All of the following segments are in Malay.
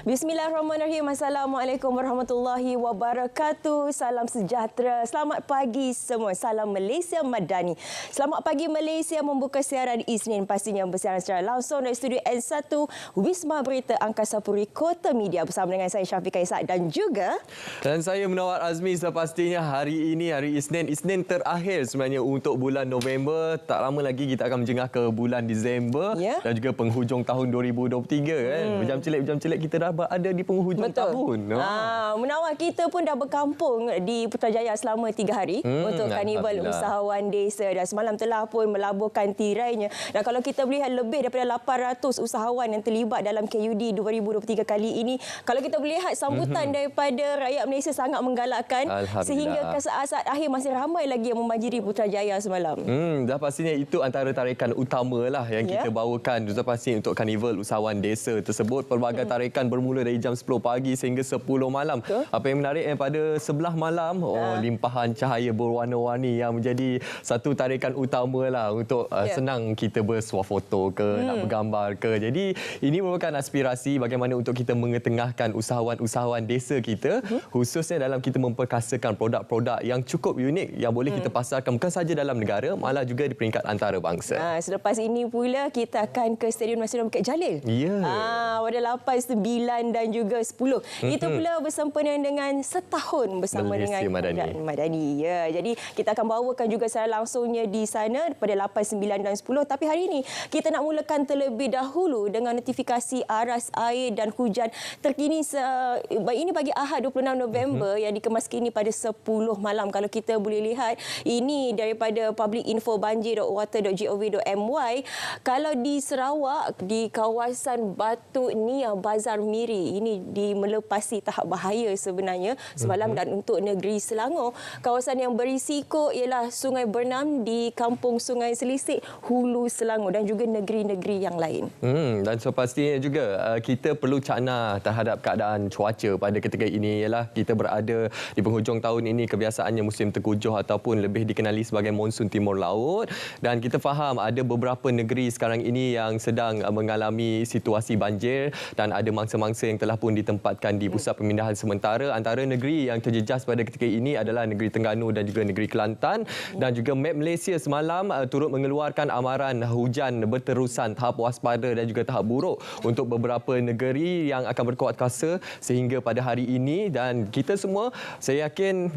Bismillahirrahmanirrahim. Assalamualaikum warahmatullahi wabarakatuh. Salam sejahtera. Selamat pagi semua. Salam Malaysia Madani. Selamat pagi Malaysia membuka siaran Isnin pastinya bersiaran secara langsung dari studio N1 Wisma Berita Angkasa Puri Kota Media bersama dengan saya Syafiqah Ishak dan juga saya Munawar Azmi. Sepastinya hari ini hari Isnin terakhir sebenarnya untuk bulan November. Tak lama lagi kita akan menjengah ke bulan Disember dan juga penghujung tahun 2023 kan. Berjam-celik kita dah berada di penghujung tahun. Munawar, kita pun dah berkampung di Putrajaya selama 3 hari untuk Karnival Usahawan Desa dan semalam telah pun melaburkan tirainya. Dan kalau kita melihat lebih daripada 800 usahawan yang terlibat dalam KUD 2023 kali ini, kalau kita melihat sambutan daripada rakyat Malaysia sangat menggalakkan sehingga ke saat-saat akhir masih ramai lagi yang membanjiri Putrajaya semalam. Dah pastinya itu antara tarikan utamalah yang kita bawakan. Sudah pasti untuk Karnival Usahawan Desa tersebut. Pelbagai tarikan bermula dari jam 10 pagi sehingga 10 malam. Apa yang menarik pada sebelah malam, limpahan cahaya berwarna-warni yang menjadi satu tarikan utama lah untuk senang kita bersuah foto ke, nak bergambar ke. Jadi ini merupakan aspirasi bagaimana untuk kita mengetengahkan usahawan-usahawan desa kita, khususnya dalam kita memperkasakan produk-produk yang cukup unik yang boleh kita pasarkan bukan sahaja dalam negara, malah juga di peringkat antarabangsa. Selepas ini pula kita akan ke Stadium Nasional Bukit Jalil. Pada 8, 9 dan juga 10. Itu pula bersempena dengan setahun bersama Malaysia dengan Madani. Jadi kita akan bawakan juga secara langsungnya di sana pada 8, 9 dan 10. Tapi hari ini kita nak mulakan terlebih dahulu dengan notifikasi aras air dan hujan terkini ini bagi Ahad 26 November yang dikemas kini pada 10 malam. Kalau kita boleh lihat ini daripada public info banjir.water.gov.my. Kalau di Sarawak di kawasan Batu Nia Bazar Miri ini melepasi tahap bahaya sebenarnya semalam. Dan untuk negeri Selangor, kawasan yang berisiko ialah Sungai Bernam di Kampung Sungai Selisik, Hulu Selangor dan juga negeri-negeri yang lain. Dan sepastinya juga kita perlu cakna terhadap keadaan cuaca pada ketika ini. Ialah kita berada di penghujung tahun ini, kebiasaannya musim tengkujuh ataupun lebih dikenali sebagai monsun timur laut, dan kita faham ada beberapa negeri sekarang ini yang sedang mengalami situasi banjir dan ada mangsa-mangsa yang telah pun ditempatkan di pusat pemindahan sementara. Antara negeri yang terjejas pada ketika ini adalah negeri Terengganu dan juga negeri Kelantan. Dan juga Map Malaysia semalam turut mengeluarkan amaran hujan berterusan, tahap waspada dan juga tahap buruk untuk beberapa negeri yang akan berkuat kuasa sehingga pada hari ini. Dan kita semua, saya yakin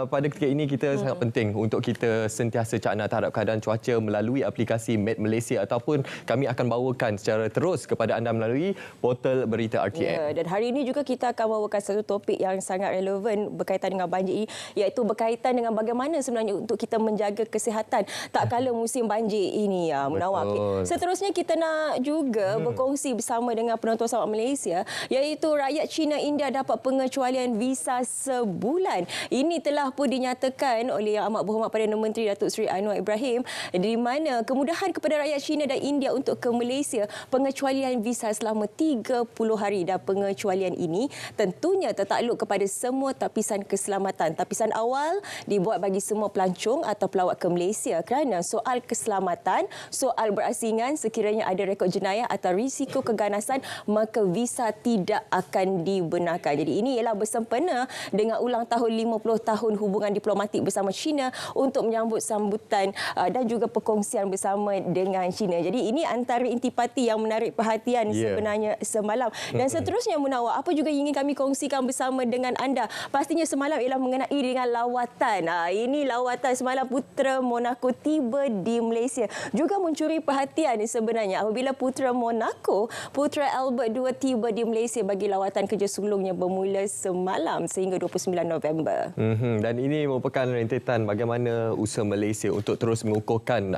pada ketika ini kita sangat penting untuk kita sentiasa cakna terhadap keadaan cuaca melalui aplikasi Map Malaysia ataupun kami akan bawakan secara terus kepada anda melalui portal berita RTM. Dan hari ini juga kita akan bawakan satu topik yang sangat relevan berkaitan dengan banjir ini, iaitu berkaitan dengan bagaimana sebenarnya untuk kita menjaga kesihatan tak kala musim banjir ini, Munawar. Seterusnya kita nak juga berkongsi bersama dengan penonton Sarawak Malaysia, iaitu rakyat Cina India dapat pengecualian visa sebulan. Ini telah pun dinyatakan oleh Yang Amat Berhormat Perdana Menteri Datuk Seri Anwar Ibrahim, di mana kemudahan kepada rakyat Cina dan India untuk ke Malaysia, pengecualian visa selama 30 hari. Dan pengecualian ini tentunya tertakluk kepada semua tapisan keselamatan. Tapisan awal dibuat bagi semua pelancong atau pelawat ke Malaysia kerana soal keselamatan, soal berasingan, sekiranya ada rekod jenayah atau risiko keganasan, maka visa tidak akan dibenarkan. Jadi ini ialah bersempena dengan ulang tahun 50 tahun hubungan diplomatik bersama China untuk menyambut sambutan dan juga perkongsian bersama dengan China. Jadi ini antara intipati yang menarik perhatian sebenarnya semalam. Dan seterusnya, Munawar, apa juga yang ingin kami kongsikan bersama dengan anda pastinya semalam ialah mengenai dengan lawatan. Ini lawatan semalam Putera Monaco tiba di Malaysia. Juga mencuri perhatian sebenarnya apabila Putera Monaco, Putera Albert II tiba di Malaysia bagi lawatan kerja sulungnya bermula semalam sehingga 29 November. Dan ini merupakan rentetan bagaimana usaha Malaysia untuk terus mengukuhkan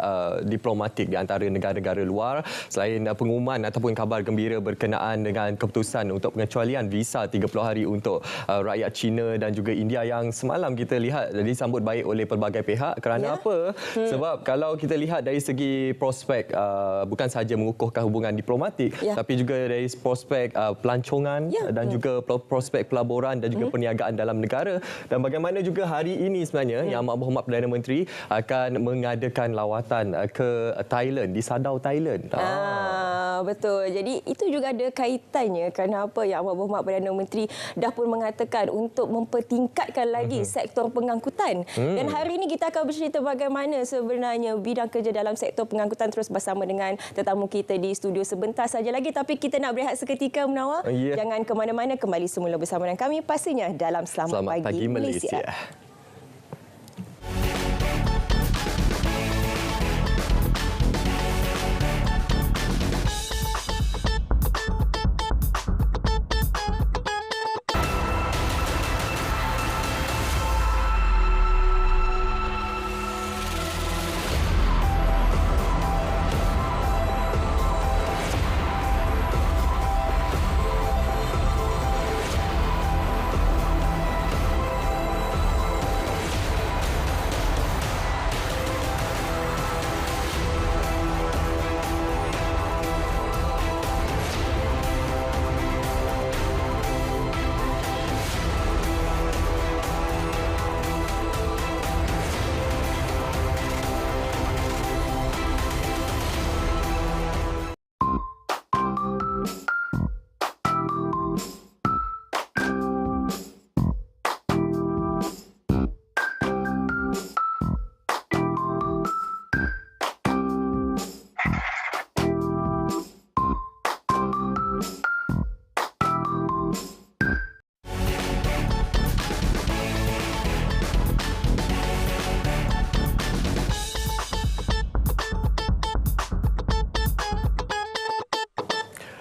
diplomatik di antara negara-negara luar. Selain pengumuman ataupun kabar gembira berkenaan dengan keputusan untuk pengecualian visa 30 hari untuk rakyat Cina dan juga India yang semalam kita lihat disambut baik oleh pelbagai pihak. Kerana apa? Sebab kalau kita lihat dari segi prospek bukan sahaja mengukuhkan hubungan diplomatik, tapi juga dari prospek pelancongan dan juga prospek pelaburan dan juga perniagaan dalam negara. Dan bagaimana juga hari ini sebenarnya Yang Amat Berhormat Perdana Menteri akan mengadakan lawatan ke Thailand, di Sadao, Thailand. Betul. Jadi itu juga ada kaitannya kenapa Yang Amat Berhormat Perdana Menteri dah pun mengatakan untuk mempertingkatkan lagi sektor pengangkutan. Dan hari ini kita akan bercerita bagaimana sebenarnya bidang kerja dalam sektor pengangkutan terus bersama dengan tetamu kita di studio sebentar saja lagi. Tapi kita nak berehat seketika, Munawar. Jangan ke mana-mana, kembali semula bersama dengan kami pastinya dalam Selamat Pagi Malaysia.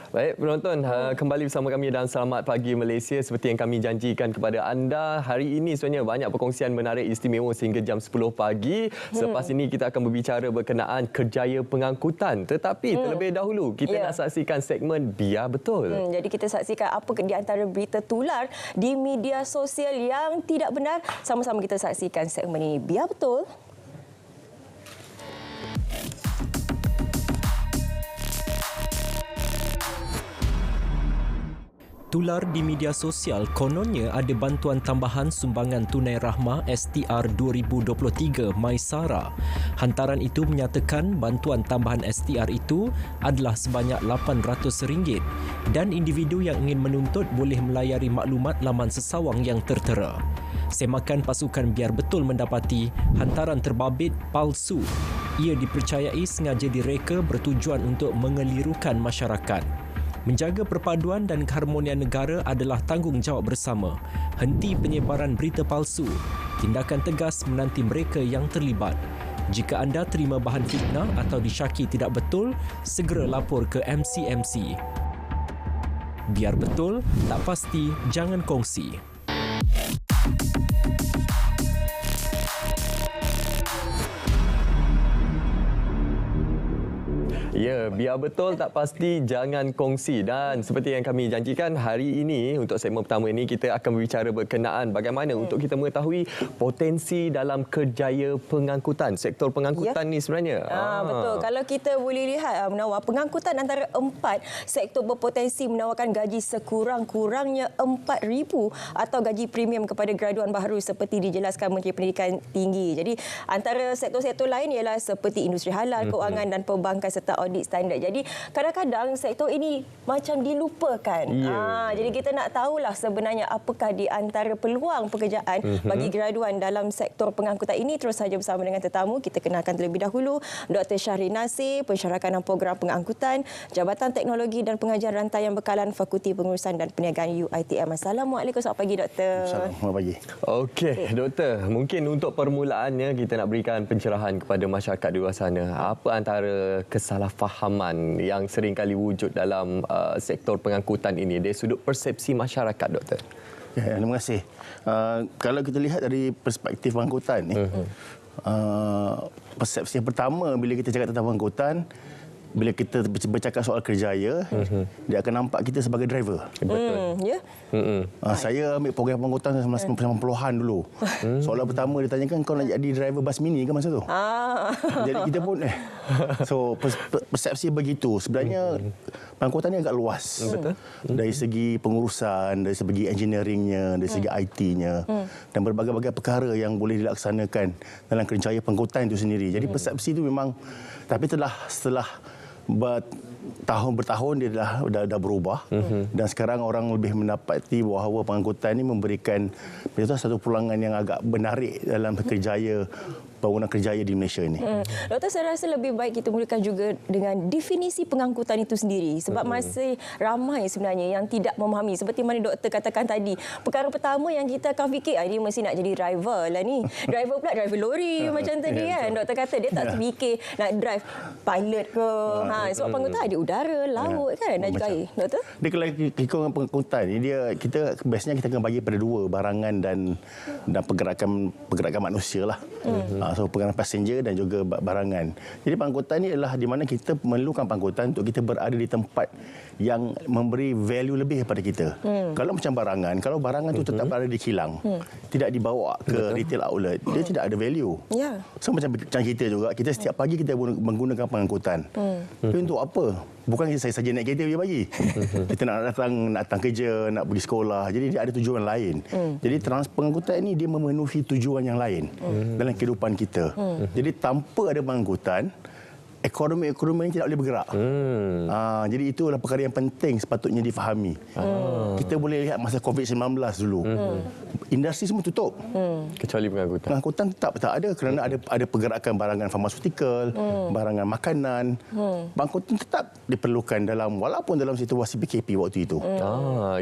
Baik, penonton, kembali bersama kami dalam Selamat Pagi Malaysia. Seperti yang kami janjikan kepada anda, hari ini sebenarnya banyak perkongsian menarik istimewa sehingga jam 10 pagi. Selepas ini kita akan berbicara berkenaan kerjaya pengangkutan. Tetapi terlebih dahulu, kita nak saksikan segmen Biar Betul. Jadi kita saksikan apa di antara berita tular di media sosial yang tidak benar. Sama-sama kita saksikan segmen ini. Biar Betul. Tular di media sosial kononnya ada bantuan tambahan sumbangan tunai rahmah STR 2023 Maisara. Hantaran itu menyatakan bantuan tambahan STR itu adalah sebanyak RM800 dan individu yang ingin menuntut boleh melayari maklumat laman sesawang yang tertera. Semakan pasukan Biar Betul mendapati hantaran terbabit palsu. Ia dipercayai sengaja direka bertujuan untuk mengelirukan masyarakat. Menjaga perpaduan dan keharmonian negara adalah tanggungjawab bersama. Henti penyebaran berita palsu. Tindakan tegas menanti mereka yang terlibat. Jika anda terima bahan fitnah atau disyaki tidak betul, segera lapor ke MCMC. Biar betul, tak pasti, jangan kongsi. Ya, biar betul tak pasti, jangan kongsi. Dan seperti yang kami janjikan, hari ini untuk segmen pertama ini kita akan berbicara berkenaan bagaimana untuk kita mengetahui potensi dalam kerjaya pengangkutan. Sektor pengangkutan ni sebenarnya. Betul. Kalau kita boleh lihat, Munawar, pengangkutan antara 4 sektor berpotensi menawarkan gaji sekurang-kurangnya RM4,000 atau gaji premium kepada graduan baharu seperti dijelaskan Menteri Pendidikan Tinggi. Jadi antara sektor-sektor lain ialah seperti industri halal, kewangan dan perbankan serta audit standard. Jadi kadang-kadang sektor ini macam dilupakan. Jadi kita nak tahulah sebenarnya apakah di antara peluang pekerjaan bagi graduan dalam sektor pengangkutan ini. Terus saja bersama dengan tetamu, kita kenalkan terlebih dahulu Dr. Syahrin Nasir, Pensyarakan dan Program Pengangkutan, Jabatan Teknologi dan Pengajian Rantaian Bekalan Fakulti Pengurusan dan Perniagaan UiTM. Assalamualaikum, selamat pagi Doktor. Assalamualaikum, selamat pagi. Okey, Doktor, mungkin untuk permulaannya kita nak berikan pencerahan kepada masyarakat di luar sana. Apa antara kesalahfahaman yang sering kali wujud dalam sektor pengangkutan ini dari sudut persepsi masyarakat, Doktor? Ya, terima kasih. Kalau kita lihat dari perspektif pengangkutan ni, persepsi yang pertama bila kita cakap tentang pengangkutan, bila kita bercakap soal kerjaya, dia akan nampak kita sebagai driver. Betul. Ya. Saya ambil program pengangkutan 1990-an dulu. Soalan pertama ditanyakan, kau nak jadi driver bas mini ke masa tu? Jadi kita pun so persepsi begitu. Sebenarnya pengangkutan ni agak luas. Betul. Dari segi pengurusan, dari segi engineeringnya, dari segi IT-nya dan berbagai-bagai perkara yang boleh dilaksanakan dalam kerjaya pengangkutan itu sendiri. Jadi persepsi itu memang, tapi setelah tahun bertahun dia dah berubah dan sekarang orang lebih mendapati bahawa pengangkutan ini memberikan satu pulangan yang agak menarik dalam kerjaya bangunan kerjaya di Malaysia ini. Doktor, saya rasa lebih baik kita mulakan juga dengan definisi pengangkutan itu sendiri sebab masih ramai sebenarnya yang tidak memahami. Seperti mana doktor katakan tadi, perkara pertama yang kita akan fikir, dia mesti nak jadi driver lah ni. Driver pula driver lori macam tadi kan. Doktor kata dia tak terfikir nak drive pilot ke. Sebab pengangkutan ada udara, laut kan dan juga air. Doktor? Dia kalau ikut pengangkutan ni kita biasanya kita akan bagi pada dua, barangan dan pergerakan manusia lah. So pergerakan passenger dan juga barangan. Jadi pengangkutan ni adalah di mana kita memerlukan pengangkutan untuk kita berada di tempat yang memberi value lebih kepada kita. Kalau macam barangan, kalau barangan tu tetap berada di kilang, tidak dibawa ke retail outlet, dia tidak ada value. So macam kita juga, kita setiap pagi kita menggunakan pengangkutan. Tapi untuk apa? Bukan saya saja naik kereta pagi. Kita nak datang kerja, nak pergi sekolah. Jadi dia ada tujuan lain. Jadi pengangkutan ini dia memenuhi tujuan yang lain dalam kehidupan kita. Jadi tanpa ada pengangkutan, ekonomi ini tidak boleh bergerak. Jadi itu adalah perkara yang penting sepatutnya difahami. Kita boleh lihat masa COVID-19 dulu. Industri semua tutup. Kecuali pengangkutan. Pengangkutan tetap tak ada kerana ada pergerakan barangan farmasutikal, barangan makanan. Pengangkutan tetap diperlukan walaupun dalam situasi PKP waktu itu.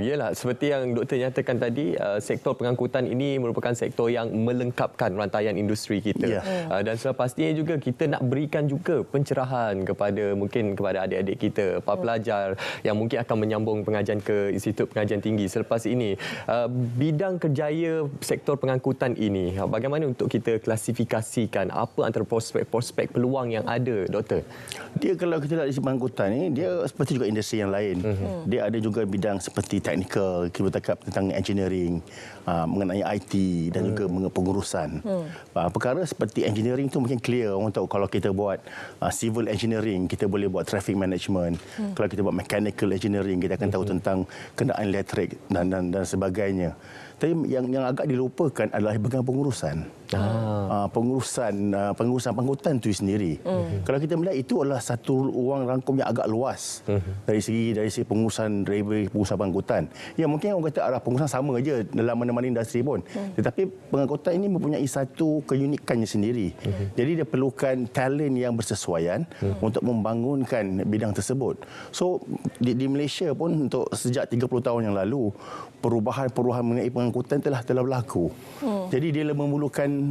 Iyalah, seperti yang doktor nyatakan tadi, sektor pengangkutan ini merupakan sektor yang melengkapkan rantaian industri kita. Dan pastinya juga kita nak berikan juga pencerahan kepada adik-adik kita, para pelajar yang mungkin akan menyambung pengajian ke Institut Pengajian Tinggi selepas ini. Bidang kerjaya sektor pengangkutan ini, bagaimana untuk kita klasifikasikan apa antara prospek-prospek peluang yang ada, doktor? Dia kalau kita lihat di pengangkutan ni, dia seperti juga industri yang lain. Dia ada juga bidang seperti teknikal, kita bercakap tentang engineering, mengenai IT dan juga pengurusan. Perkara seperti engineering tu mungkin clear untuk kalau kita buat civil engineering, kita boleh buat traffic management. Kalau kita buat mechanical engineering, kita akan tahu tentang kenderaan elektrik dan sebagainya. Tapi yang agak dilupakan adalah bahagian pengurusan. Pengurusan pengangkutan itu sendiri. Kalau kita melihat itu adalah satu ruang rangkum yang agak luas dari segi pengurusan pengangkutan. Ya mungkin orang kata pengurusan sama aja dalam mana-mana industri pun. Tetapi pengangkutan ini mempunyai satu keunikannya sendiri. Jadi dia perlukan talent yang bersesuaian untuk membangunkan bidang tersebut. So di Malaysia pun untuk sejak 30 tahun yang lalu perubahan-perubahan mengenai pengangkutan telah berlaku. Jadi dia memerlukan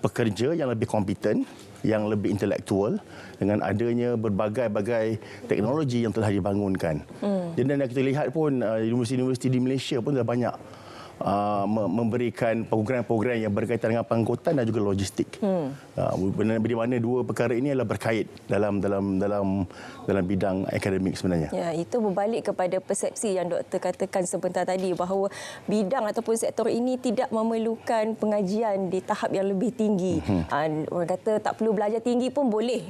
pekerja yang lebih kompeten, yang lebih intelektual dengan adanya berbagai-bagai teknologi yang telah dibangunkan. Dan kita lihat pun universiti-universiti di Malaysia pun dah banyak memberikan program-program yang berkaitan dengan pengangkutan dan juga logistik. Di mana dua perkara ini adalah berkait dalam bidang akademik sebenarnya. Ya, itu berbalik kepada persepsi yang doktor katakan sebentar tadi bahawa bidang ataupun sektor ini tidak memerlukan pengajian di tahap yang lebih tinggi. Orang kata tak perlu belajar tinggi pun boleh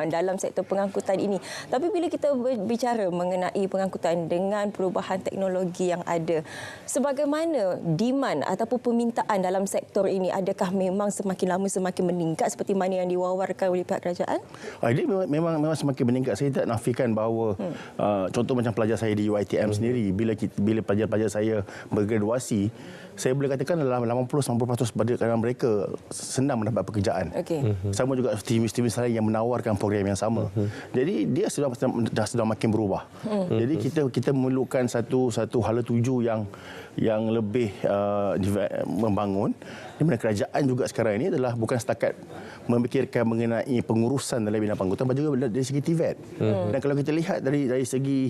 dalam sektor pengangkutan ini. Tapi bila kita berbicara mengenai pengangkutan dengan perubahan teknologi yang ada, sebagaimana demand ataupun permintaan dalam sektor ini, adakah memang semakin lama semakin meningkat seperti mana yang diwawarkan oleh pihak kerajaan? Dia memang semakin meningkat. Saya tak nafikan bahawa contoh macam pelajar saya di UiTM sendiri, bila pelajar-pelajar saya bergraduasi, saya boleh katakan dalam 80-90% pada mereka senang mendapat pekerjaan. Sama juga universiti lain yang menawarkan program yang sama. Jadi dia sudah makin berubah. Jadi kita memerlukan satu hala tuju yang lebih membangun. Di mana kerajaan juga sekarang ini adalah bukan setakat memikirkan mengenai pengurusan dalam bidang pengangkutan, tapi juga dari segi TVET. Dan kalau kita lihat dari segi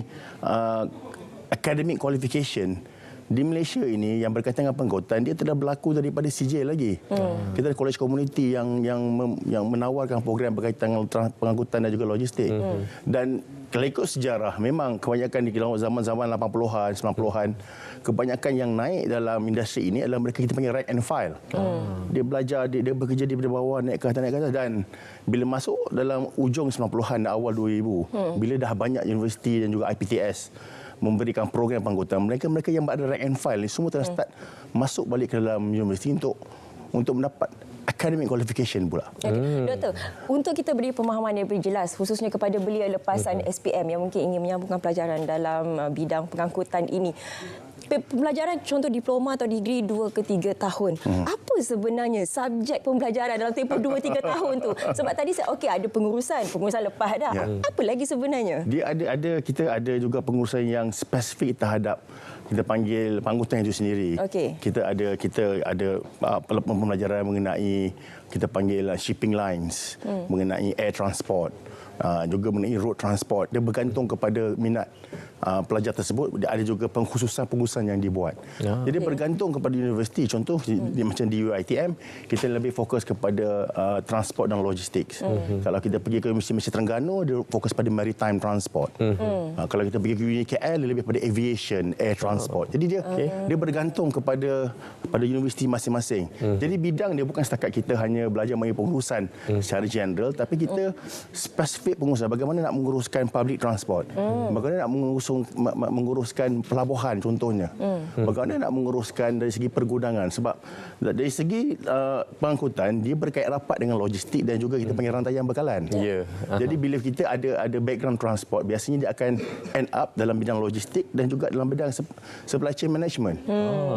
academic qualification di Malaysia ini yang berkaitan dengan pengangkutan, dia telah berlaku daripada CJ lagi. Kita ada college community yang menawarkan program berkaitan dengan pengangkutan dan juga logistik. Dan kalau ikut sejarah, memang kebanyakan di zaman-zaman 80-an, 90-an, kebanyakan yang naik dalam industri ini adalah mereka kita panggil rank and file. Dia belajar, dia bekerja di bawah, naik ke atas, dan bila masuk dalam ujung 90-an dan awal 2000, bila dah banyak universiti dan juga IPTS memberikan program pengangkutan, mereka yang berada rank and file ni semua telah start masuk balik ke dalam universiti untuk mendapat academic qualification pula. Doktor, untuk kita beri pemahaman yang lebih jelas khususnya kepada belia lepasan SPM yang mungkin ingin menyambungkan pelajaran dalam bidang pengangkutan ini. Pembelajaran contoh diploma atau degree 2 ke 3 tahun. Apa sebenarnya subjek pembelajaran dalam tempoh 2-3 tahun tu? Sebab tadi saya ada pengurusan lepas dah. Apa lagi sebenarnya? Dia kita ada juga pengurusan yang spesifik terhadap kita panggil pengangkutan itu sendiri. Okey. Kita ada pembelajaran mengenai kita panggil shipping lines, mengenai air transport, juga mengenai road transport. Dia bergantung kepada minat pelajar tersebut. Dia ada juga pengkhususan yang dibuat. Jadi bergantung kepada universiti. Contoh macam di UiTM, kita lebih fokus kepada transport dan logistik. Kalau kita pergi ke Universiti Terengganu, dia fokus pada maritime transport. Kalau kita pergi ke UiKL, dia lebih pada aviation, air transport. Jadi dia bergantung kepada universiti masing-masing. Jadi bidang dia bukan setakat kita hanya belajar mengenai pengurusan secara general, tapi kita spesifik pengurusan. Bagaimana nak menguruskan public transport, bagaimana nak menguruskan pelabuhan contohnya, bagaimana nak menguruskan dari segi pergundangan. Sebab dari segi pengangkutan, dia berkait rapat dengan logistik dan juga kita panggil rantaian bekalan. Jadi bila kita ada background transport, biasanya dia akan end up dalam bidang logistik dan juga dalam bidang supply chain management.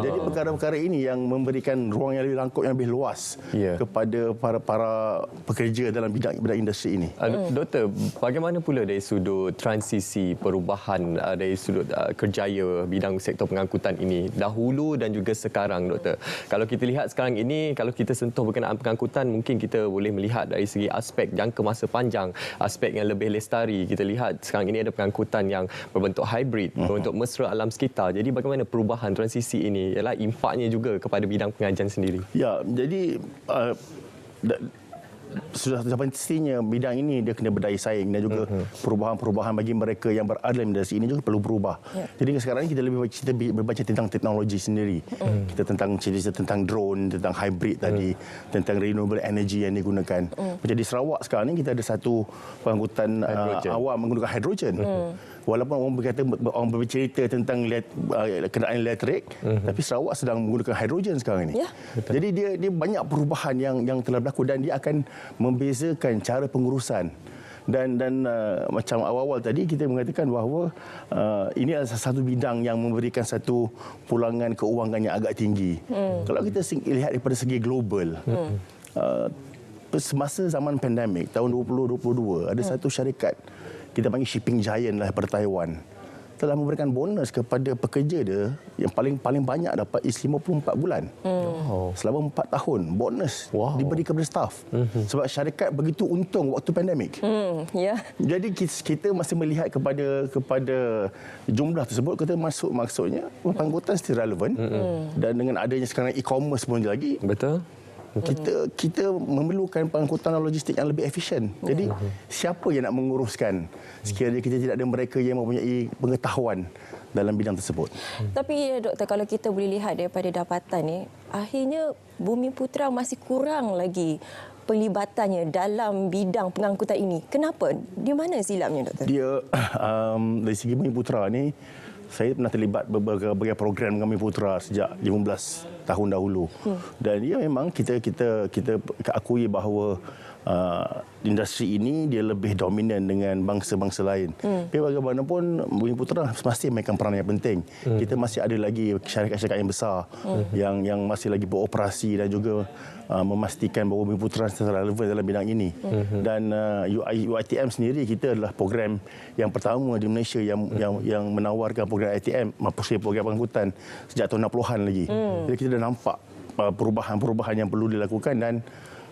Jadi perkara-perkara ini yang memberikan ruang yang lebih rangkup, yang lebih luas kepada para pekerja dalam bidang industri ini. Doktor, bagaimana pula dari sudut transisi perubahan dari sudut kerjaya bidang sektor pengangkutan ini dahulu dan juga sekarang, Doktor? Kalau kita lihat sekarang ini, kalau kita sentuh berkenaan pengangkutan, mungkin kita boleh melihat dari segi aspek jangka masa panjang, aspek yang lebih lestari. Kita lihat sekarang ini ada pengangkutan yang berbentuk hybrid, berbentuk mesra alam sekitar. Jadi bagaimana perubahan transisi ini ialah impaknya juga kepada bidang pengajian sendiri? Ya, jadi sudah pastinya bidang ini dia kena berdaya saing dan juga perubahan-perubahan bagi mereka yang berada dalam industri ini juga perlu berubah. Jadi sekarang ini kita lebih berbaca tentang teknologi sendiri. Kita cerita tentang drone, tentang hybrid tadi, tentang renewable energy yang digunakan. Macam di Sarawak sekarang ini kita ada satu pengangkutan awam menggunakan hidrogen. Walaupun orang bercerita tentang kenderaan elektrik, tapi Sarawak sedang menggunakan hidrogen sekarang ini. Jadi dia banyak perubahan yang telah berlaku dan dia akan membezakan cara pengurusan. Dan macam awal-awal tadi kita mengatakan bahawa ini adalah satu bidang yang memberikan satu pulangan keuangan yang agak tinggi. Kalau kita lihat daripada segi global, semasa zaman pandemik tahun 2022 ada satu syarikat kita panggil shipping giant lah daripada Taiwan telah memberikan bonus kepada pekerja dia yang paling banyak dapat is 54 bulan. Selama 4 tahun bonus diberi kepada staf. Sebab syarikat begitu untung waktu pandemik. Jadi kita masih melihat kepada jumlah tersebut, kita maksudnya pengangkutan still relevan. Dan dengan adanya sekarang e-commerce pun lagi. Betul. Kita memerlukan pengangkutan logistik yang lebih efisien. Jadi siapa yang nak menguruskan sekiranya kita tidak ada mereka yang mempunyai pengetahuan dalam bidang tersebut. Tapi Doktor, kalau kita boleh lihat daripada dapatan ni, akhirnya Bumiputra masih kurang lagi penglibatannya dalam bidang pengangkutan ini. Kenapa? Di mana silapnya, Doktor? Dia dari segi Bumiputra ni, saya pernah terlibat berbagai program dengan Bumiputra sejak 15 tahun dahulu. Dan dia memang kita akui bahawa industri ini dia lebih dominan dengan bangsa-bangsa lain. Tapi bagaimanapun Bumiputra masih mainkan peranan yang penting. Kita masih ada lagi syarikat-syarikat yang besar yang masih lagi beroperasi dan juga memastikan bahawa Bumiputra secara relevan dalam bidang ini. Dan UiTM sendiri, kita adalah program yang pertama di Malaysia yang menawarkan program ITM, program pengangkutan sejak tahun 60-an lagi. Jadi kita dah nampak perubahan-perubahan yang perlu dilakukan dan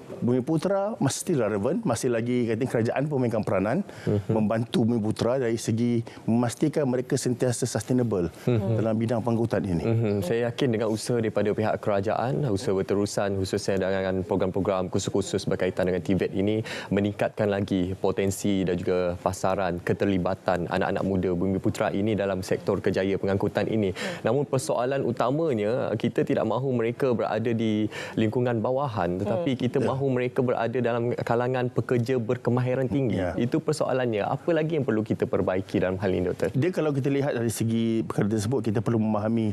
Bumiputra masih relevan, masih lagi kerajaan pun mainkan peranan membantu Bumiputra dari segi memastikan mereka sentiasa sustainable dalam bidang pengangkutan ini. Saya yakin dengan usaha daripada pihak kerajaan, usaha berterusan khususnya dengan program-program khusus-khusus berkaitan dengan TVET ini meningkatkan lagi potensi dan juga pasaran keterlibatan anak-anak muda Bumiputra ini dalam sektor kerjaya pengangkutan ini. Namun persoalan utamanya, kita tidak mahu mereka berada di lingkungan bawahan, tetapi kita mahu mereka berada dalam kalangan pekerja berkemahiran tinggi. Itu persoalannya. Apa lagi yang perlu kita perbaiki dalam hal ini, Doktor? Dia kalau kita lihat dari segi perkara tersebut, kita perlu memahami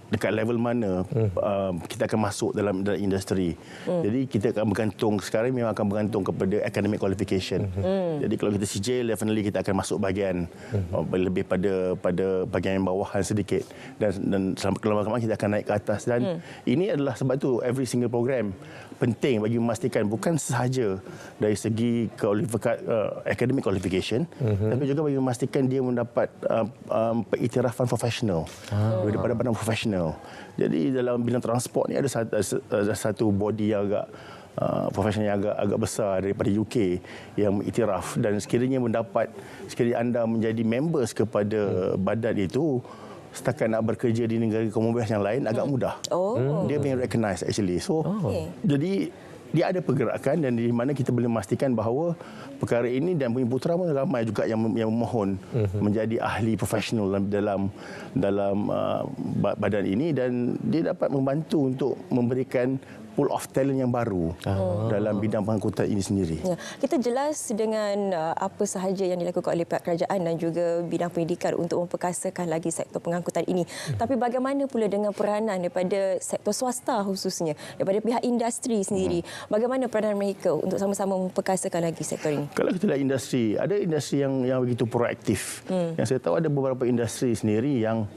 dekat level mana kita akan masuk dalam industri. Jadi kita akan bergantung, sekarang memang akan bergantung kepada academic qualification. Jadi kalau kita sijil, definitely kita akan masuk bahagian lebih pada bahagian bawahan sedikit, dan lama-lama kita akan naik ke atas. Dan ini adalah sebab tu every single program penting bagi memastikan bukan sahaja dari segi academic qualification, tapi juga bagi memastikan dia mendapat pengiktirafan profesional daripada badan profesional. Jadi dalam bidang transport ni ada satu body yang agak profesional yang agak besar daripada UK yang mengiktiraf, dan sekiranya anda menjadi members kepada badan itu, setakat nak bekerja di negara Commonwealth yang lain agak mudah. Dia being recognized actually. So jadi dia ada pergerakan, dan di mana kita boleh memastikan bahawa perkara ini, dan Bumi Putra pun ramai juga yang memohon menjadi ahli profesional dalam badan ini, dan dia dapat membantu untuk memberikan pool of talent yang baru dalam bidang pengangkutan ini sendiri. Ya, kita jelas dengan apa sahaja yang dilakukan oleh pihak kerajaan dan juga bidang pendidikan untuk memperkasakan lagi sektor pengangkutan ini. Tapi bagaimana pula dengan peranan daripada sektor swasta khususnya, daripada pihak industri sendiri? Bagaimana peranan mereka untuk sama-sama memperkasakan lagi sektor ini? Kalau kita lihat industri, ada industri yang begitu proaktif. Yang saya tahu ada beberapa industri sendiri yang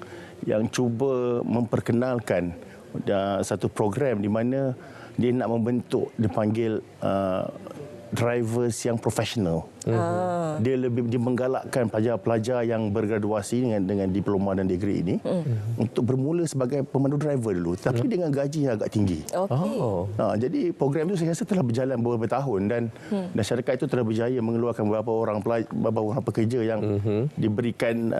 cuba memperkenalkan satu program di mana dia nak membentuk, dipanggil drivers yang profesional. Dia menggalakkan pelajar-pelajar yang bergraduasi dengan diploma dan degree ini untuk bermula sebagai pemandu driver dulu, tapi dengan gaji yang agak tinggi. Jadi program itu saya rasa telah berjalan beberapa tahun, dan syarikat itu telah berjaya mengeluarkan beberapa orang pekerja yang diberikan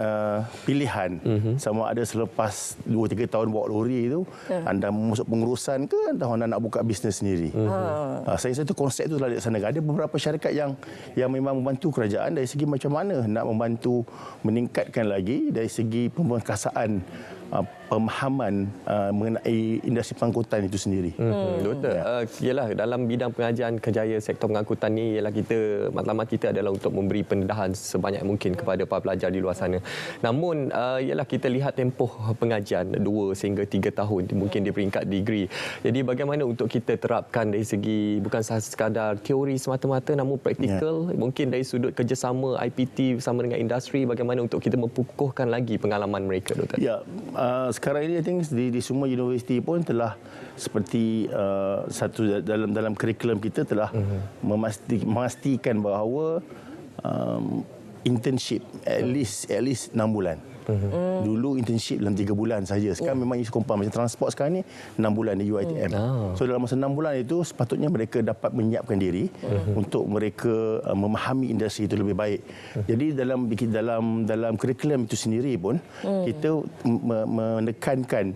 pilihan sama ada selepas 2-3 tahun bawa lori itu anda masuk pengurusan ke atau anda nak buka bisnes sendiri. Saya rasa itu konsep itu telah dilaksanakan. Ada beberapa syarikat yang memang membantu kerajaan dari segi macam mana nak membantu meningkatkan lagi dari segi pemberkasaan pemahaman mengenai industri pengangkutan itu sendiri. Doktor, ialah dalam bidang pengajian kejayaan sektor pengangkutan ni, ialah matlamat kita adalah untuk memberi pendedahan sebanyak mungkin kepada para pelajar di luar sana. Namun ialah kita lihat tempoh pengajian 2 sehingga 3 tahun mungkin di peringkat degree. Jadi bagaimana untuk kita terapkan dari segi bukan sekadar teori semata-mata, namun praktikal, mungkin dari sudut kerjasama IPT bersama dengan industri, bagaimana untuk kita mempukuhkan lagi pengalaman mereka, Doktor? Ya, sekarang ini I think di semua universiti pun telah seperti satu dalam kurikulum kita telah memastikan bahawa internship at least 6 bulan. Dulu internship dalam 3 bulan saja. Sekarang memang isu kompound macam transport sekarang ni 6 bulan di UiTM. So dalam masa 6 bulan itu sepatutnya mereka dapat menyiapkan diri untuk mereka memahami industri itu lebih baik. Jadi dalam kurikulum itu sendiri pun kita menekankan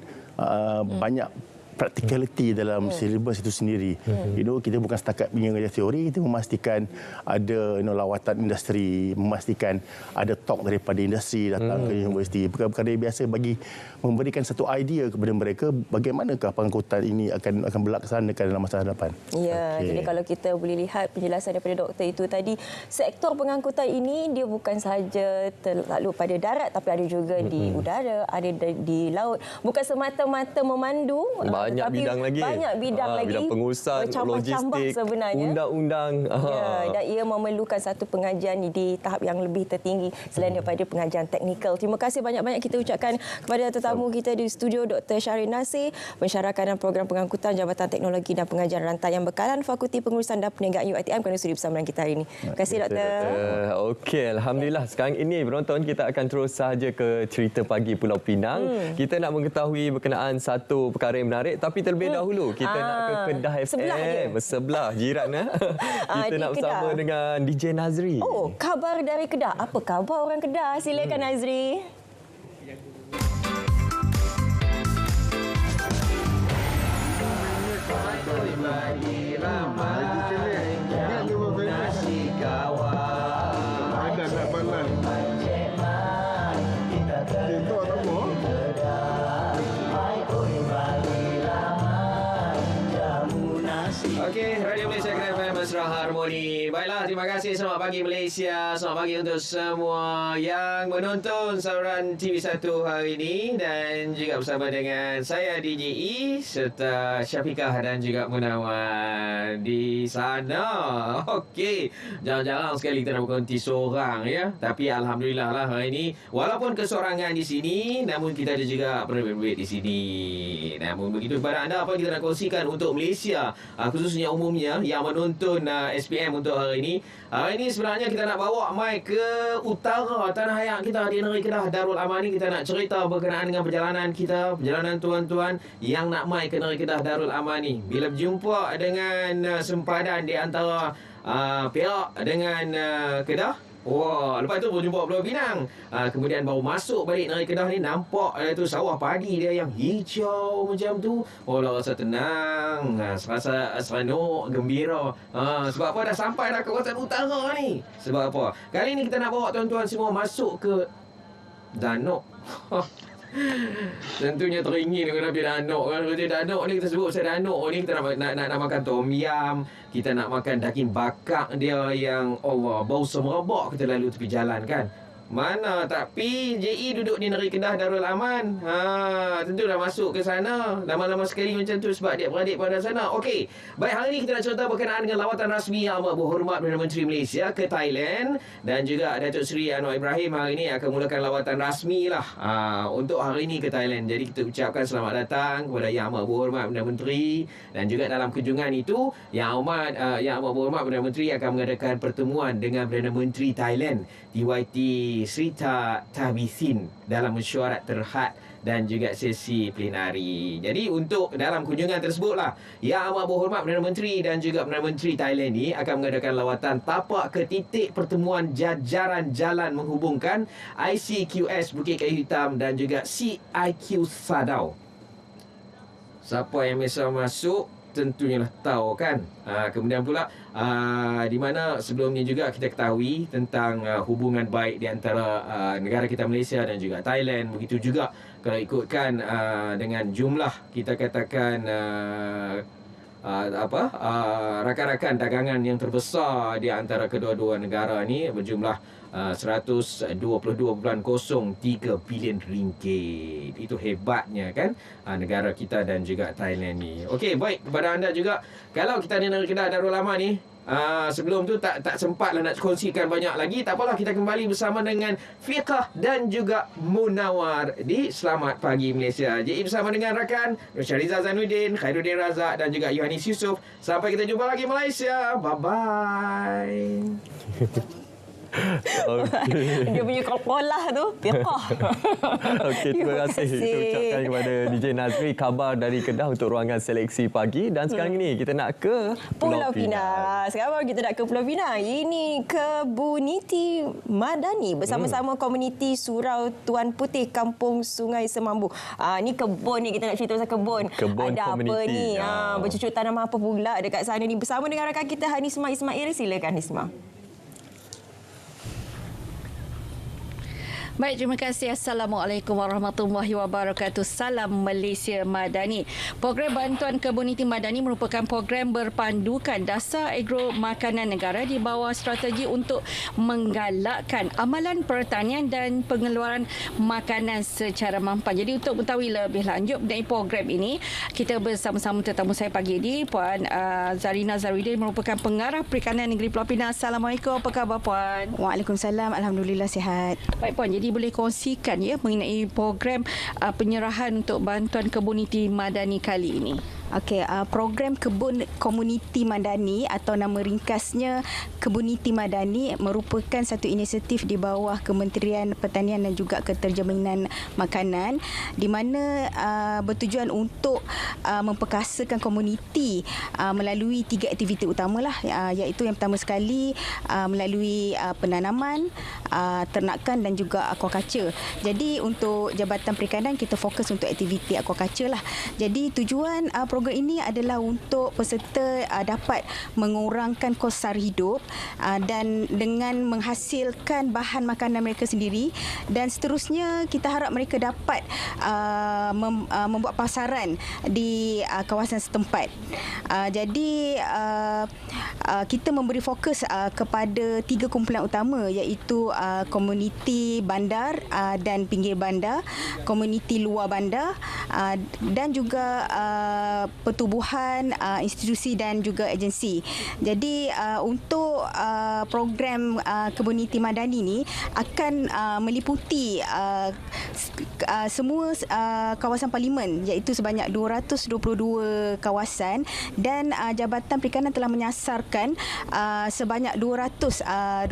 banyak practicality dalam silibus itu sendiri. Kita bukan setakat mengajar teori, kita memastikan ada lawatan industri, memastikan ada talk daripada industri datang ke universiti. Perkara-perkara biasa bagi memberikan satu idea kepada mereka bagaimanakah pengangkutan ini akan berlaksanakan dalam masa hadapan. Ya, jadi kalau kita boleh lihat penjelasan daripada doktor itu tadi, sektor pengangkutan ini dia bukan sahaja terlalu pada darat, tapi ada juga di udara, ada di laut. Bukan semata-mata memandu, banyak bidang lagi. Banyak bidang lagi. Bidang pengurusan, logistik, sebenarnya. Undang-undang. Ya, dan ia memerlukan satu pengajian di tahap yang lebih tertinggi selain daripada pengajian teknikal. Terima kasih banyak-banyak kita ucapkan kepada tetamu kita di studio, Dr. Shahrin Nasir, pensyarah kanan program pengangkutan Jabatan Teknologi dan Pengajian Rantaian Bekalan Fakulti Pengurusan dan Perniagaan UiTM, kerana sudi bersama dengan kita hari ini. Terima kasih, Doktor. Okey, Alhamdulillah. Sekarang ini penonton, kita akan terus sahaja ke cerita pagi Pulau Pinang. Kita nak mengetahui berkenaan satu perkara yang menarik, tapi terlebih dahulu kita nak ke Kedah FM. Sebelah jiran. Kita nak bersama dengan DJ Nazri. Oh, khabar dari Kedah. Apa khabar orang Kedah? Silakan Nazri. Okey, Radio Malaysia Kedah FM Mesra Harmoni. Baiklah, terima terima kasih. Selamat pagi Malaysia. Selamat pagi untuk semua yang menonton saluran TV1 hari ini. Dan juga bersama dengan saya DJE serta Syafiqah dan juga Munawar di sana. Okey, jarang-jarang sekali kita nak berhenti seorang ya. Tapi Alhamdulillah lah hari ini, walaupun kesorangan di sini, namun kita ada juga penerbit di sini. Namun begitu kepada anda, apa kita nak kongsikan untuk Malaysia, khususnya umumnya yang menonton SPM untuk hari ini. Hari ini sebenarnya kita nak bawa mai ke utara tanah air kita di negeri Kedah, Darul Aman ni. Kita nak cerita berkenaan dengan perjalanan kita, perjalanan tuan-tuan yang nak mai ke negeri Kedah, Darul Aman ni. Bila berjumpa dengan sempadan di antara Perak dengan Kedah, wah, lepas tu berjumpa Pulau Pinang. Kemudian baru masuk balik negeri Kedah ni, nampak tu sawah padi dia yang hijau macam tu. Oh, dah rasa tenang, rasa seronok, gembira. Sebab apa? Dah sampai dah ke kawasan utara ni. Sebab apa? Kali ni kita nak bawa tuan-tuan semua masuk ke Danok. Tentunya teringin dengan Nabi Danok kan. Kalau Danok ni kita sebut pasal Danok ni, kita nak makan tom yam, kita nak makan daging bakar dia yang Allah bau semerbak kita lalu tepi jalan kan. Mana tak pi JE duduk di negeri Kedah, Darul Aman. Tentu dah masuk ke sana. Lama-lama sekali macam tu sebab adik-beradik pada sana. Okey, baik, hari ini kita nak cerita berkenaan dengan lawatan rasmi Yang Amat Berhormat Perdana Menteri Malaysia ke Thailand. Dan juga Datuk Seri Anwar Ibrahim hari ini akan mulakan lawatan rasmi lah untuk hari ini ke Thailand. Jadi kita ucapkan selamat datang kepada Yang Amat Berhormat Perdana Menteri. Dan juga dalam kunjungan itu, Yang Amat Berhormat Perdana Menteri akan mengadakan pertemuan dengan Perdana Menteri Thailand DYT Srettha Thavisin dalam mesyuarat terhad dan juga sesi plenari. Jadi untuk dalam kunjungan tersebutlah, Yang Amat Berhormat Perdana Menteri dan juga Perdana Menteri Thailand ni akan mengadakan lawatan tapak ke titik pertemuan jajaran jalan menghubungkan ICQS Bukit Kayu Hitam dan juga CIQ Sadau. Siapa yang biasa masuk tentunya lah tahu kan. Kemudian pula di mana sebelumnya juga kita ketahui tentang hubungan baik di antara negara kita Malaysia dan juga Thailand. Begitu juga kalau ikutkan dengan jumlah kita katakan rakan-rakan dagangan yang terbesar di antara kedua-dua negara ni berjumlah 122.03 bilion ringgit. Itu hebatnya kan negara kita dan juga Thailand ni. Okey, baik, kepada anda juga, kalau kita di negeri Kedah, Darul Aman ni, sebelum tu tak sempatlah nak kongsikan banyak lagi. Tak apalah, kita kembali bersama dengan Fiqah dan juga Munawar di Selamat Pagi Malaysia. Jadi bersama dengan rakan Syariza Zainuddin, Khairuddin Razak dan juga Yohanis Yusof. Sampai kita jumpa lagi Malaysia. Bye-bye. Okay. Dia punya kolah tu Fiqah. Okey, terima kasih. Kita ucapkan kepada DJ Nazri khabar dari Kedah untuk ruangan seleksi pagi. Dan sekarang ini kita nak ke Pulau Pinang. Sekarang kita nak ke Pulau Pinang. Ini Kebuniti Madani bersama-sama komuniti Surau Tuan Putih Kampung Sungai Semambu. Ni kebun ni, kita nak cerita pasal kebun. Kebun ada komuniti. apa ni? Bercucuk tanaman apa pula dekat sana ni, bersama dengan rakan kita Hanisma Ismail. Silakan Hanisma. Baik, terima kasih. Assalamualaikum warahmatullahi wabarakatuh. Salam Malaysia Madani. Program Bantuan Komuniti Madani merupakan program berpandukan dasar agro makanan negara di bawah strategi untuk menggalakkan amalan pertanian dan pengeluaran makanan secara mampan. Jadi untuk mengetahui lebih lanjut mengenai program ini, kita bersama-sama tetamu saya pagi ini, Puan Zarina Zarudin, merupakan pengarah Perikanan Negeri Pulau Pinang. Assalamualaikum, apa khabar Puan? Waalaikumsalam, alhamdulillah sihat. Baik Puan, jadi boleh kongsikan ya mengenai program penyerahan untuk bantuan komuniti madani kali ini. Okey, program Kebun Komuniti Madani atau nama ringkasnya Kebuniti Madani merupakan satu inisiatif di bawah Kementerian Pertanian dan juga Keterjaminan Makanan, di mana bertujuan untuk memperkasakan komuniti melalui 3 aktiviti utamalah, iaitu yang pertama sekali melalui penanaman, ternakan dan juga aquaculture. Jadi untuk Jabatan Perikanan kita fokus untuk aktiviti aquaculture lah. Jadi tujuan program ini adalah untuk peserta dapat mengurangkan kos sara hidup dan dengan menghasilkan bahan makanan mereka sendiri, dan seterusnya kita harap mereka dapat membuat pasaran di kawasan setempat. Jadi kita memberi fokus kepada 3 kumpulan utama, iaitu komuniti bandar dan pinggir bandar, komuniti luar bandar dan juga pertubuhan, institusi dan juga agensi. Jadi untuk program komuniti madani ini akan meliputi semua kawasan parlimen, iaitu sebanyak 222 kawasan, dan Jabatan Perikanan telah menyasarkan sebanyak 222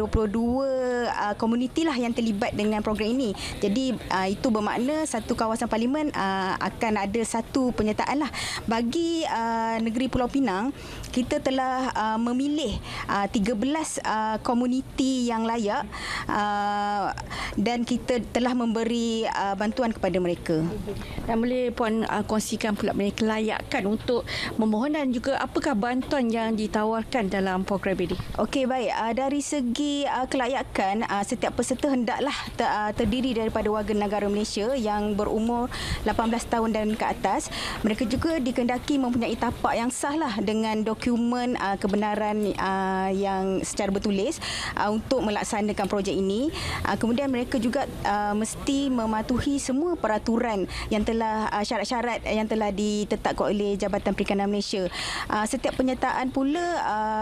komuniti lah yang terlibat dengan program ini. Jadi itu bermakna satu kawasan parlimen akan ada satu penyertaan lah. Bagi negeri Pulau Pinang, kita telah memilih 13 komuniti yang layak dan kita telah memberi bantuan kepada mereka. Dan boleh Puan kongsikan pula mengenai kelayakan untuk memohon dan juga apakah bantuan yang ditawarkan dalam program ini? Okey, baik. Dari segi kelayakan, setiap peserta hendaklah terdiri daripada warga negara Malaysia yang berumur 18 tahun dan ke atas. Mereka juga dikehendaki mempunyai tapak yang sah lah dengan dokumen kebenaran yang secara bertulis untuk melaksanakan projek ini. Kemudian mereka juga mesti mematuhi semua peraturan yang telah syarat-syarat yang telah ditetapkan oleh Jabatan Perikanan Malaysia. Setiap penyertaan pula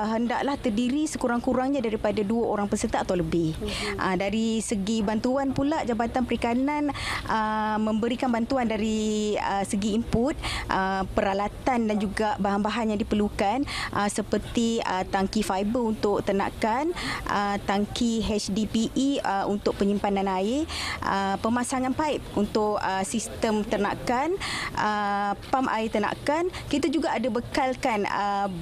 hendaklah terdiri sekurang-kurangnya daripada 2 orang peserta atau lebih. Dari segi bantuan pula, Jabatan Perikanan memberikan bantuan dari segi input, peralatan dan juga bahan-bahan yang diperlukan, seperti tangki fiber untuk ternakan, tangki HDPE untuk penyimpanan air, pemasangan paip untuk sistem ternakan, pam air ternakan. Kita juga ada bekalkan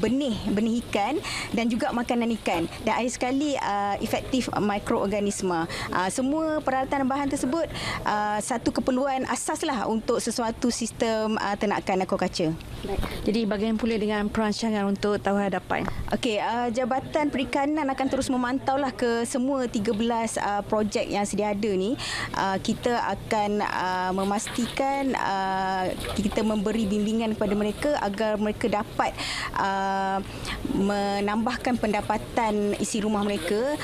benih ikan dan juga makanan ikan, dan air sekali efektif mikroorganisma. Semua peralatan dan bahan tersebut satu keperluan asas lah untuk sesuatu sistem ternakan aquaculture. Jadi bagaimana pula dengan perancangan untuk tahun hadapan? Okey, Jabatan Perikanan akan terus memantau lah ke semua 13 projek yang sedia ada ni. Kita akan memastikan kita memberi bimbingan kepada mereka agar mereka dapat menambahkan pendapatan isi rumah mereka.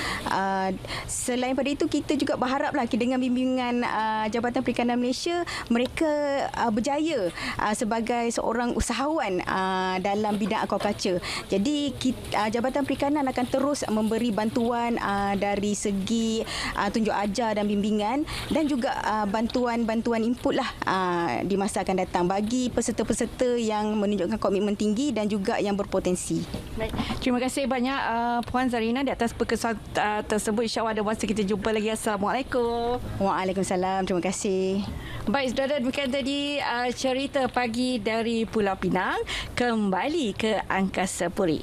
Selain pada itu, kita juga berharaplah dengan bimbingan Jabatan Perikanan Malaysia, mereka berjaya sebagai seorang usahawan dalam bidang aquaculture. Jadi Jabatan Perikanan akan terus memberi bantuan dari segi tunjuk ajar dan bimbingan, dan juga bantuan input lah di masa akan datang bagi peserta-peserta yang menunjukkan komitmen tinggi dan juga yang berpotensi. Baik. Terima kasih banyak Puan Zarina di atas perkesan tersebut. InsyaAllah ada masa kita jumpa lagi. Assalamualaikum. Waalaikumsalam. Terima kasih. Baik, saudara, demikian tadi cerita pagi dari Pulau Pinang. Kembali ke Angkasa Puri.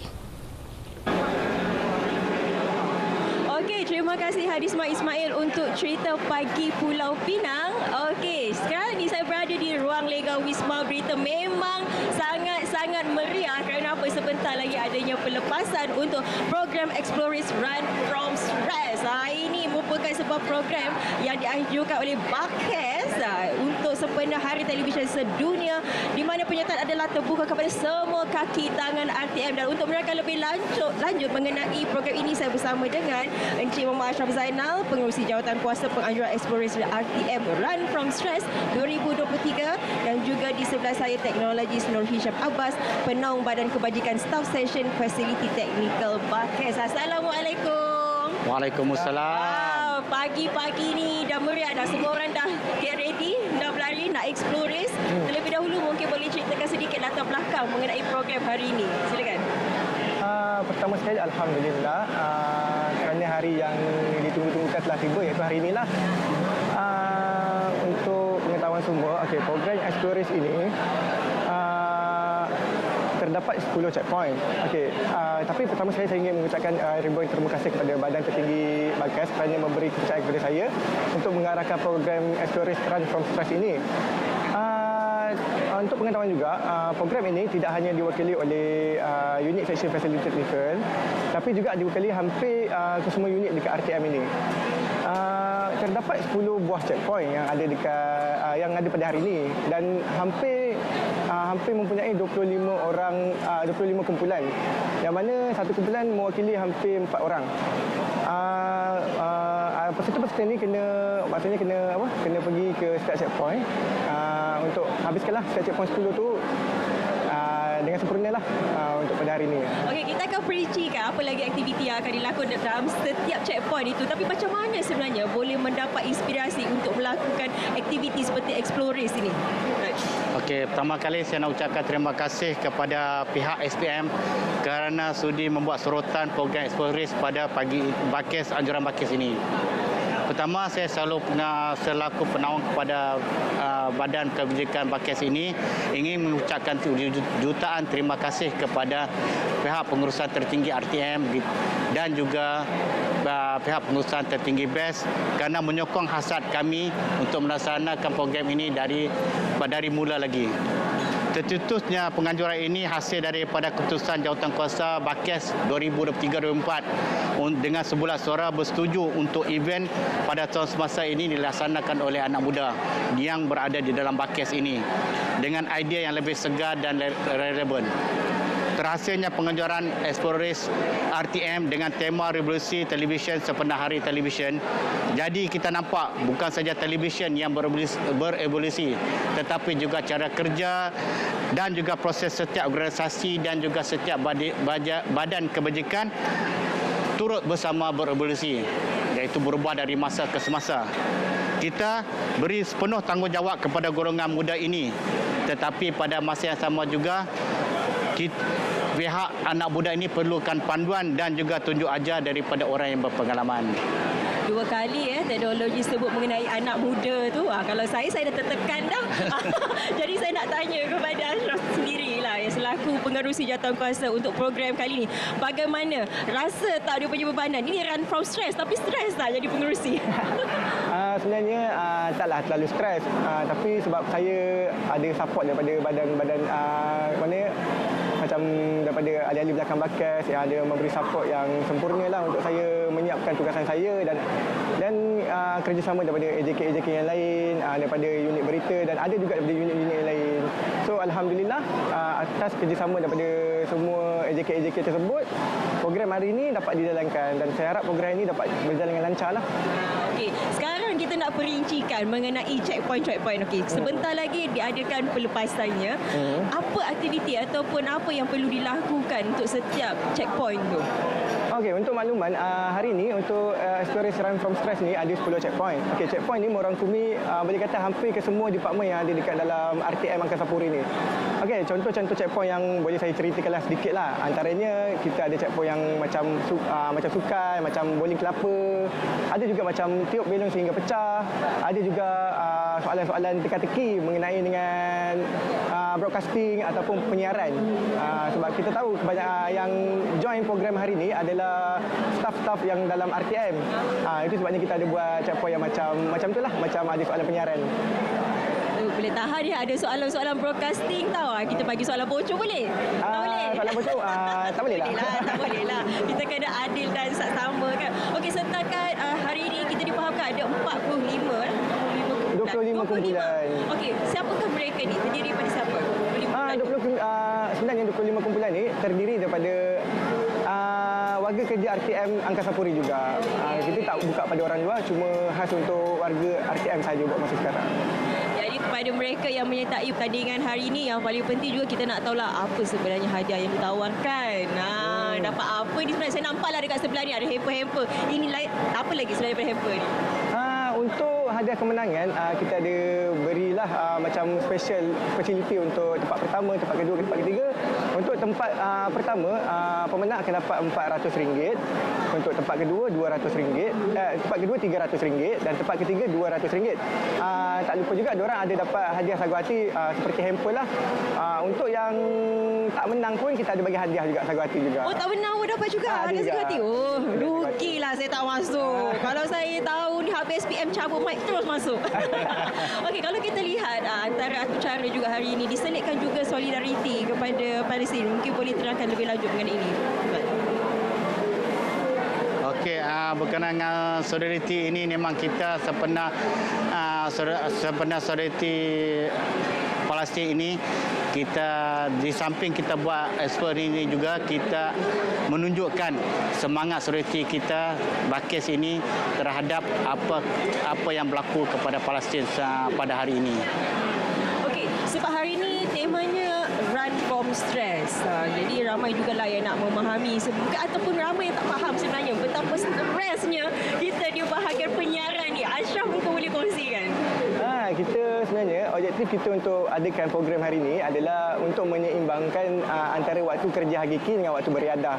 Terima kasih Hadisma Ismail untuk cerita pagi Pulau Pinang. Okey, sekarang ni saya berada di ruang lega Wisma Berita. Memang sangat-sangat meriah kerana apa? Sebentar lagi adanya pelepasan untuk program Explorers Run from Stress. Ini merupakan sebuah program yang dianjurkan oleh Bakes untuk sempena Hari Televisyen Sedunia, di mana penyertaan adalah terbuka kepada semua kaki tangan RTM. Dan untuk menerangkan lebih lanjut mengenai program ini, saya bersama dengan Encik Muhammad Ashraf Zainal, pengerusi jawatan kuasa penganjuran eksplorasi RTM Run from Stress 2023, dan juga di sebelah saya teknologis Nur Hisham Abbas, penaung Badan Kebajikan Staff Session Fasiliti Teknikal Bakes. Assalamualaikum. Waalaikumsalam. Pagi-pagi ni dah meriah dah, semua orang dah get ready, dah berlari nak explorers. Terlebih dahulu mungkin boleh ceritakan sedikit latar belakang mengenai program hari ini. Silakan. Pertama sekali alhamdulillah kerana hari yang ditunggu-tunggukan telah tiba, iaitu hari inilah. Untuk pengetahuan semua, program Explorers ini terdapat 10 checkpoint. Tapi pertama sekali saya ingin mengucapkan ribuan terima kasih kepada Badan Tertinggi Bakes kerana memberi kepercayaan kepada saya untuk mengarahkan program Explorers Run from Stress ini. untuk pengetahuan juga, program ini tidak hanya diwakili oleh unit section facility technical, tapi juga diwakili hampir ke semua unit dekat RTM ini. Terdapat 10 buah checkpoint yang ada pada hari ini dan hampir mempunyai 25 kumpulan, yang mana satu kumpulan mewakili hampir 4 orang. Peserta-peserta ini kena pergi ke setiap checkpoint untuk habiskanlah setiap checkpoint 10 tu dengan sempurnalah untuk pada hari ini. Okey, kita akan perincikan apa lagi aktiviti yang akan dilakukan dalam setiap checkpoint itu. Tapi macam mana sebenarnya boleh mendapat inspirasi untuk melakukan aktiviti seperti Explorers ini? Okey, pertama kali saya nak ucapkan terima kasih kepada pihak SPM kerana sudi membuat sorotan program Explorers pada pagi Bakes Anjuran Bakes ini. Pertama, saya selaku penawang kepada Badan Kebajikan Bakes ini ingin mengucapkan jutaan terima kasih kepada pihak pengurusan tertinggi RTM dan juga pihak pengurusan tertinggi BES kerana menyokong hasrat kami untuk melaksanakan program ini dari mula lagi. Tercetusnya penganjuran ini hasil daripada keputusan Jawatankuasa Bakes 2023-2024 dengan sebulat suara bersetuju untuk event pada tahun semasa ini dilaksanakan oleh anak muda yang berada di dalam Bakes ini dengan idea yang lebih segar dan relevan. Terhasilnya penganjuran Explorers RTM dengan tema revolusi televisyen sepenuh hari televisyen. Jadi kita nampak bukan saja televisyen yang berevolusi, tetapi juga cara kerja dan juga proses setiap organisasi dan juga setiap badan kebajikan turut bersama berevolusi, iaitu berubah dari masa ke semasa. Kita beri sepenuh tanggungjawab kepada golongan muda ini, tetapi pada masa yang sama juga pihak anak muda ini perlukan panduan dan juga tunjuk ajar daripada orang yang berpengalaman. 2 kali teknologi sebut mengenai anak muda tu. Kalau saya dah tertekan dah. Jadi saya nak tanya kepada Ashraf sendirilah yang selaku pengerusi jawatankuasa untuk program kali ni. Bagaimana? Rasa tak dia punya bebanan? Ini run from stress, tapi stres tak jadi pengerusi? Sebenarnya taklah terlalu stres. Tapi sebab saya ada support daripada badan-badan macam daripada ahli-ahli belakang Bakes yang ada memberi support yang sempurna lah untuk saya menyiapkan tugasan saya dan kerjasama daripada AJK yang lain, daripada unit berita dan ada juga daripada unit-unit yang lain. So alhamdulillah atas kerjasama daripada semua AJK tersebut, program hari ini dapat dijalankan dan saya harap program ini dapat berjalan dengan lancar lah. Okey, sekarang kita nak perincikan mengenai checkpoint. Okey, sebentar lagi diadakan pelepasannya. Apa aktiviti ataupun apa yang perlu dilakukan untuk setiap checkpoint tu? Okey, untuk makluman, hari ini untuk Explorers Run from Stress ni ada 10 checkpoint. Okey, checkpoint ni merangkumi boleh kata hampir ke semua departmen yang ada dekat dalam RTM Angkasa Puri ni. Okey, contoh-contoh checkpoint yang boleh saya ceritakanlah sedikit lah. Antaranya kita ada checkpoint yang macam sukan, macam bowling kelapa. Ada juga macam tiup belon sehingga pecah. Ada juga soalan-soalan teka-teki mengenai dengan broadcasting ataupun penyiaran. Sebab kita tahu kebanyakan yang join program hari ini adalah staff-staff yang dalam RTM. Itu sebabnya kita ada buat checkpoint yang macam itulah, macam ada soalan penyiaran. Boleh tahan dia ada soalan-soalan broadcasting tahu. Kita bagi soalan bocor boleh? Tak boleh. Soalan bocor tak boleh lah. Tak boleh lah. Kita kena adil dan sama kan. Okey, setakat hari ini kita difahamkan ada 25 kumpulan. Okey, siapakah mereka ni? Terdiri daripada siapa? Sebenarnya 25 kumpulan ni terdiri daripada warga kerja RTM Angkasa Puri juga. Kita tak buka pada orang luar, cuma khas untuk warga RTM saja buat masa sekarang. Jadi kepada mereka yang menyertai pertandingan hari ini, yang paling penting juga kita nak tahulah apa sebenarnya hadiah yang ditawarkan. Dapat apa ni sebenarnya? Saya nampaklah dekat sebelah ni ada hamper-hamper. Ini apa lagi selain daripada hamper ni? Untuk hadiah kemenangan, kita ada berilah macam speciality untuk tempat pertama, tempat kedua, tempat ketiga. Untuk tempat pertama, pemenang akan dapat RM400. Untuk tempat kedua, RM200. Tempat kedua, RM300. Dan tempat ketiga, RM200. Tak lupa juga, diorang ada dapat hadiah sagu hati seperti hamper lah. Untuk yang tak menang pun, kita ada bagi hadiah juga sagu hati juga. Oh, tak menang pun dapat juga hadiah sagu hati? Oh, rugilah saya tak masuk. Kalau saya tahu ni habis SPM cabut mic terus terus masuk. Okey, kalau kita lihat antara acara juga hari ini diselitkan juga solidariti kepada Palestin. Mungkin boleh terangkan lebih lanjut mengenai ini. Okey, berkenaan dengan solidariti ini memang kita sebenar solidariti Palestin ini, kita di samping kita buat expo ini juga kita menunjukkan semangat solidariti kita Bakis ini terhadap apa yang berlaku kepada Palestin pada hari ini. Okey, sebab hari ini temanya Run from Stress. Jadi ramai juga lah yang nak memahami ataupun ramai yang tak faham sebenarnya betapa stresnya kita di bahagian penyiaran ni. Ashraf mungkin boleh kongsikan. Kita sebenarnya objektif kita untuk adakan program hari ini adalah untuk menyeimbangkan antara waktu kerja hakiki dengan waktu beriadah.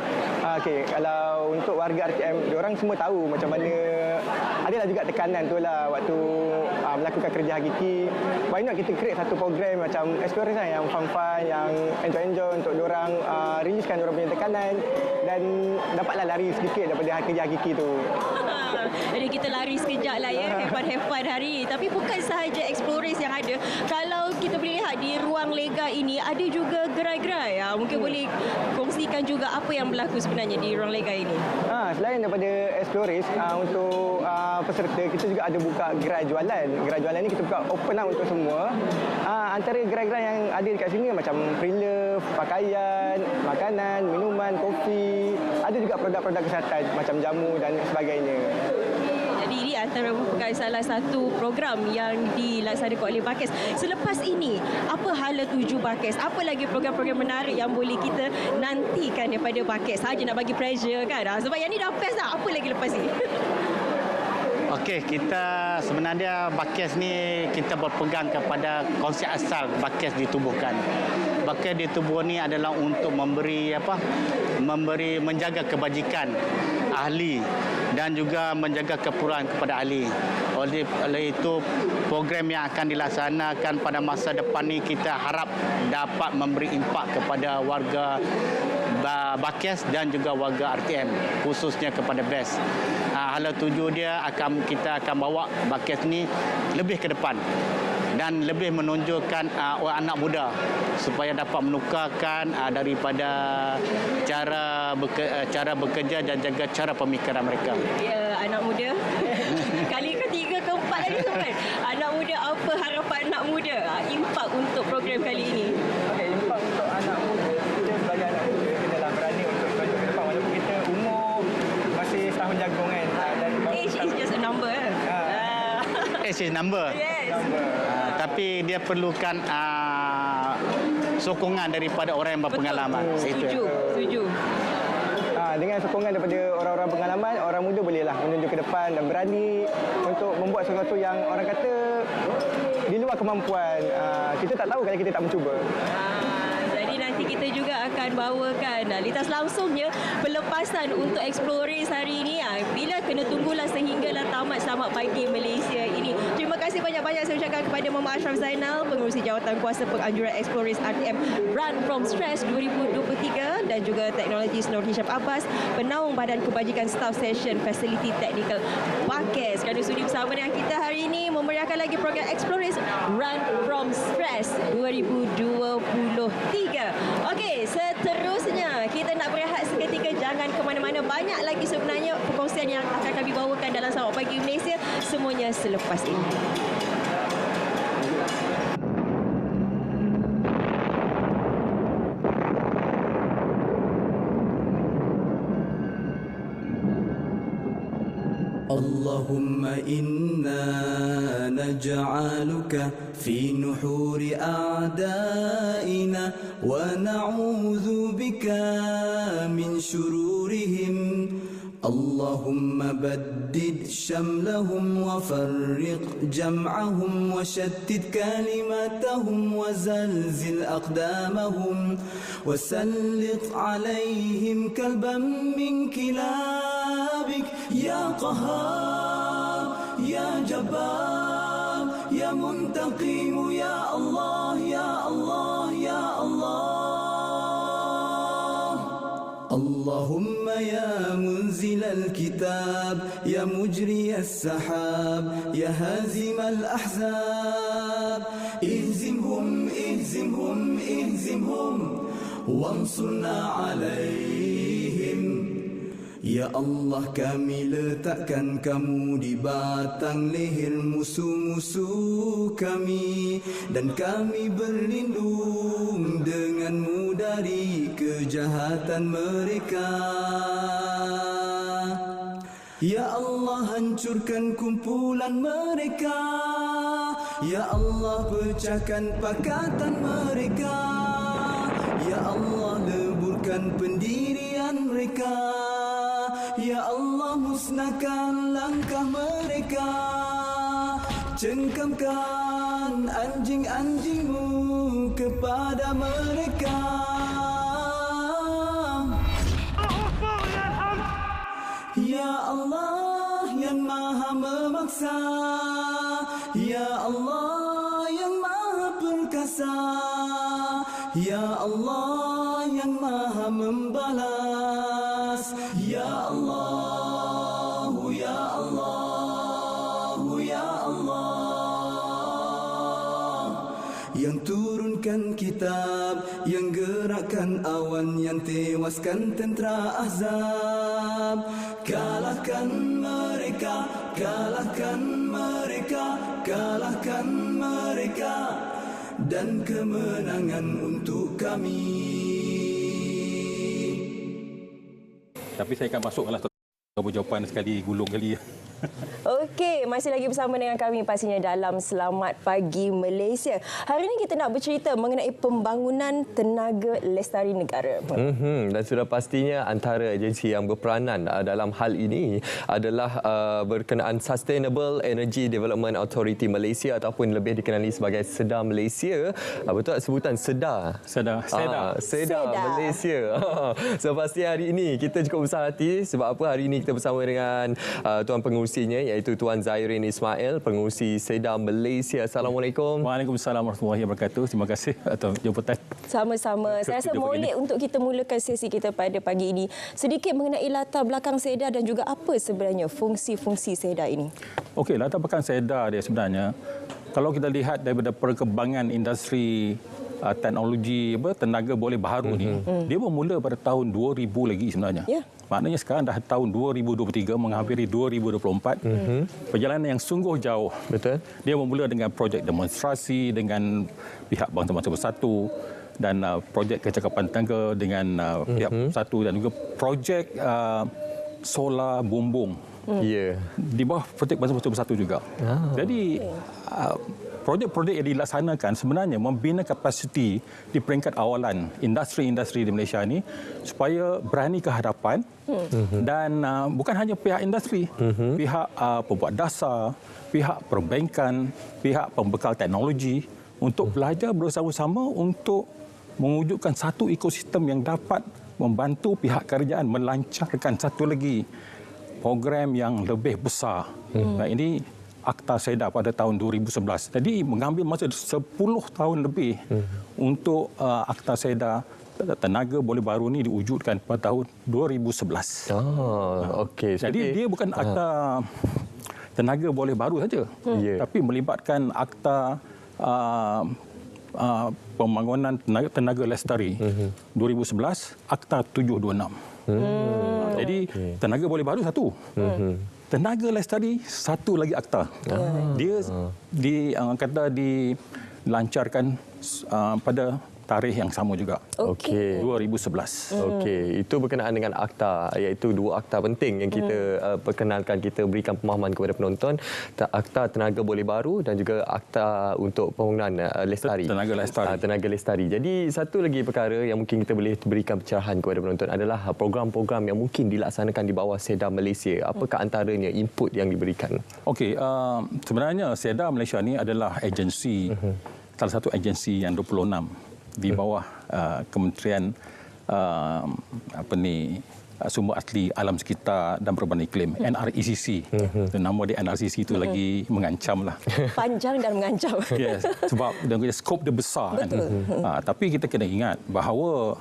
Okey, kalau untuk warga RTM, diorang semua tahu macam mana adalah juga tekanan tu lah waktu melakukan kerja hakiki. Why not kita create satu program macam Explorers yang fun-fun, yang enjoy-enjoy untuk diorang releasekan diorang punya tekanan dan dapatlah lari sedikit daripada kerja hakiki tu. Jadi kita lari sekejap lah ya, have fun hari ini. Tapi bukan sahaja Explorers yang ada. Kalau kita boleh lihat di ruang lega ini ada juga gerai-gerai. Mungkin boleh kongsikan juga apa yang berlaku sebenarnya di ruang lega ini. Selain daripada Explorers, untuk peserta kita juga ada buka gerai jualan. Gerai jualan ni kita buka open up untuk semua. Antara gerai-gerai yang ada dekat sini macam pre-love, pakaian, makanan, minuman, kopi. Ada juga produk-produk kesihatan macam jamu dan sebagainya. Jadi ini antara merupakan salah satu program yang dilaksanakan oleh Bakis. Selepas ini, apa hala tuju Bakis? Apa lagi program-program menarik yang boleh kita nantikan daripada Bakis? Saja nak bagi pressure kan? Sebab yang ni dah best dah. Apa lagi lepas ni? Okey, kita sebenarnya Bakis ni kita berpegang kepada konsep asal Bakis ditubuhkan. Bakis ditubuh ni adalah untuk menjaga kebajikan ahli dan juga menjaga kepulauan kepada ahli. Oleh itu program yang akan dilaksanakan pada masa depan ni kita harap dapat memberi impak kepada warga Bakis dan juga warga RTM, khususnya kepada BES. Hala tuju dia kita akan bawa Bakis ni lebih ke depan dan lebih menunjukkan anak muda supaya dapat menukarkan daripada cara bekerja dan juga cara pemikiran mereka. Ya, anak muda. Kali ketiga, keempat lagi kan. Anak muda, apa harapan anak muda? Impak untuk program kali ini. Okey, impak untuk anak muda. Kita sebagai anak muda, kita dah berani untuk tunjuk ke depan walaupun kita umur masih setahun jagung kan. Age is just a number. Age is number. Yes. Tapi dia perlukan sokongan daripada orang yang berpengalaman. Setuju. Dengan sokongan daripada orang-orang pengalaman, orang muda bolehlah menunjuk ke depan dan berani untuk membuat sesuatu yang orang kata di luar kemampuan. Kita tak tahu kalau kita tak mencuba. Jadi nanti kita juga akan bawakan lintas langsungnya pelepasan untuk Explorers hari ini. Bila kena tunggulah sehinggalah tamat Selamat Pagi Malaysia ini. Terima kasih banyak-banyak saya ucapkan kepada Muhammad Ashraf Zainal, Pengerusi Jawatan Kuasa Penganjuran Explorers RTM Run from Stress 2023 dan juga Teknologis Nur Hisham Abbas, Penaung Badan Kebajikan Staff Session Facility Technical Bakis. Kerana sudi bersama dengan kita hari ini memeriahkan lagi program Explorers Run from Stress 2023. Okey, seterusnya kita nak berehat seketika, jangan ke mana-mana. Banyak lagi sebenarnya perkongsian yang akan kami bawakan dalam Selamat Pagi Malaysia, semuanya selepas ini. اللهم إنا نجعلك في نحور أعدائنا ونعوذ بك من شرورهم اللهم بدد شملهم وفرق جمعهم وشتت كلماتهم وزلزل أقدامهم وسلط عليهم كلبا من كلابك يا قهار يا جبار يا منتقم يا الله يا الله يا الله اللهم يا منزل الكتاب يا مجري السحاب يا هازم الأحزاب اهزمهم اهزمهم اهزمهم وانصرنا عليهم. Ya Allah, kami letakkan kamu di batang leher musuh-musuh kami, dan kami berlindung denganmu dari kejahatan mereka. Ya Allah, hancurkan kumpulan mereka. Ya Allah, pecahkan pakatan mereka. Ya Allah, leburkan pendirian mereka. Ya Allah, musnahkan langkah mereka. Cengkamkan anjing-anjingmu kepada mereka. Ya Allah yang maha memaksa, Ya Allah yang maha perkasa, Ya Allah yang maha membalas. Ya Allah, Ya Allah, Ya Allah, yang turunkan kitab, yang gerakkan awan, yang tewaskan tentera Ahzab. Kalahkan mereka, kalahkan mereka, kalahkan mereka, dan kemenangan untuk kami. Tapi saya akan masuk dalam jawapan sekali, gulung kali. Okey, masih lagi bersama dengan kami pastinya dalam Selamat Pagi Malaysia. Hari ini kita nak bercerita mengenai pembangunan tenaga lestari negara. Dan sudah pastinya antara agensi yang berperanan dalam hal ini adalah berkenaan Sustainable Energy Development Authority Malaysia ataupun lebih dikenali sebagai SEDA Malaysia. Betul tak sebutan SEDA? SEDA Malaysia. So pasti hari ini kita cukup besar hati sebab apa hari ini kita bersama dengan tuan pengurusinya iaitu Tuan Zairin Ismail, pengurusi SEDA Malaysia. Assalamualaikum. Waalaikumsalam warahmatullahi wabarakatuh. Terima kasih atas jemputan. Sama-sama. Saya rasa molek untuk kita mulakan sesi kita pada pagi ini. Sedikit mengenai latar belakang SEDA dan juga apa sebenarnya fungsi-fungsi SEDA ini. Okey, latar belakang SEDA dia sebenarnya, kalau kita lihat daripada perkembangan industri teknologi tenaga boleh baru ni, dia bermula pada tahun 2000 lagi sebenarnya. Maknanya sekarang dah tahun 2023 menghampiri 2024. Perjalanan yang sungguh jauh. Betul. Dia bermula dengan projek demonstrasi dengan pihak Bangsa-Bangsa Bersatu dan projek kecakapan tenaga dengan pihak Bersatu dan juga projek solar bumbung. Di bawah projek Bangsa-Bangsa Bersatu juga. Jadi projek-projek yang dilaksanakan sebenarnya membina kapasiti di peringkat awalan industri-industri di Malaysia ini supaya berani ke hadapan dan bukan hanya pihak industri, pihak pembuat dasar, pihak perbankan, pihak pembekal teknologi untuk belajar bersama-sama untuk mewujudkan satu ekosistem yang dapat membantu pihak kerajaan melancarkan satu lagi program yang lebih besar. Ini Akta SEDA pada tahun 2011. Jadi mengambil masa 10 tahun lebih untuk Akta SEDA tenaga boleh baru ni diwujudkan pada tahun 2011. Okey. Jadi dia bukan akta tenaga boleh baru saja, tapi melibatkan akta pembangunan tenaga lestari 2011, Akta 726. Jadi tenaga boleh baru satu. Tenaga lestari satu lagi akta. Dia dilancarkan pada tarikh yang sama juga. 2011. Okey, itu berkenaan dengan akta, iaitu dua akta penting yang kita perkenalkan, kita berikan pemahaman kepada penonton. Akta tenaga boleh baru dan juga akta untuk pembangunan lestari. Tenaga lestari. Jadi satu lagi perkara yang mungkin kita boleh berikan pencerahan kepada penonton adalah program-program yang mungkin dilaksanakan di bawah SEDA Malaysia. Apakah antaranya input yang diberikan? Okey, sebenarnya SEDA Malaysia ni adalah agensi, salah satu agensi yang 26 di bawah Kementerian Sumber Asli Alam Sekitar dan Perubahan Iklim, NRECC. Nama dia NRECC itu lagi mengancam lah. Panjang dan mengancam. Yes, sebab skop dia besar. Kan? Tapi kita kena ingat bahawa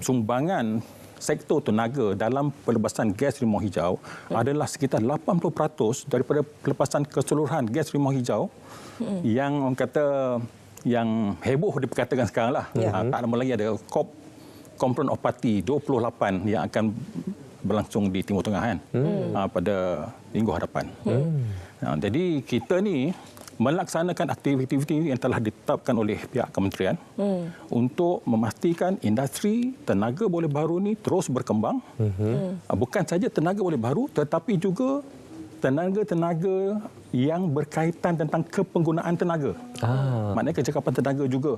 sumbangan sektor tenaga dalam pelepasan gas rimau hijau adalah sekitar 80% daripada pelepasan keseluruhan gas rimau hijau yang orang kata yang heboh diperkatakan sekarang lah. Tak lama lagi ada COP, Conference of Party 28 yang akan berlangsung di Timur Tengah kan pada minggu hadapan. Jadi kita ni melaksanakan aktiviti yang telah ditetapkan oleh pihak kementerian untuk memastikan industri tenaga boleh baru ni terus berkembang. Bukan saja tenaga boleh baru tetapi juga tenaga-tenaga yang berkaitan tentang kepenggunaan tenaga. Maknanya kecekapan tenaga juga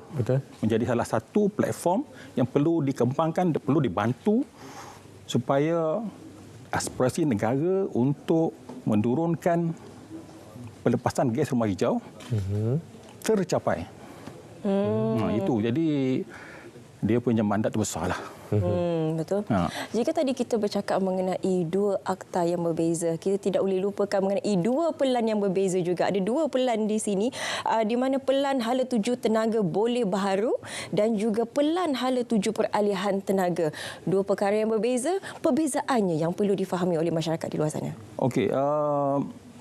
menjadi salah satu platform yang perlu dikembangkan, perlu dibantu supaya aspirasi negara untuk menurunkan pelepasan gas rumah hijau tercapai. Itu jadi dia punya mandat besarlah. Betul. Jika tadi kita bercakap mengenai dua akta yang berbeza, kita tidak boleh lupakan mengenai dua pelan yang berbeza juga. Ada dua pelan di sini di mana pelan hala tuju tenaga boleh baharu dan juga pelan hala tuju peralihan tenaga. Dua perkara yang berbeza, perbezaannya yang perlu difahami oleh masyarakat di luar sana. Okey,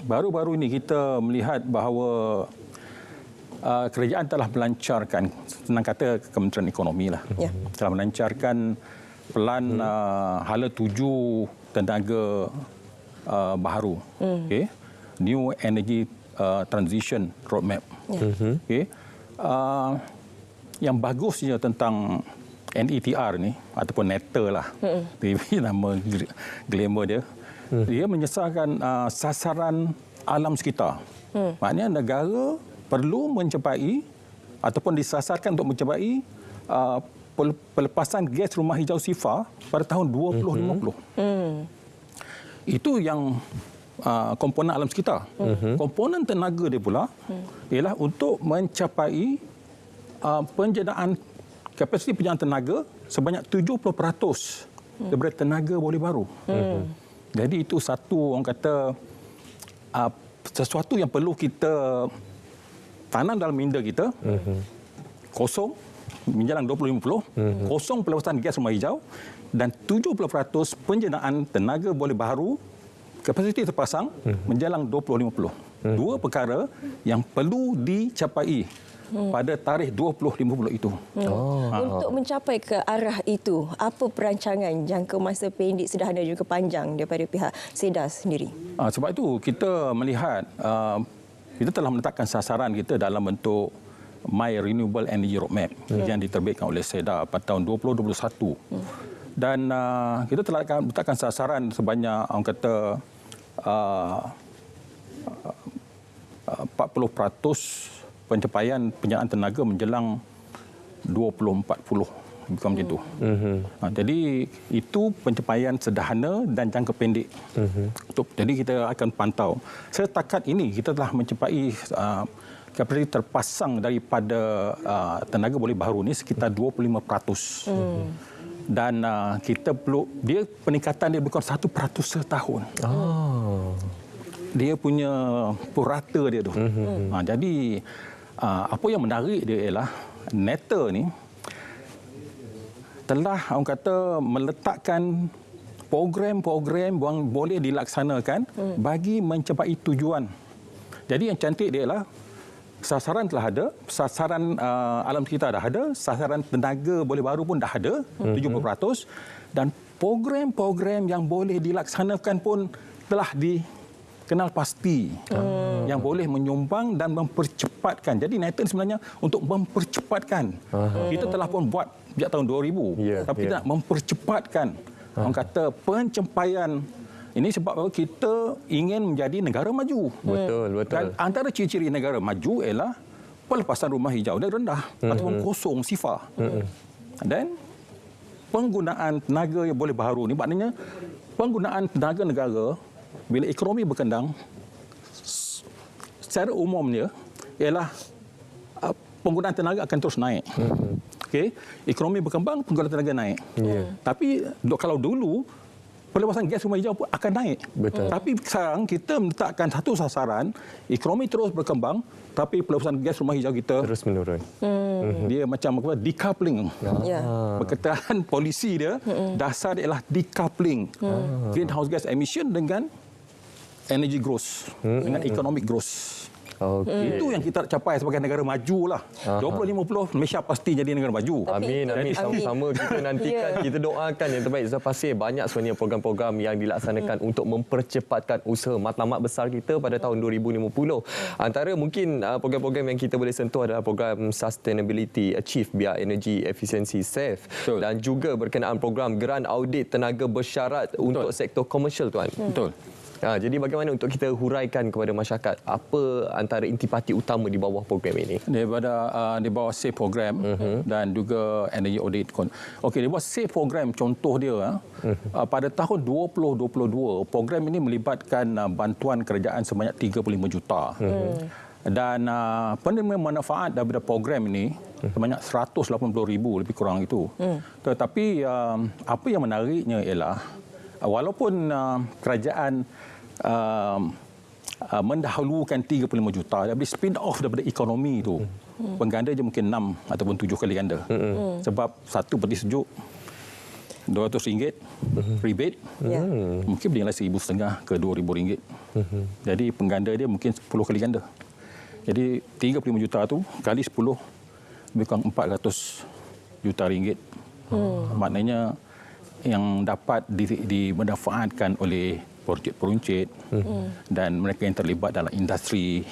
baru-baru ini kita melihat bahawa kerajaan telah melancarkan, senang kata Kementerian Ekonomi lah, telah melancarkan pelan hala tuju tenaga baharu, New Energy Transition Roadmap. Yang bagusnya tentang NETR ni ataupun NETR lah, nama glamour dia, dia menyesarkan sasaran alam sekitar. Maknanya negara perlu mencapai ataupun disasarkan untuk mencapai pelepasan gas rumah hijau sifar pada tahun 2050. Itu yang komponen alam sekitar. Komponen tenaga dia pula ialah untuk mencapai penjenaan kapasiti penjenaan tenaga sebanyak 70% daripada tenaga boleh baru. Jadi itu satu orang kata sesuatu yang perlu kita tanam dalam minda kita. Kosong menjelang 2050, kosong pelepasan gas rumah hijau dan 70% penjenaan tenaga boleh baru kapasiti terpasang menjelang 2050. Dua perkara yang perlu dicapai pada tarikh 2050 itu. Untuk mencapai ke arah itu, apa perancangan jangka masa pendek, sederhana juga panjang daripada pihak SEDA sendiri? Sebab itu kita melihat kita telah meletakkan sasaran kita dalam bentuk My Renewable Energy Roadmap yang diterbitkan oleh SEDA pada tahun 2021. Dan kita telah letakkan sasaran sebanyak orang kata 40% pencapaian penjenaan tenaga menjelang 2040. Bukan macam itu. Jadi itu pencapaian sederhana dan jangka pendek. Jadi kita akan pantau. Setakat ini kita telah mencapai kapasiti terpasang daripada tenaga boleh baru ni sekitar 25%. Dan kita perlu, dia peningkatan dia bukan 1% setahun. Dia punya purata dia tu. Jadi apa yang menarik dia ialah NETR ni telah orang kata meletakkan program-program yang boleh dilaksanakan bagi mencapai tujuan. Jadi yang cantik dia ialah sasaran telah ada, sasaran alam sekitar dah ada, sasaran tenaga boleh baru pun dah ada, 70%, dan program-program yang boleh dilaksanakan pun telah dikenal pasti, yang boleh menyumbang dan mempercepatkan. Jadi NETR sebenarnya untuk mempercepatkan. Kita telah pun buat sejak tahun 2000, tapi kita nak mempercepatkan orang kata pencapaian ini sebab kita ingin menjadi negara maju. Betul. Dan antara ciri-ciri negara maju ialah pelepasan rumah hijau dia rendah ataupun kosong sifar. Dan penggunaan tenaga yang boleh baharu ni maknanya penggunaan tenaga negara bila ekonomi berkembang secara umumnya ialah penggunaan tenaga akan terus naik. Okey, ekonomi berkembang, penggunaan tenaga naik. Tapi kalau dulu pelepasan gas rumah hijau pun akan naik. Betul. Tapi sekarang kita menetapkan satu sasaran, ekonomi terus berkembang, tapi pelepasan gas rumah hijau kita terus menurun. Dia macam apa, decoupling. Ya. Berkaitan polisi dia, dasar dia adalah decoupling. Greenhouse gas emission dengan energy growth, dengan economic growth. Okey. Itu yang kita nak capai sebagai negara maju lah. 2050 Malaysia pasti jadi negara maju. Amin, amin. Sama-sama kita nantikan, kita doakan yang terbaik. Zafar Pasir, banyak sebenarnya program-program yang dilaksanakan untuk mempercepatkan usaha matlamat besar kita pada tahun 2050. Antara mungkin program-program yang kita boleh sentuh adalah program Sustainability Achieve biar energy efficiency save. Betul. Dan juga berkenaan program Geran Audit Tenaga Bersyarat untuk sektor komersial, Tuan. Betul. Jadi bagaimana untuk kita huraikan kepada masyarakat apa antara intipati utama di bawah program ini? Daripada di bawah SAFE program dan juga energy audit. Okey, di bawah SAFE program contoh dia pada tahun 2022 program ini melibatkan bantuan kerajaan sebanyak 35 juta. Dan penerima manfaat daripada program ini sebanyak 180,000 lebih kurang itu. Tetapi apa yang menariknya ialah walaupun kerajaan mendahulukan 35 juta, tapi spin off daripada ekonomi itu pengganda je mungkin 6 ataupun 7 kali ganda. Sebab satu peti sejuk RM200 rebate, mungkin bernilai RM1,500 ke RM2,000. Jadi pengganda dia mungkin 10 kali ganda. Jadi 35 juta tu kali 10 lebih kurang 400 juta ringgit. Maknanya yang dapat dimanfaatkan oleh peruncit dan mereka yang terlibat dalam industri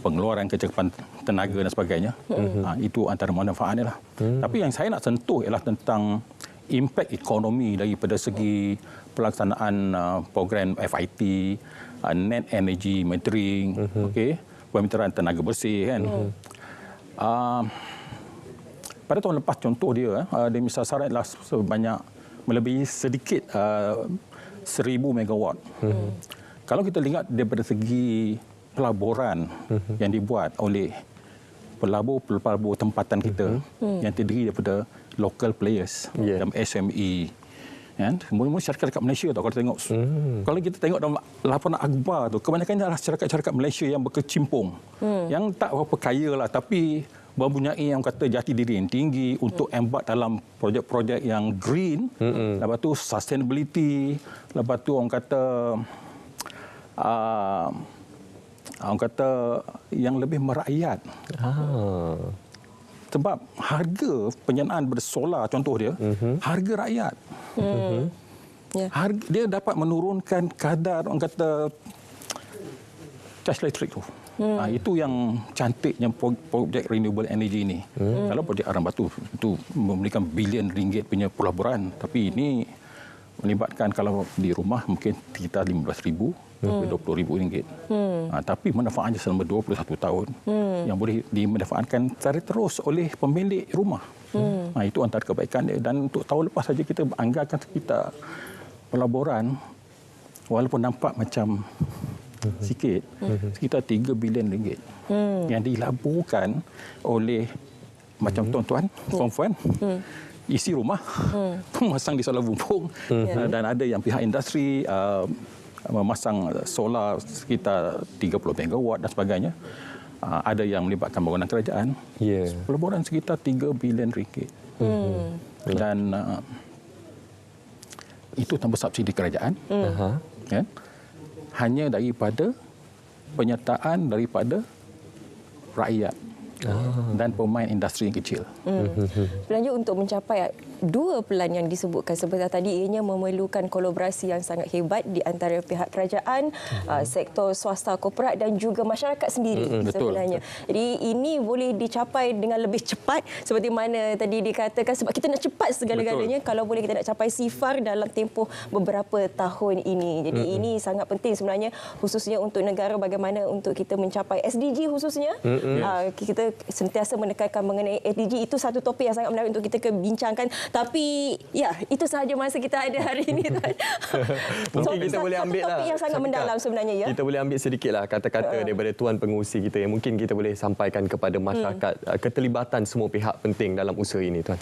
pengeluaran kecekapan tenaga dan sebagainya. Itu antara manfaatnya lah. Tapi yang saya nak sentuh ialah tentang impak ekonomi daripada segi pelaksanaan program FIT, net energy metering, pemeteran tenaga bersih kan. Pada tahun lepas contoh dia sasaran adalah sebanyak melebihi sedikit 1,000 megawatt. Kalau kita lihat daripada segi pelaburan yang dibuat oleh pelabur tempatan kita yang terdiri daripada local players dalam SME, kan? Mula-mula syarikat Malaysia tau kalau tengok. Kalau kita tengok dalam laporan akhbar tu, kebanyakannya adalah syarikat Malaysia yang berkecimpung, yang tak berapa kaya lah, tapi mempunyai yang kata jati diri yang tinggi untuk embark dalam projek-projek yang green, lepas tu sustainability, lepas tu orang kata yang lebih merakyat. Sebab harga penyanaan bersolar contoh dia, harga rakyat. Harga, dia dapat menurunkan kadar orang kata charge elektrik tu. Itu yang cantiknya projek renewable energy ini. Kalau projek Arang Batu itu memberikan bilion ringgit punya pelaburan, tapi ini melibatkan kalau di rumah mungkin sekitar 15,000 sampai 20,000 ringgit. Tapi manfaatnya selama 21 tahun yang boleh dimanfaatkan secara terus oleh pemilik rumah. Itu antara kebaikan dia. Dan untuk tahun lepas saja kita anggarkan sekitar pelaburan walaupun nampak macam sikit, sekitar 3 bilion ringgit yang dilaburkan oleh macam tuan-tuan, puan-puan, isi rumah, memasang di solar bumbung, dan ada yang pihak industri memasang solar sekitar 30 megawatt dan sebagainya. Ada yang melibatkan bangunan kerajaan. Pelaburan sekitar 3 bilion ringgit. Dan itu tanpa subsidi kerajaan. Kan? Hanya daripada penyertaan daripada rakyat dan pemain industri yang kecil. Sebenarnya untuk mencapai dua pelan yang disebutkan sebentar tadi, ianya memerlukan kolaborasi yang sangat hebat di antara pihak kerajaan, sektor swasta korporat dan juga masyarakat sendiri sebenarnya. Jadi ini boleh dicapai dengan lebih cepat seperti mana tadi dikatakan, sebab kita nak cepat segala-galanya. Kalau boleh kita nak capai sifar dalam tempoh beberapa tahun ini. Jadi ini sangat penting sebenarnya, khususnya untuk negara, bagaimana untuk kita mencapai SDG khususnya. Kita sentiasa menekankan mengenai SDG, itu satu topik yang sangat menarik untuk kita bincangkan. Tapi ya, itu sahaja masa kita ada hari ini. Mungkin kita boleh ambil satu topik yang sangat mendalam sebenarnya. Ya? Kita boleh ambil sedikitlah kata-kata daripada tuan pengurusi kita yang mungkin kita boleh sampaikan kepada masyarakat, keterlibatan semua pihak penting dalam usaha ini, tuan.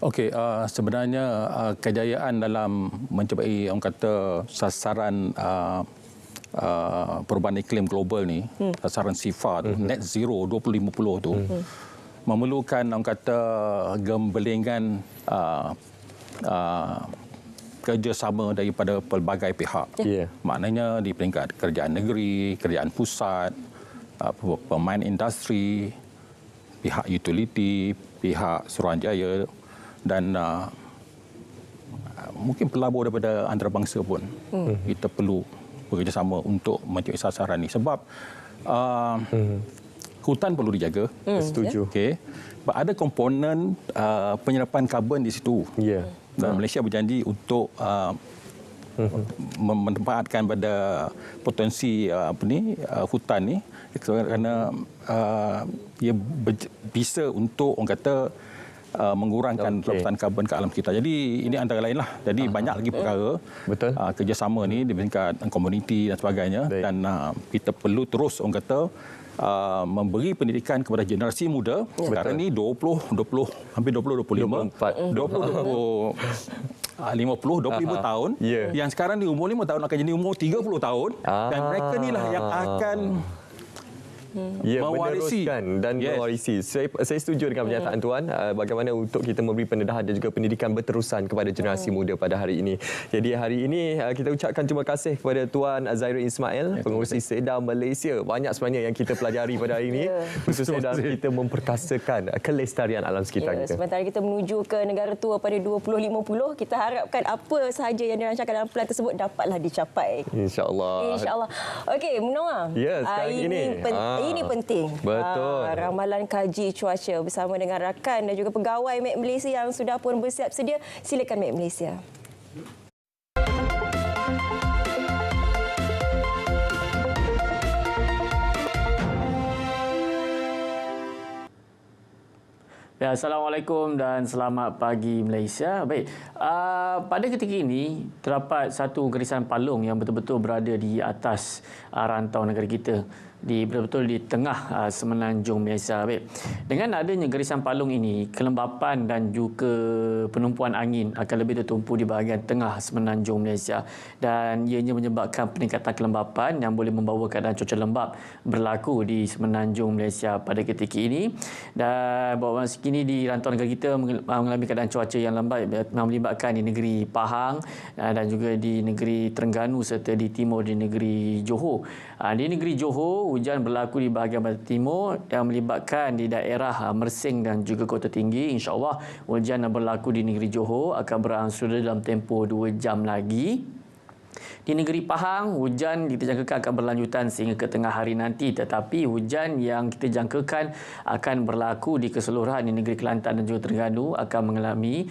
Okey, sebenarnya kejayaan dalam mencapai orang kata sasaran perubahan iklim global ni, sasaran SIFA tu, net zero 2050 tu, memerlukan orang kata gembelengan kerjasama daripada pelbagai pihak. Maknanya di peringkat kerajaan negeri, kerajaan pusat, pemain industri, pihak utility, pihak Suruhanjaya dan mungkin pelabur daripada antarabangsa pun. Kita perlu bekerjasama untuk mencapai sasaran ini. Sebab hutan perlu dijaga. Setuju. Okay. Ada komponen penyerapan karbon di situ. Dan Malaysia berjanji untuk memanfaatkan pada potensi hutan ni kerana ia bisa untuk orang kata mengurangkan pelepasan karbon ke alam kita. Jadi ini antara lain lah. Jadi banyak lagi perkara kerjasama ni di tingkat komuniti dan sebagainya. Dan kita perlu terus orang kata memberi pendidikan kepada generasi muda. Sekarang ni 25, 25 tahun. Yang sekarang di umur 5 tahun akan jadi umur 30 tahun. Dan mereka ni lah yang akan mewarisi dan mewarisi. Saya setuju dengan pernyataan Tuan, bagaimana untuk kita memberi pendedahan dan juga pendidikan berterusan kepada generasi muda pada hari ini. Jadi hari ini kita ucapkan terima kasih kepada Tuan Zairul Ismail, pengurusi SEDA Malaysia. Banyak sebenarnya yang kita pelajari pada hari ini, khususnya dalam kita memperkasakan kelestarian alam sekitar kita. Sementara kita menuju ke negara tua pada 2050, kita harapkan apa sahaja yang dirancangkan dalam plan tersebut dapatlah dicapai. InsyaAllah. InsyaAllah. Okey, Munawar. Ya, sekarang ini penting. Betul. Ramalan kaji cuaca bersama dengan rakan dan juga pegawai Met Malaysia yang sudah pun bersiap sedia. Silakan Met Malaysia. Ya, Assalamualaikum dan selamat pagi Malaysia. Baik, pada ketika ini terdapat satu garisan palung yang betul-betul berada di atas rantau negara kita, betul-betul di tengah semenanjung Malaysia. Baik, dengan adanya garisan palung ini, kelembapan dan juga penumpuan angin akan lebih tertumpu di bahagian tengah semenanjung Malaysia, dan ianya menyebabkan peningkatan kelembapan yang boleh membawa keadaan cuaca lembap berlaku di semenanjung Malaysia pada ketika ini. Dan bahawa masa kini di rantau negara kita mengalami keadaan cuaca yang lambat yang melibatkan di negeri Pahang dan juga di negeri Terengganu serta di timur di negeri Johor. Di negeri Johor, hujan berlaku di bahagian barat timur yang melibatkan di daerah Mersing dan juga Kota Tinggi. InsyaAllah hujan yang berlaku di negeri Johor akan berangsur dalam tempoh 2 jam lagi. Di negeri Pahang, hujan kita jangkakan akan berlanjutan sehingga ke tengah hari nanti, tetapi hujan yang kita jangkakan akan berlaku di keseluruhan di negeri Kelantan dan juga Terengganu akan mengalami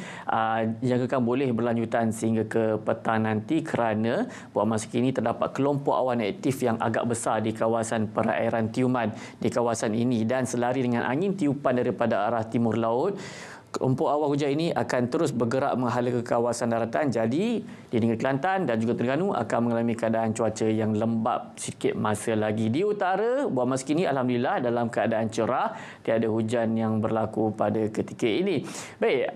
jangkakan boleh berlanjutan sehingga ke petang nanti kerana buat masa kini terdapat kelompok awan aktif yang agak besar di kawasan perairan Tiuman di kawasan ini, dan selari dengan angin tiupan daripada arah timur laut. Kelompok awan hujan ini akan terus bergerak menghala ke kawasan daratan. Jadi di negeri Kelantan dan juga Terengganu akan mengalami keadaan cuaca yang lembap sikit masa lagi. Di utara, buat masa kini alhamdulillah dalam keadaan cerah, tiada hujan yang berlaku pada ketika ini. Baik,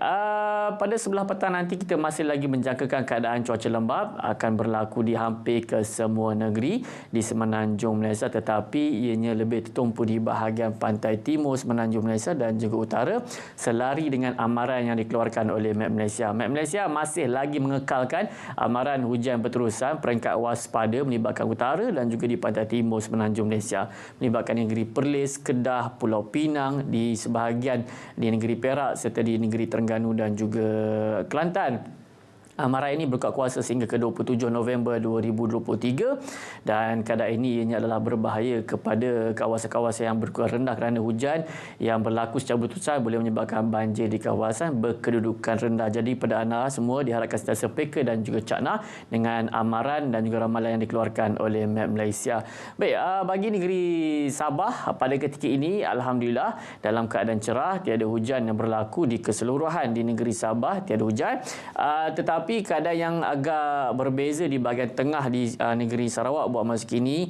pada sebelah petang nanti kita masih lagi menjangkakan keadaan cuaca lembap akan berlaku di hampir ke semua negeri di semenanjung Malaysia, tetapi ianya lebih tertumpu di bahagian pantai timur semenanjung Malaysia dan juga utara, selari dengan amaran yang dikeluarkan oleh Met Malaysia. Met Malaysia masih lagi mengekalkan amaran hujan berterusan peringkat waspada melibatkan utara dan juga di pantai timur semenanjung Malaysia, melibatkan negeri Perlis, Kedah, Pulau Pinang, di sebahagian di negeri Perak serta di negeri Terengganu dan juga Kelantan. Amaran ini berkuat kuasa sehingga ke 27 November 2023, dan keadaan ini ianya adalah berbahaya kepada kawasan-kawasan yang berkuat rendah kerana hujan yang berlaku secara berterusan boleh menyebabkan banjir di kawasan berkedudukan rendah. Jadi pada anda semua diharapkan sentiasa peka dan juga cakna dengan amaran dan juga ramalan yang dikeluarkan oleh Met Malaysia. Baik, bagi negeri Sabah pada ketika ini alhamdulillah dalam keadaan cerah, tiada hujan yang berlaku di keseluruhan di negeri Sabah, tiada hujan. Tetapi Tetapi keadaan yang agak berbeza di bahagian tengah di negeri Sarawak buat masa kini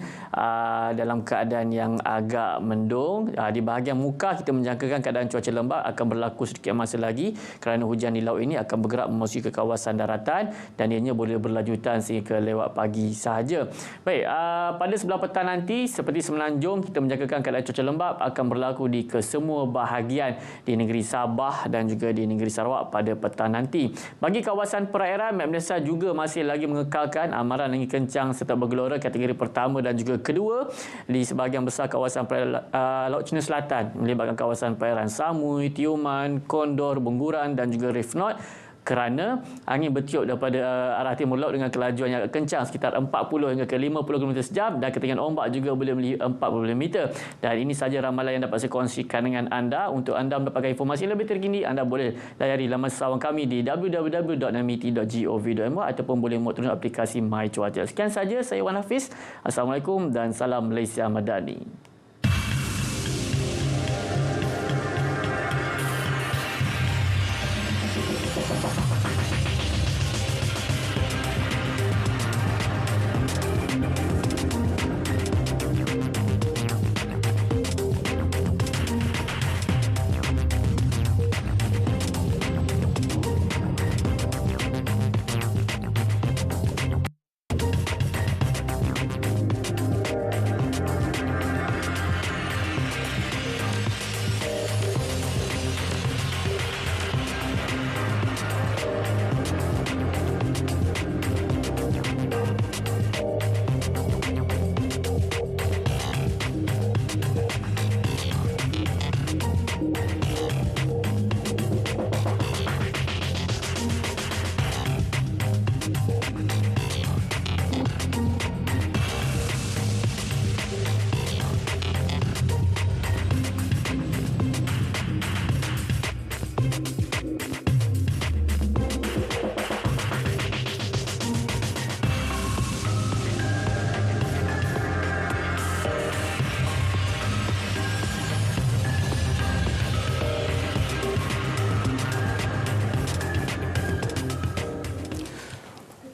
dalam keadaan yang agak mendung. Di bahagian muka kita menjangkakan keadaan cuaca lembap akan berlaku sedikit masa lagi kerana hujan di laut ini akan bergerak memasuki ke kawasan daratan dan ianya boleh berlanjutan sehingga lewat pagi sahaja. Baik, pada sebelah petang nanti seperti Semenanjung kita menjangkakan keadaan cuaca lembap akan berlaku di kesemua bahagian di negeri Sabah dan juga di negeri Sarawak pada petang nanti. Bagi kawasan perairan, Malaysia juga masih lagi mengekalkan amaran angin kencang serta bergelora kategori pertama dan juga kedua di sebahagian besar kawasan perairan Laut Cina Selatan melibatkan kawasan perairan Samui, Tioman, Kondor, Bungguran dan juga Reef North, kerana angin bertiup daripada arah timur laut dengan kelajuan yang agak kencang sekitar 40 hingga ke 50 km sejam dan ketinggian ombak juga boleh melebihi 40 meter. Dan ini sahaja ramalan yang dapat saya kongsikan dengan anda. Untuk anda mendapatkan informasi lebih terkini, anda boleh layari laman sawang kami di www.namiti.gov.my ataupun boleh muat turun aplikasi My Cuaca. Sekian saja, saya Wan Hafiz. Assalamualaikum dan salam Malaysia Madani.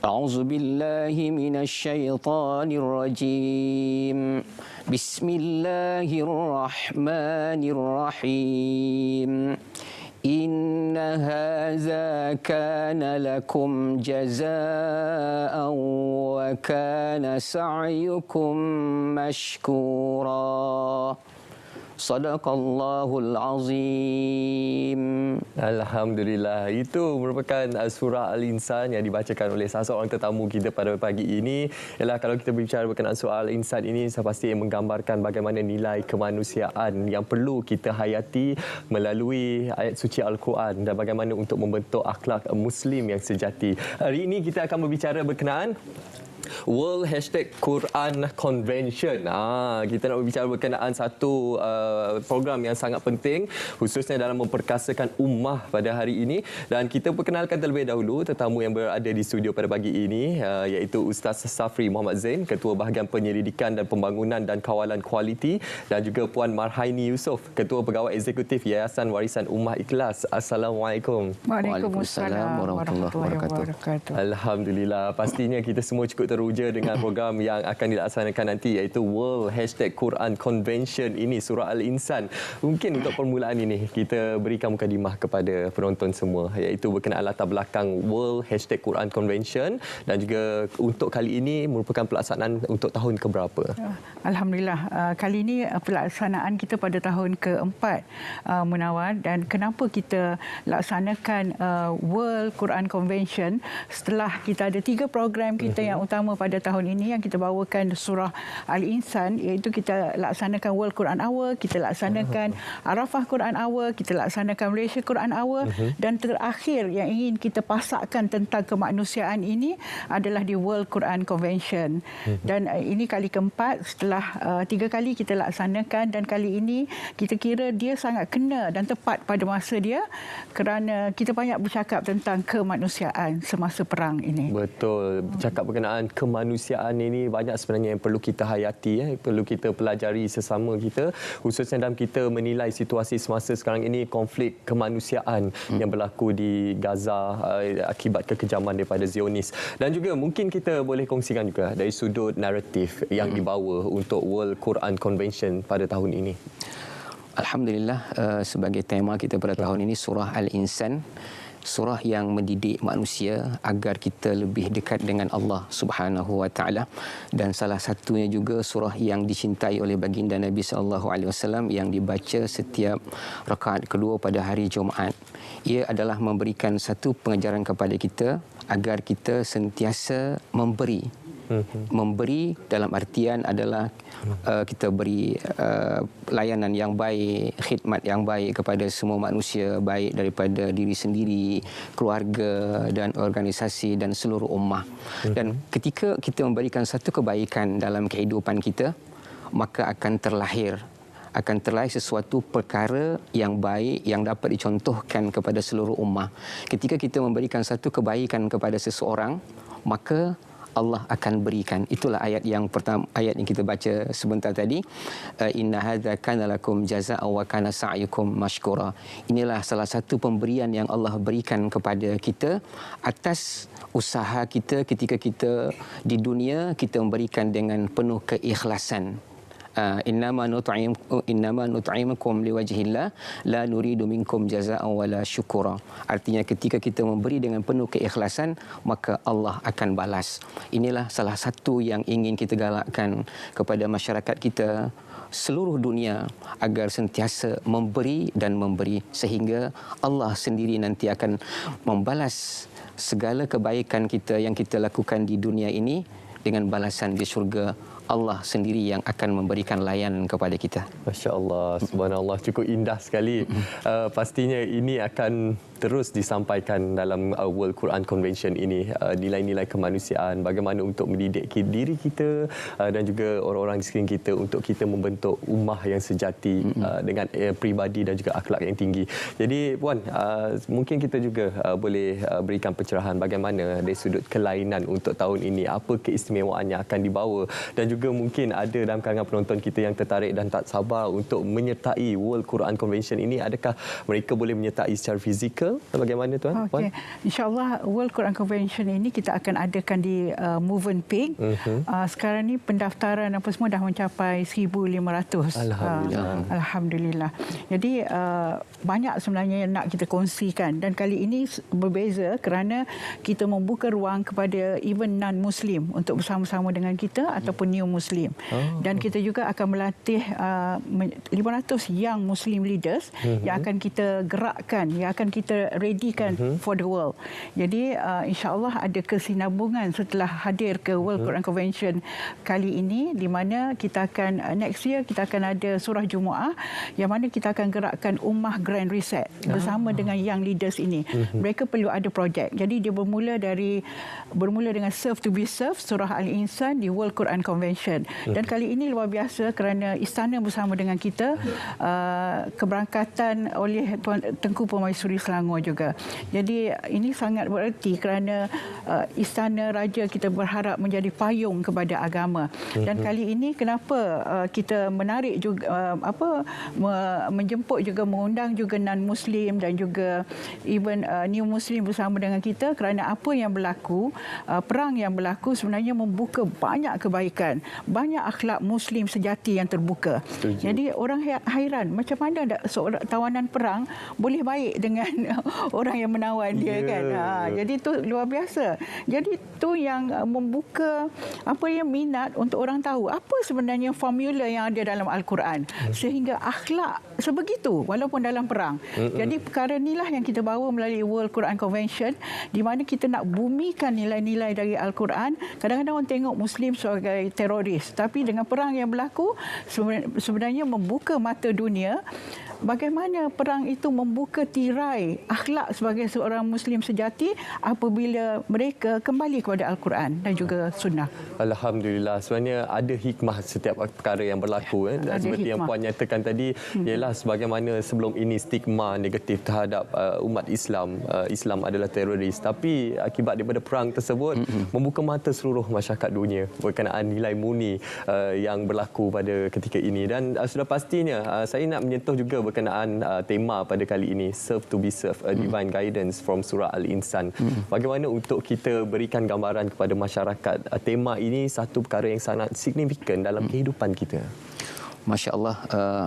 أعوذ بالله من الشيطان الرجيم بسم الله الرحمن الرحيم إن هذا كان لكم جزاء وكان سعيكم مشكورا Sadaqallahul Azim. Alhamdulillah. Itu merupakan surah Al-Insan yang dibacakan oleh salah seorang tetamu kita pada pagi ini. Ialah kalau kita berbicara berkenaan surah Al-Insan ini, saya pasti menggambarkan bagaimana nilai kemanusiaan yang perlu kita hayati melalui ayat suci Al-Quran dan bagaimana untuk membentuk akhlak Muslim yang sejati. Hari ini kita akan berbicara berkenaan World #Quran Convention. Kita nak berbicara berkenaan satu program yang sangat penting khususnya dalam memperkasakan ummah pada hari ini, dan kita perkenalkan terlebih dahulu tetamu yang berada di studio pada pagi ini, iaitu Ustaz Safri Muhammad Zain, Ketua Bahagian Penyelidikan dan Pembangunan dan Kawalan Kualiti, dan juga Puan Marhaini Yusof, Ketua Pegawai Eksekutif Yayasan Warisan Ummah Ikhlas. Assalamualaikum. Waalaikumsalam warahmatullahi wabarakatuh. Alhamdulillah, pastinya kita semua cukup teruja dengan program yang akan dilaksanakan nanti, iaitu World #Quran Convention ini, surah Al-Insan. Mungkin untuk permulaan ini kita berikan mukadimah kepada penonton semua, iaitu berkenaan latar belakang World #Quran Convention dan juga untuk kali ini merupakan pelaksanaan untuk tahun keberapa? Alhamdulillah, kali ini pelaksanaan kita pada tahun keempat, Munawar. Dan kenapa kita laksanakan World Quran Convention setelah kita ada 3 program kita yang utama pada tahun ini yang kita bawakan surah Al-Insan, iaitu kita laksanakan World Quran Hour, kita laksanakan Arafah Quran Hour, kita laksanakan Malaysia Quran Hour, dan terakhir yang ingin kita pasakkan tentang kemanusiaan ini adalah di World Quran Convention. Dan ini kali keempat setelah 3 kali kita laksanakan, dan kali ini kita kira dia sangat kena dan tepat pada masa dia kerana kita banyak bercakap tentang kemanusiaan semasa perang ini. Betul, bercakap berkenaan kemanusiaan ini banyak sebenarnya yang perlu kita hayati, perlu kita pelajari sesama kita, khususnya dalam kita menilai situasi semasa sekarang ini, konflik kemanusiaan yang berlaku di Gaza akibat kekejaman daripada Zionis. Dan juga mungkin kita boleh kongsikan juga dari sudut naratif yang dibawa untuk World Quran Convention pada tahun ini. Alhamdulillah, sebagai tema kita pada tahun ini surah Al-Insan, surah yang mendidik manusia agar kita lebih dekat dengan Allah Subhanahu wa taala, dan salah satunya juga surah yang dicintai oleh baginda Nabi sallallahu alaihi wasallam yang dibaca setiap rakaat kedua pada hari Jumaat. Ia adalah memberikan satu pengajaran kepada kita agar kita sentiasa memberi. Memberi dalam artian adalah kita beri layanan yang baik, khidmat yang baik kepada semua manusia, baik daripada diri sendiri, keluarga dan organisasi dan seluruh ummah. Dan ketika kita memberikan satu kebaikan dalam kehidupan kita, maka akan terlahir sesuatu perkara yang baik yang dapat dicontohkan kepada seluruh ummah. Ketika kita memberikan satu kebaikan kepada seseorang, maka Allah akan berikan. Itulah ayat yang pertama, ayat yang kita baca sebentar tadi. Inna hadza kana lakum jazaa'an wa kana sa'yukum mashkura. Inilah salah satu pemberian yang Allah berikan kepada kita atas usaha kita ketika kita di dunia, kita memberikan dengan penuh keikhlasan. Innama nut'imukum liwajhillah la nuridu minkum jazaa'an wala syukura. Artinya ketika kita memberi dengan penuh keikhlasan, maka Allah akan balas. Inilah salah satu yang ingin kita galakkan kepada masyarakat kita seluruh dunia agar sentiasa memberi dan memberi, sehingga Allah sendiri nanti akan membalas segala kebaikan kita yang kita lakukan di dunia ini dengan balasan di syurga. Allah sendiri yang akan memberikan layanan kepada kita. Masya Allah, subhanallah, cukup indah sekali. Pastinya ini akan terus disampaikan dalam World Quran Convention ini, nilai-nilai kemanusiaan, bagaimana untuk mendidik diri kita dan juga orang-orang di sekeliling kita untuk kita membentuk ummah yang sejati dengan peribadi dan juga akhlak yang tinggi. Jadi Puan, mungkin kita juga boleh berikan pencerahan bagaimana dari sudut kelainan untuk tahun ini, apa keistimewaan yang akan dibawa, dan juga mungkin ada dalam kalangan penonton kita yang tertarik dan tak sabar untuk menyertai World Quran Convention ini. Adakah mereka boleh menyertai secara fizikal? Bagaimana Tuan? Okey, insya-Allah World Quran Convention ini kita akan adakan di Movenpick. Sekarang ni pendaftaran apa semua dah mencapai 1,500. Alhamdulillah. Jadi banyak sebenarnya yang nak kita kongsikan, dan kali ini berbeza kerana kita membuka ruang kepada even non-Muslim untuk bersama-sama dengan kita ataupun new Muslim. Dan kita juga akan melatih 500 young Muslim leaders yang akan kita gerakkan, yang akan kita readykan for the world. Jadi insya-Allah ada kesinambungan setelah hadir ke World Quran Convention kali ini, di mana kita akan next year kita akan ada surah Jumaah yang mana kita akan gerakkan ummah Grand Reset bersama dengan young leaders ini. Mereka perlu ada projek. Jadi dia bermula dengan Serve to be Served, surah Al-Insan di World Quran Convention. Dan kali ini luar biasa kerana istana bersama dengan kita, keberangkatan oleh Tuan Tengku Permaisuri Selangor juga. Jadi ini sangat bererti kerana istana raja kita berharap menjadi payung kepada agama. Dan kali ini kenapa kita menarik juga menjemput juga, mengundang juga non-Muslim dan juga even new Muslim bersama dengan kita, kerana apa yang berlaku, perang yang berlaku sebenarnya membuka banyak kebaikan, banyak akhlak Muslim sejati yang terbuka. Jadi orang hairan macam mana seorang tawanan perang boleh baik dengan orang yang menawan dia kan. Jadi itu luar biasa. Jadi itu yang membuka minat untuk orang tahu apa sebenarnya formula yang ada dalam Al-Quran, sehingga akhlak sebegitu walaupun dalam perang. Jadi perkara inilah yang kita bawa melalui World Quran Convention, di mana kita nak bumikan nilai-nilai dari Al-Quran. Kadang-kadang orang tengok Muslim sebagai teroris, tapi dengan perang yang berlaku sebenarnya membuka mata dunia bagaimana perang itu membuka tirai akhlak sebagai seorang Muslim sejati apabila mereka kembali kepada Al-Quran dan juga Sunnah. Alhamdulillah. Sebenarnya ada hikmah setiap perkara yang berlaku. Seperti yang Puan nyatakan tadi, ialah sebagaimana sebelum ini stigma negatif terhadap umat Islam. Islam adalah teroris. Tapi akibat daripada perang tersebut, membuka mata seluruh masyarakat dunia berkenaan nilai murni yang berlaku pada ketika ini. Dan sudah pastinya saya nak menyentuh juga berkenaan tema pada kali ini, Serve to be Served, a Divine Guidance from Surah Al-Insan. Bagaimana untuk kita berikan gambaran kepada masyarakat, tema ini satu perkara yang sangat signifikan dalam kehidupan kita. Masya Allah,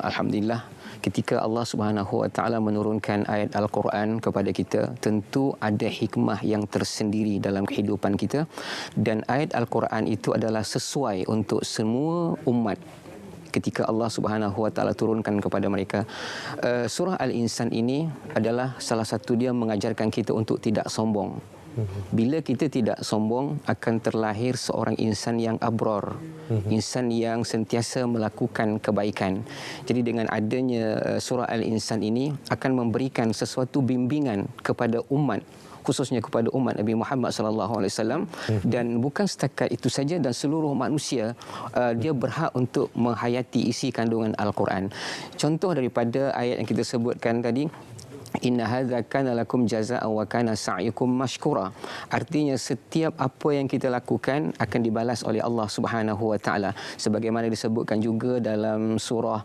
Alhamdulillah. Ketika Allah Subhanahu Wa Taala menurunkan ayat Al-Quran kepada kita, tentu ada hikmah yang tersendiri dalam kehidupan kita, dan ayat Al-Quran itu adalah sesuai untuk semua umat. Ketika Allah Subhanahu Wa Taala turunkan kepada mereka, surah Al-Insan ini adalah salah satu dia mengajarkan kita untuk tidak sombong. Bila kita tidak sombong, akan terlahir seorang insan yang abror, insan yang sentiasa melakukan kebaikan. Jadi dengan adanya surah Al-Insan ini akan memberikan sesuatu bimbingan kepada umat, khususnya kepada umat Nabi Muhammad SAW, dan bukan setakat itu saja, dan seluruh manusia dia berhak untuk menghayati isi kandungan Al-Quran. Contoh daripada ayat yang kita sebutkan tadi, Inna hadza kana lakum jazaa'an wa kana sa'yukum mashkura. Artinya setiap apa yang kita lakukan akan dibalas oleh Allah Subhanahu Wa Taala. Sebagaimana disebutkan juga dalam surah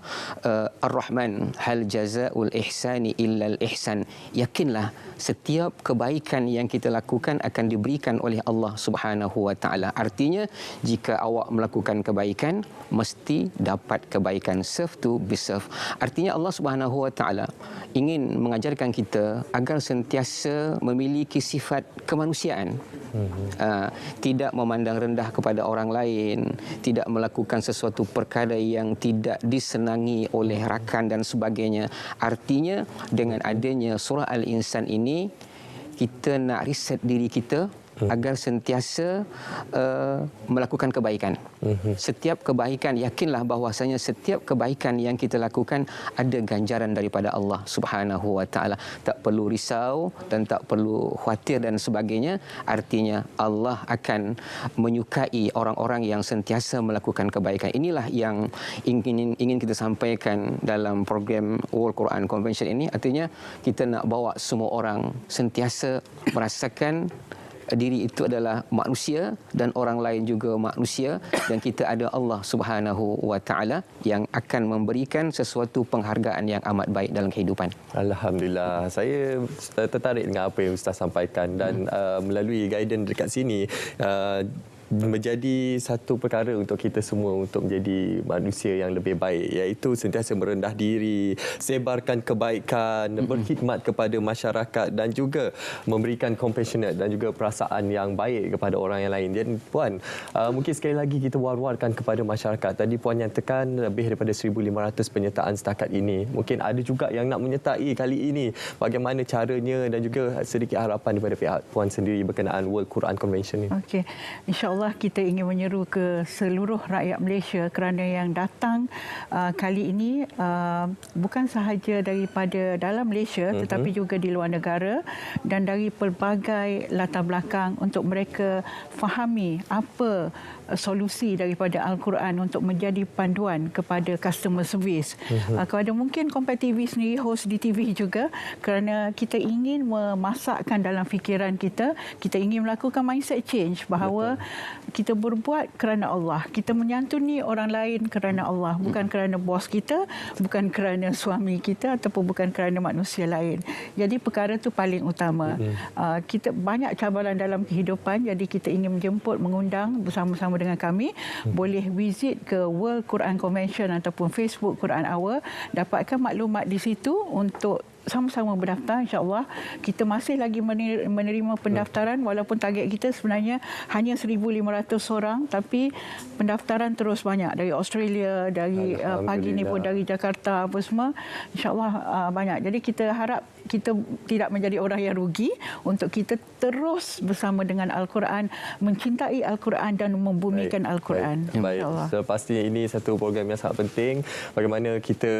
Ar-Rahman, hal jazaa'ul ihsani illa al-ihsan. Yakinlah setiap kebaikan yang kita lakukan akan diberikan oleh Allah Subhanahu Wa Taala. Artinya jika awak melakukan kebaikan, mesti dapat kebaikan. Serve to be served. Artinya Allah Subhanahu Wa Taala ingin mengajarkan kita agar sentiasa memiliki sifat kemanusiaan, tidak memandang rendah kepada orang lain, tidak melakukan sesuatu perkara yang tidak disenangi oleh rakan dan sebagainya. Artinya dengan adanya surah Al-Insan ini, kita nak riset diri kita agar sentiasa melakukan kebaikan. Setiap kebaikan, yakinlah bahwasanya setiap kebaikan yang kita lakukan ada ganjaran daripada Allah Subhanahu Wa Taala. Tak perlu risau dan tak perlu khawatir dan sebagainya. Artinya Allah akan menyukai orang-orang yang sentiasa melakukan kebaikan. Inilah yang ingin kita sampaikan dalam program World Quran Convention ini. Artinya kita nak bawa semua orang sentiasa merasakan diri itu adalah manusia dan orang lain juga manusia, dan kita ada Allah Subhanahu Wa Taala yang akan memberikan sesuatu penghargaan yang amat baik dalam kehidupan. Alhamdulillah. Saya tertarik dengan apa yang Ustaz sampaikan, dan melalui guidance dekat sini menjadi satu perkara untuk kita semua untuk menjadi manusia yang lebih baik, iaitu sentiasa merendah diri, sebarkan kebaikan, berkhidmat kepada masyarakat dan juga memberikan compassionate dan juga perasaan yang baik kepada orang yang lain. Dan Puan, mungkin sekali lagi kita war-warkan kepada masyarakat. Tadi Puan nyatakan lebih daripada 1,500 penyertaan setakat ini. Mungkin ada juga yang nak menyertai kali ini. Bagaimana caranya dan juga sedikit harapan daripada pihak Puan sendiri berkenaan World Quran Convention ini. Okey, insya-Allah kita ingin menyeru ke seluruh rakyat Malaysia kerana yang datang kali ini bukan sahaja daripada dalam Malaysia tetapi juga di luar negara dan dari pelbagai latar belakang untuk mereka fahami apa solusi daripada Al-Quran untuk menjadi panduan kepada customer service. Kepada mungkin Kompas TV sendiri, host di TV juga, kerana kita ingin memasakkan dalam fikiran kita, kita ingin melakukan mindset change bahawa kita berbuat kerana Allah. Kita menyantuni orang lain kerana Allah, bukan kerana bos kita, bukan kerana suami kita ataupun bukan kerana manusia lain. Jadi perkara itu paling utama. Kita banyak cabaran dalam kehidupan, jadi kita ingin menjemput, mengundang bersama-sama dengan kami, boleh visit ke World Quran Convention ataupun Facebook Quran Hour, dapatkan maklumat di situ untuk sama-sama berdaftar. InsyaAllah kita masih lagi menerima pendaftaran, walaupun target kita sebenarnya hanya 1,500 orang, tapi pendaftaran terus banyak dari Australia, dari pagi ni pun dari Jakarta apa semua, InsyaAllah banyak. Jadi kita harap kita tidak menjadi orang yang rugi, untuk kita terus bersama dengan Al-Quran, mencintai Al-Quran dan membumikan Al-Quran. Baik. Pastinya ini satu program yang sangat penting, bagaimana kita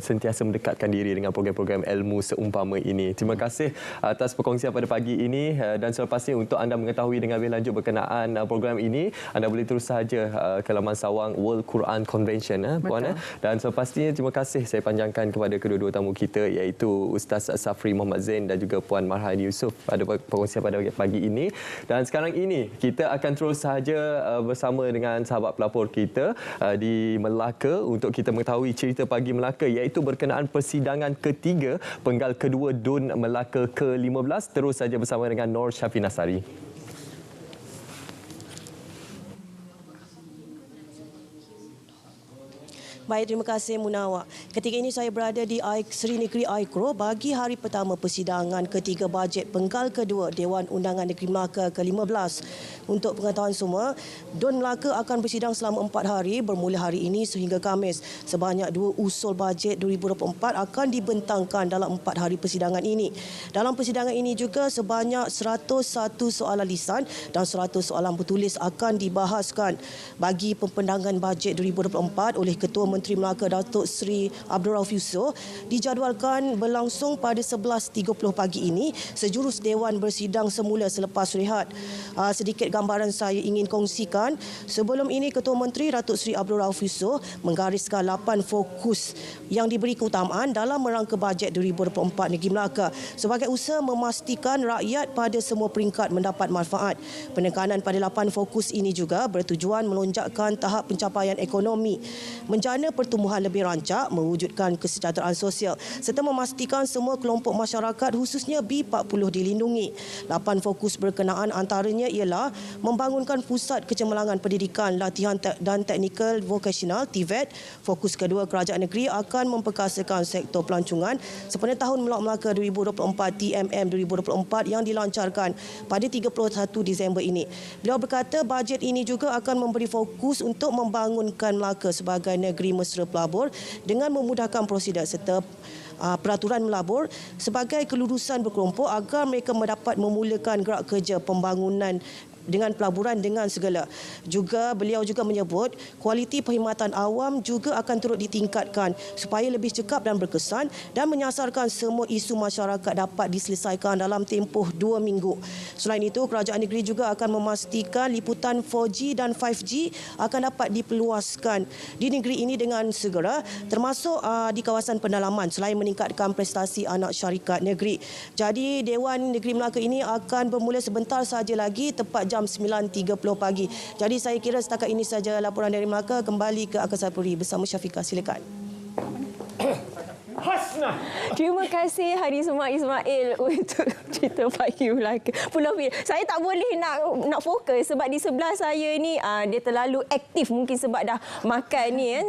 sentiasa mendekatkan diri dengan program-program ilmu seumpama ini. Terima kasih atas perkongsian pada pagi ini dan selepas ini untuk anda mengetahui dengan lebih lanjut berkenaan program ini, anda boleh terus sahaja ke laman sawang World Quran Convention puan. Dan selepas ini terima kasih saya panjangkan kepada kedua-dua tamu kita iaitu Ustaz Safri Muhammad Zain dan juga Puan Marhani Yusof pada perkongsian pada pagi ini. Dan sekarang ini kita akan terus sahaja bersama dengan sahabat pelapor kita di Melaka untuk kita mengetahui cerita pagi Melaka iaitu berkenaan persidangan ketiga penggal kedua DUN Melaka ke-15. Terus saja bersama dengan Nur Syafi Nasari. Baik, terima kasih Munawar. Ketika ini saya berada di Seri Negeri Aikro bagi hari pertama persidangan ketiga bajet penggal kedua Dewan Undangan Negeri Melaka ke-15. Untuk pengetahuan semua, DUN Melaka akan bersidang selama 4 hari bermula hari ini sehingga Khamis. Sebanyak 2 usul bajet 2024 akan dibentangkan dalam 4 hari persidangan ini. Dalam persidangan ini juga sebanyak 101 soalan lisan dan 100 soalan bertulis akan dibahaskan. Bagi pempendangan bajet 2024 oleh Ketua Menteri Melaka Datuk Seri Abdul Rauf Yusof dijadualkan berlangsung pada 11.30 pagi ini sejurus Dewan bersidang semula selepas rehat. Sedikit gambaran saya ingin kongsikan. Sebelum ini Ketua Menteri Datuk Seri Abdul Rauf Yusof menggariskan 8 fokus yang diberi keutamaan dalam merangka bajet 2024 Negeri Melaka sebagai usaha memastikan rakyat pada semua peringkat mendapat manfaat. Penekanan pada 8 fokus ini juga bertujuan melonjakkan tahap pencapaian ekonomi, menjana pertumbuhan lebih rancak, mewujudkan kesejahteraan sosial serta memastikan semua kelompok masyarakat khususnya B40 dilindungi. 8 fokus berkenaan antaranya ialah membangunkan pusat kecemerlangan pendidikan, latihan dan teknikal vokasional TVET. Fokus kedua, kerajaan negeri akan memperkasakan sektor pelancongan sempena Tahun Melak Melaka 2024 TMM 2024 yang dilancarkan pada 31 Disember ini. Beliau berkata bajet ini juga akan memberi fokus untuk membangunkan Melaka sebagai negeri mesra pelabur dengan memudahkan prosedur serta peraturan melabur sebagai kelulusan berkelompok agar mereka mendapat memulakan gerak kerja pembangunan dengan pelaburan dengan segala. Beliau juga menyebut kualiti perkhidmatan awam juga akan turut ditingkatkan supaya lebih cekap dan berkesan dan menyasarkan semua isu masyarakat dapat diselesaikan dalam tempoh 2 minggu. Selain itu, kerajaan negeri juga akan memastikan liputan 4G dan 5G akan dapat diperluaskan di negeri ini dengan segera termasuk di kawasan pendalaman selain meningkatkan prestasi anak syarikat negeri. Jadi Dewan Negeri Melaka ini akan bermula sebentar sahaja lagi tepat jam 9.30 pagi. Jadi saya kira setakat ini saja laporan dari Melaka. Kembali ke Akasapuri bersama Syafiqah. Silakan. Hasnah. Terima kasih Hari Ismail untuk cerita pagi Melaka. Pulau Pinang. Saya tak boleh nak fokus sebab di sebelah saya ni dia terlalu aktif mungkin sebab dah makan ni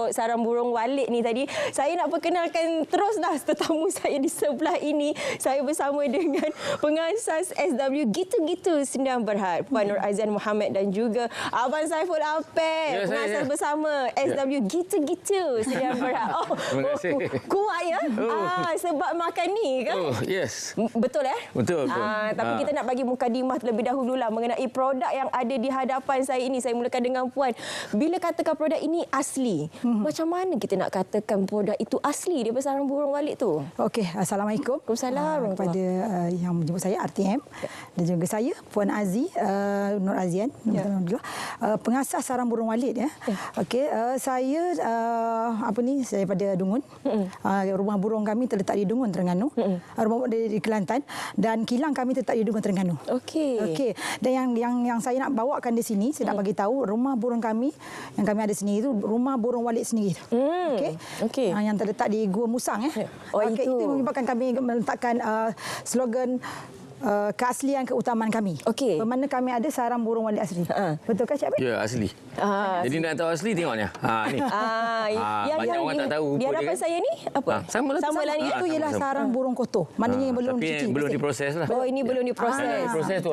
sarang burung walit ni tadi. Saya nak perkenalkan teruslah tetamu saya di sebelah ini. Saya bersama dengan pengasas SW Gitu-Gitu Sdn Bhd Puan Nur Azian Muhammad dan juga Abang Saiful Apek, pengasas bersama SW Gitu-Gitu Sdn Bhd. Terima kasih. Kuat ya? Sebab makan ni kan? Yes. Betul Betul. Tapi kita nak bagi mukadimah terlebih dahululah mengenai produk yang ada di hadapan saya ini. Saya mulakan dengan Puan. Bila katakan produk ini asli, macam mana kita nak katakan produk itu asli daripada sarang burung walit tu? Okey, Assalamualaikum. Waalaikumsalam. Kepada yang menjemput saya RTM dan juga saya Puan Nur Azian, pengasas sarang burung walit ya. Okey, saya saya pada Dungun. Rumah burung kami terletak di Dungun, Terengganu. Rumah di Kelantan dan kilang kami terletak di Dungun, Terengganu. Okey. Dan yang saya nak bawakan di sini, saya nak bagi tahu rumah burung kami yang kami ada sini itu rumah burung walit sendiri. Okey. Yang terletak di Gua Musang itu menyebabkan kami meletakkan slogan keaslian keutamaan kami. Bermakna kami ada sarang burung walit asli. Betul kan Cik Abid? Ya, asli. Jadi nak tahu asli tengok ni. Ni. Banyak orang tak tahu. Di hadapan saya ni apa? Sama lah ni. Itu ialah sarang burung kotor. Maknanya yang belum dicuci. Belum diproses lah. Oh, ini belum diproses. Proses tu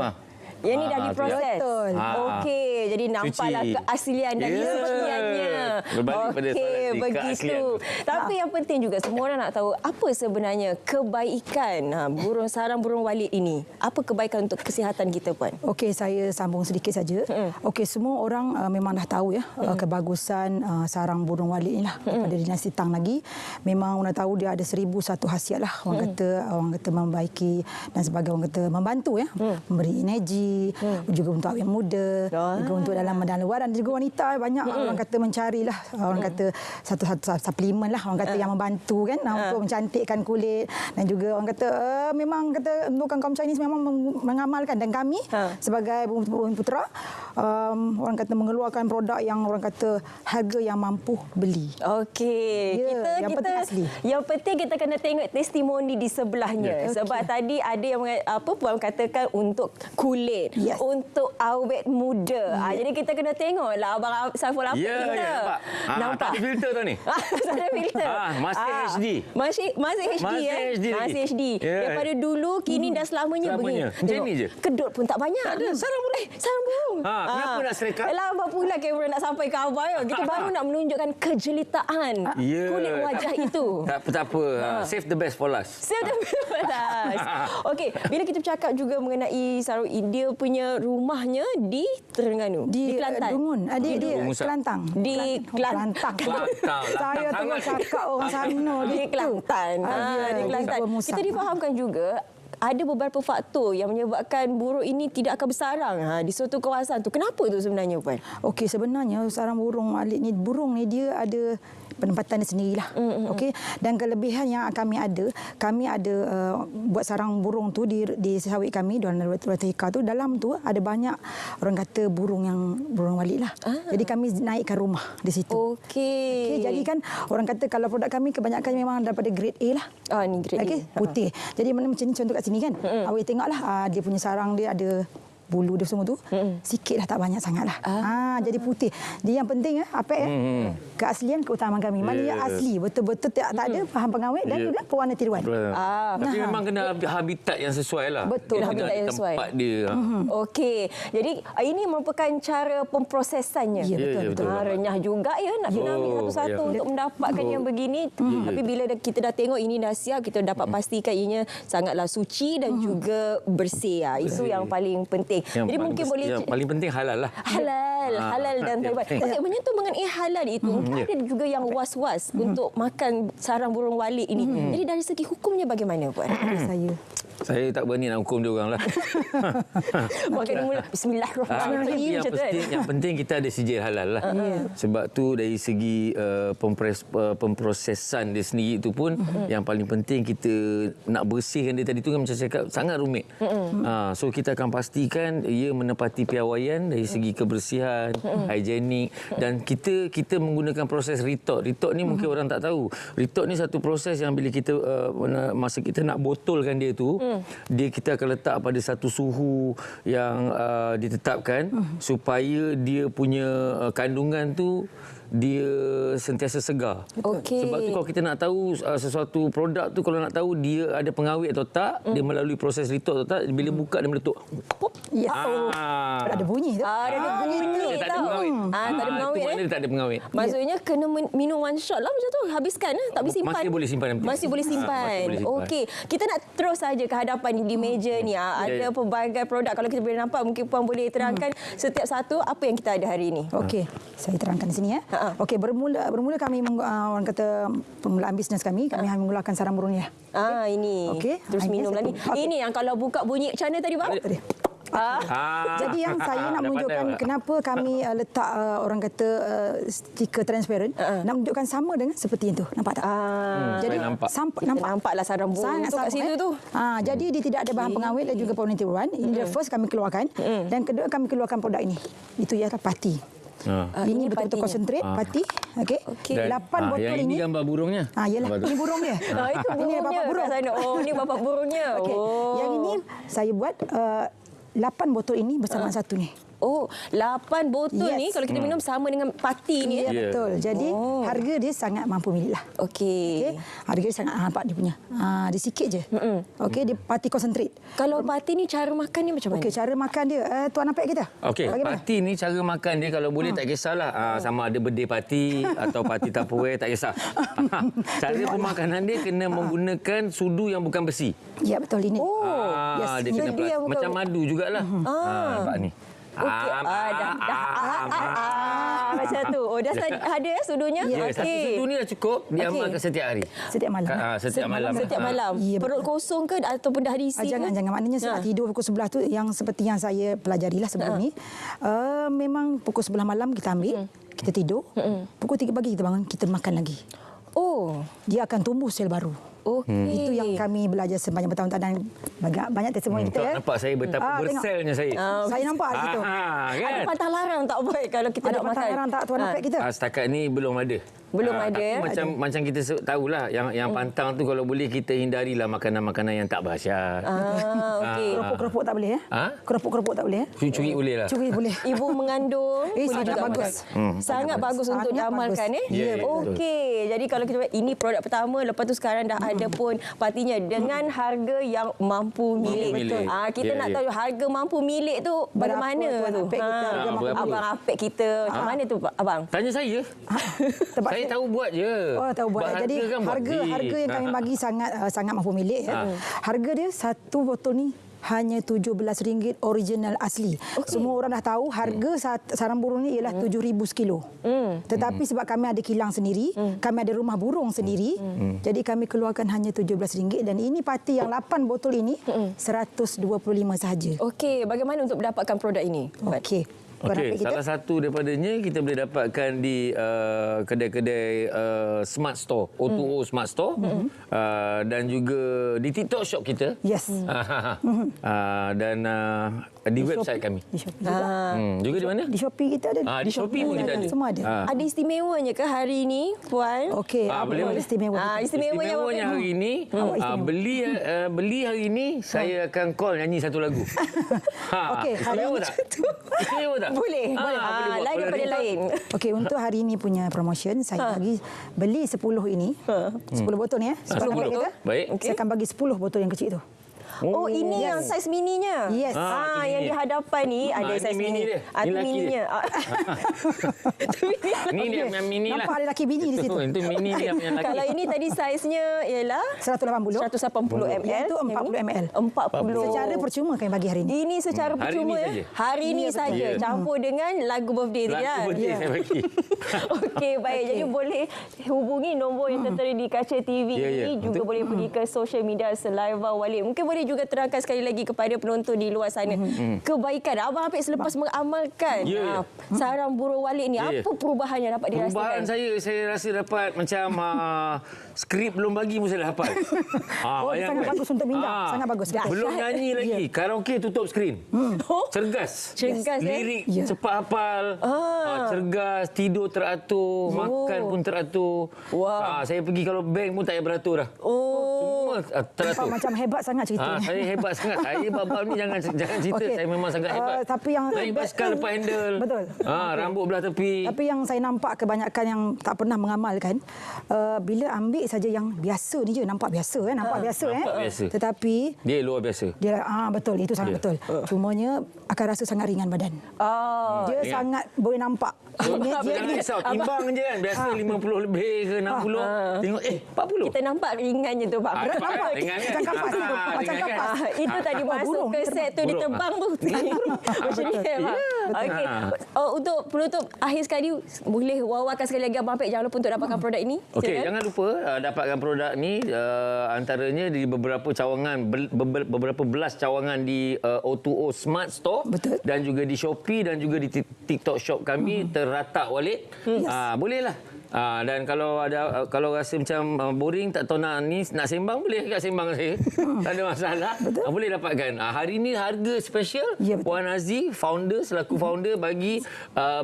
Yang ni dah diproses. Betul. Okey, jadi nampaklah keaslian dan kesuciannya. Berbalik pada sarang begitu. Tapi yang penting juga semua orang nak tahu apa sebenarnya kebaikan burung sarang burung walid ini. Apa kebaikan untuk kesihatan kita, Puan? Okey, saya sambung sedikit saja. Okey, semua orang memang dah tahu ya kebagusan sarang burung walid inilah pada dinasti Tang lagi. Memang orang tahu dia ada 1001 khasiat lah. Orang kata membaiki dan sebagainya, orang kata membantu ya, memberi energi, juga untuk awet muda, juga untuk dalam luar dan juga wanita banyak orang kata mencarilah orang kata satu suplemen lah orang kata yang membantu kan untuk mencantikkan kulit dan juga orang kata memang kata untuk kaum Chinese memang mengamalkan dan kami sebagai Bumi Putera orang kata mengeluarkan produk yang orang kata harga yang mampu beli. Okey, yang penting asli. Yang penting kita kena tengok testimoni di sebelahnya. Sebab tadi ada yang Puan katakan untuk kulit, untuk awet muda. Jadi kita kena tengoklah abang Saiful Apik kita. Nampak. Tak ada filter tau ni. Tak ada filter. Masih HD. Masih HD. Masih HD. Daripada dulu kini dah selamanya begini. Macam ni je. Kedut pun tak banyak. Tak ada. Sarang burung. Sarang burung. Kenapa nak serikat? Lambat pula kamera nak sampai ke abang. Kita baru nak menunjukkan kejelitaan kulit wajah itu. Tak apa. Save the best for last. Save the best for last. Okey, bila kita bercakap juga mengenai sarung dia punya rumahnya di Terengganu, di Kelantan. Dungun. Di Kelantang. Di Kelantan. Saya tengah cakap orang sana di Kelantan. Di Kelantan. Kita difahamkan juga ada beberapa faktor yang menyebabkan burung ini tidak akan bersarang di suatu kawasan tu. Kenapa tu sebenarnya, Puan? Okey, sebenarnya sarang burung walid ni, burung ni dia ada penempatan dia sendirilah. Okey, dan kelebihan yang kami ada buat sarang burung tu di sawit kami dan Waterika tu, dalam tu ada banyak orang kata burung walid lah. Jadi kami naikkan rumah di situ. Okey. Jadi kan orang kata kalau produk kami kebanyakan memang daripada grade A lah. Ni grade A. Putih. Jadi mana macam ni contoh kat sini kan. Awak tengoklah dia punya sarang dia ada bulu dia semua tu sikitlah, tak banyak sangatlah. Jadi putih. Jadi yang penting keaslian keutamaan kami. Mana yang asli betul-betul tak ada bahan pengawet dan juga pewarna tiruan. Tapi memang kena habitat yang sesuai lah. Betul, habitat yang sesuai. Tempat dia. Okey. Jadi ini merupakan cara pemprosesannya. Ya, betul. Renyah juga ya nak kena ambil satu-satu untuk mendapatkan yang begini. Tapi bila kita dah tengok ini dah siap, kita dapat pastikan ianya sangatlah suci dan juga bersih. Itu yang paling penting. Jadi mungkin boleh yang paling penting halal lah. Halal dan terbaik. Okey, menyentuh mengenai halal itu, ada juga yang was-was untuk makan sarang burung walid ini. Jadi dari segi hukumnya bagaimana, Puan? Saya tak berani nak hukum dia orang lah. Makan mula bismillahirrahmanirrahim. Yang penting kita ada sijil halal lah. Sebab tu dari segi pemprosesan dia sendiri itu pun yang paling penting kita nak bersihkan dia tadi tu kan macam saya cakap sangat rumit. So kita akan pastikan ia menepati piawaian dari segi kebersihan, higienik dan kita menggunakan proses retort. Retort ni mungkin orang tak tahu. Retort ni satu proses yang bila kita masa kita nak botolkan dia tu dia kita akan letak pada satu suhu yang ditetapkan supaya dia punya kandungan tu dia sentiasa segar. Sebab tu kalau kita nak tahu sesuatu produk tu, kalau nak tahu dia ada pengawet atau tak, dia melalui proses retort atau tak, bila buka dia meletup. Ada bunyi tu. Ada bunyi. Tak ada pengawet. Tak ada pengawet. Dia tak ada pengawet. Maksudnya kena minum one shot lah macam tu. Habiskan tak boleh simpan. Masih boleh simpan. Masih boleh simpan. Okey. Kita nak terus saja ke hadapan di meja ni. Ada pelbagai produk. Kalau kita boleh nampak, mungkin Puan boleh terangkan setiap satu apa yang kita ada hari ini. Okey. Saya terangkan di sini ya. Okey, bermula kami orang kata permulaan bisnes kami mengeluarkan sarang burung ni. Ini. Okey. Terus minumlah ni. Ini yang kalau buka bunyi macam mana tadi, bang? Jadi yang saya nak menunjukkan kenapa kami letak orang kata stiker transparent, nak menunjukkan sama dengan seperti itu. Nampak tak? Jadi nampaklah sarang burung tu kat situ tu. Jadi dia tidak ada bahan pengawet dan juga pewarna tiruan. Ini first kami keluarkan dan kedua kami keluarkan produk ini. Itu ialah pati. Ini betul-betul konsentrate pati. Okey. 8 botol yang ini. Ini gambar burungnya. Yalah, ini burung dia. Itu burungnya. Ini bapak burung. Ini bapak burungnya. Okey. Yang ini saya buat 8 botol ini bersama satu ni. Oh, 8 botol ni kalau kita minum sama dengan parti ni. Ya, betul. Jadi harga dia sangat mampu milik lah. Okey. Harga dia sangat nampak dia punya. Dia sikit je. Okey, dia parti konsentrate. Kalau parti ni cara makan ni macam mana? Okey, cara makan dia Tuan Apek kita. Okey, parti ni cara makan dia kalau boleh tak kisahlah sama ada birthday parti atau parti Tupperware, tak kisah. Cara pemakanan dia kena menggunakan sudu yang bukan besi. Ya, betul ini. Dia kena macam madu jugalah. Nampak ni. Okey, macam tu. Oh, dah ada sudunya? Ya, satu sudu ni dah cukup diamalkan setiap hari. Setiap malam. Setiap malam. Setiap malam. Perut kosong ke ataupun dah diisi? Jangan. Maknanya saat tidur pukul 11 tu yang seperti yang saya pelajarilah sebelum ni. Memang pukul 11 malam kita ambil, kita tidur. Pukul 3 pagi kita bangun, kita makan lagi. Oh, dia akan tumbuh sel baru. Itu yang kami belajar sepanjang bertahun-tahun dan banyak testimoni kita. Nampak saya betapa berselnya saya. Saya nampak di situ. Kan? Ada pantang larang tak boy kalau kita nak makan? Ada pantang larang tak Tuan Apek kita? Setakat ni belum ada. Belum ada. Macam kita tahulah yang pantang tu kalau boleh kita hindarilah makanan-makanan yang tak berkhasiat. Okey. Keropok-keropok tak boleh Keropok-keropok tak boleh Curi boleh lah. Curi boleh. Ibu mengandung sangat bagus. Sangat bagus untuk diamalkan Ya, okey. Jadi kalau kita ini produk pertama, lepas tu sekarang dah ada pun partinya dengan harga yang mampu milik. Kita nak tahu harga mampu milik tu bagaimana tu? Abang Apek kita. Macam mana tu abang? Tanya saya. Saya tahu buat je. Tahu buat. Jadi harga yang kami bagi sangat mampu milik. Harga dia satu botol ni hanya RM17 original asli. Semua orang dah tahu harga sarang burung ni ialah 7,000 sekilo. Tetapi sebab kami ada kilang sendiri, kami ada rumah burung sendiri, jadi kami keluarkan hanya RM17 dan ini parti yang 8 botol ini RM125 sahaja. Okey, bagaimana untuk mendapatkan produk ini? Okey. Okey, salah satu daripadanya kita boleh dapatkan di kedai-kedai Smart Store, O2O Smart Store, dan juga di TikTok Shop kita. Yes. Dan di website kami. Di Shopee juga. Juga di mana? Di Shopee kita ada. Di Shopee pun kita ada. Semua ada. Ada istimewanya ke hari ini, Puan? Okey, apa istimewa? Istimewanya hari ini, beli hari ini, saya akan call nyanyi satu lagu. Okey, istimewa tak? Istimewa tak? Boleh. Lain daripada lain. Okey, untuk hari ini punya promotion, saya bagi beli 10 ini. 10 botol ni 10 botol kita. Baik. Saya akan bagi 10 botol yang kecil tu. Oh, ini yang saiz mininya. Yes. Yang di hadapan ni ada saiz mini. Itu mininya. Ini dia yang mini lah. Nampak ada laki bini di situ. Itu mini dia yang laki. Kalau ini tadi saiznya ialah 180 ml. Itu 40 ml. 40. Secara percuma kami bagi hari ini. Ini secara percuma hari ini saja. Campur dengan lagu birthday tadi. Lagu birthday saya bagi. Okey, baik. Jadi boleh hubungi nombor yang tertera di kaca TV ini. Juga boleh pergi ke social media Saliva Walid. Mungkin boleh juga terangkan sekali lagi kepada penonton di luar sana kebaikan Abang Apek selepas mengamalkan sarang burung Walid ni. Apa perubahan yang dapat dirasakan? Perubahan saya rasa dapat macam skrip belum bagi pun saya dah hafal. Sangat bagus untuk minda. Sangat bagus. Belum nyanyi lagi. Karaoke tutup skrin. Cergas. Lirik cepat hafal. Cergas, tidur teratur, makan pun teratur. Saya pergi kalau bank pun tak payah beratur dah. Semua teratur. Macam hebat sangat cerita. Saya hebat sangat. Saya bab ni jangan cerita. Saya memang sangat hebat. Tapi yang naik basikal lepas handle. Betul. Rambut belah tepi. Tapi yang saya nampak kebanyakan yang tak pernah mengamalkan, bila ambil saja yang biasa ni je, nampak biasa nampak biasa. Tetapi dia luar biasa. Dia betul, itu sangat betul. Cumanya akan rasa sangat ringan badan. Dia sangat boleh nampak. Jangan risau, timbang je kan. Biasa 50 lebih ke 60. Tengok 40. Kita nampak ringannya tu, Pak. Nampak ringan kan? Macam kapas. Macam kapas. Itu tadi masuk ke set tu ditebang tu. Macam ni, Pak. Okey. Untuk penutup akhir sekali, boleh wawarkan sekali lagi Abang Apek, jangan lupa untuk dapatkan produk ini. Okey, jangan lupa dapatkan produk ni, antaranya di beberapa cawangan, beberapa belas cawangan di O2O Smart Store. Betul. Dan juga di Shopee dan juga di TikTok Shop kami terratak Walid. Bolehlah. Dan kalau rasa macam boring, tak tahu nak sembang, boleh kat sembang saya. Tak ada masalah. Boleh dapatkan. Hari ini harga special. Puan Aziz, selaku founder bagi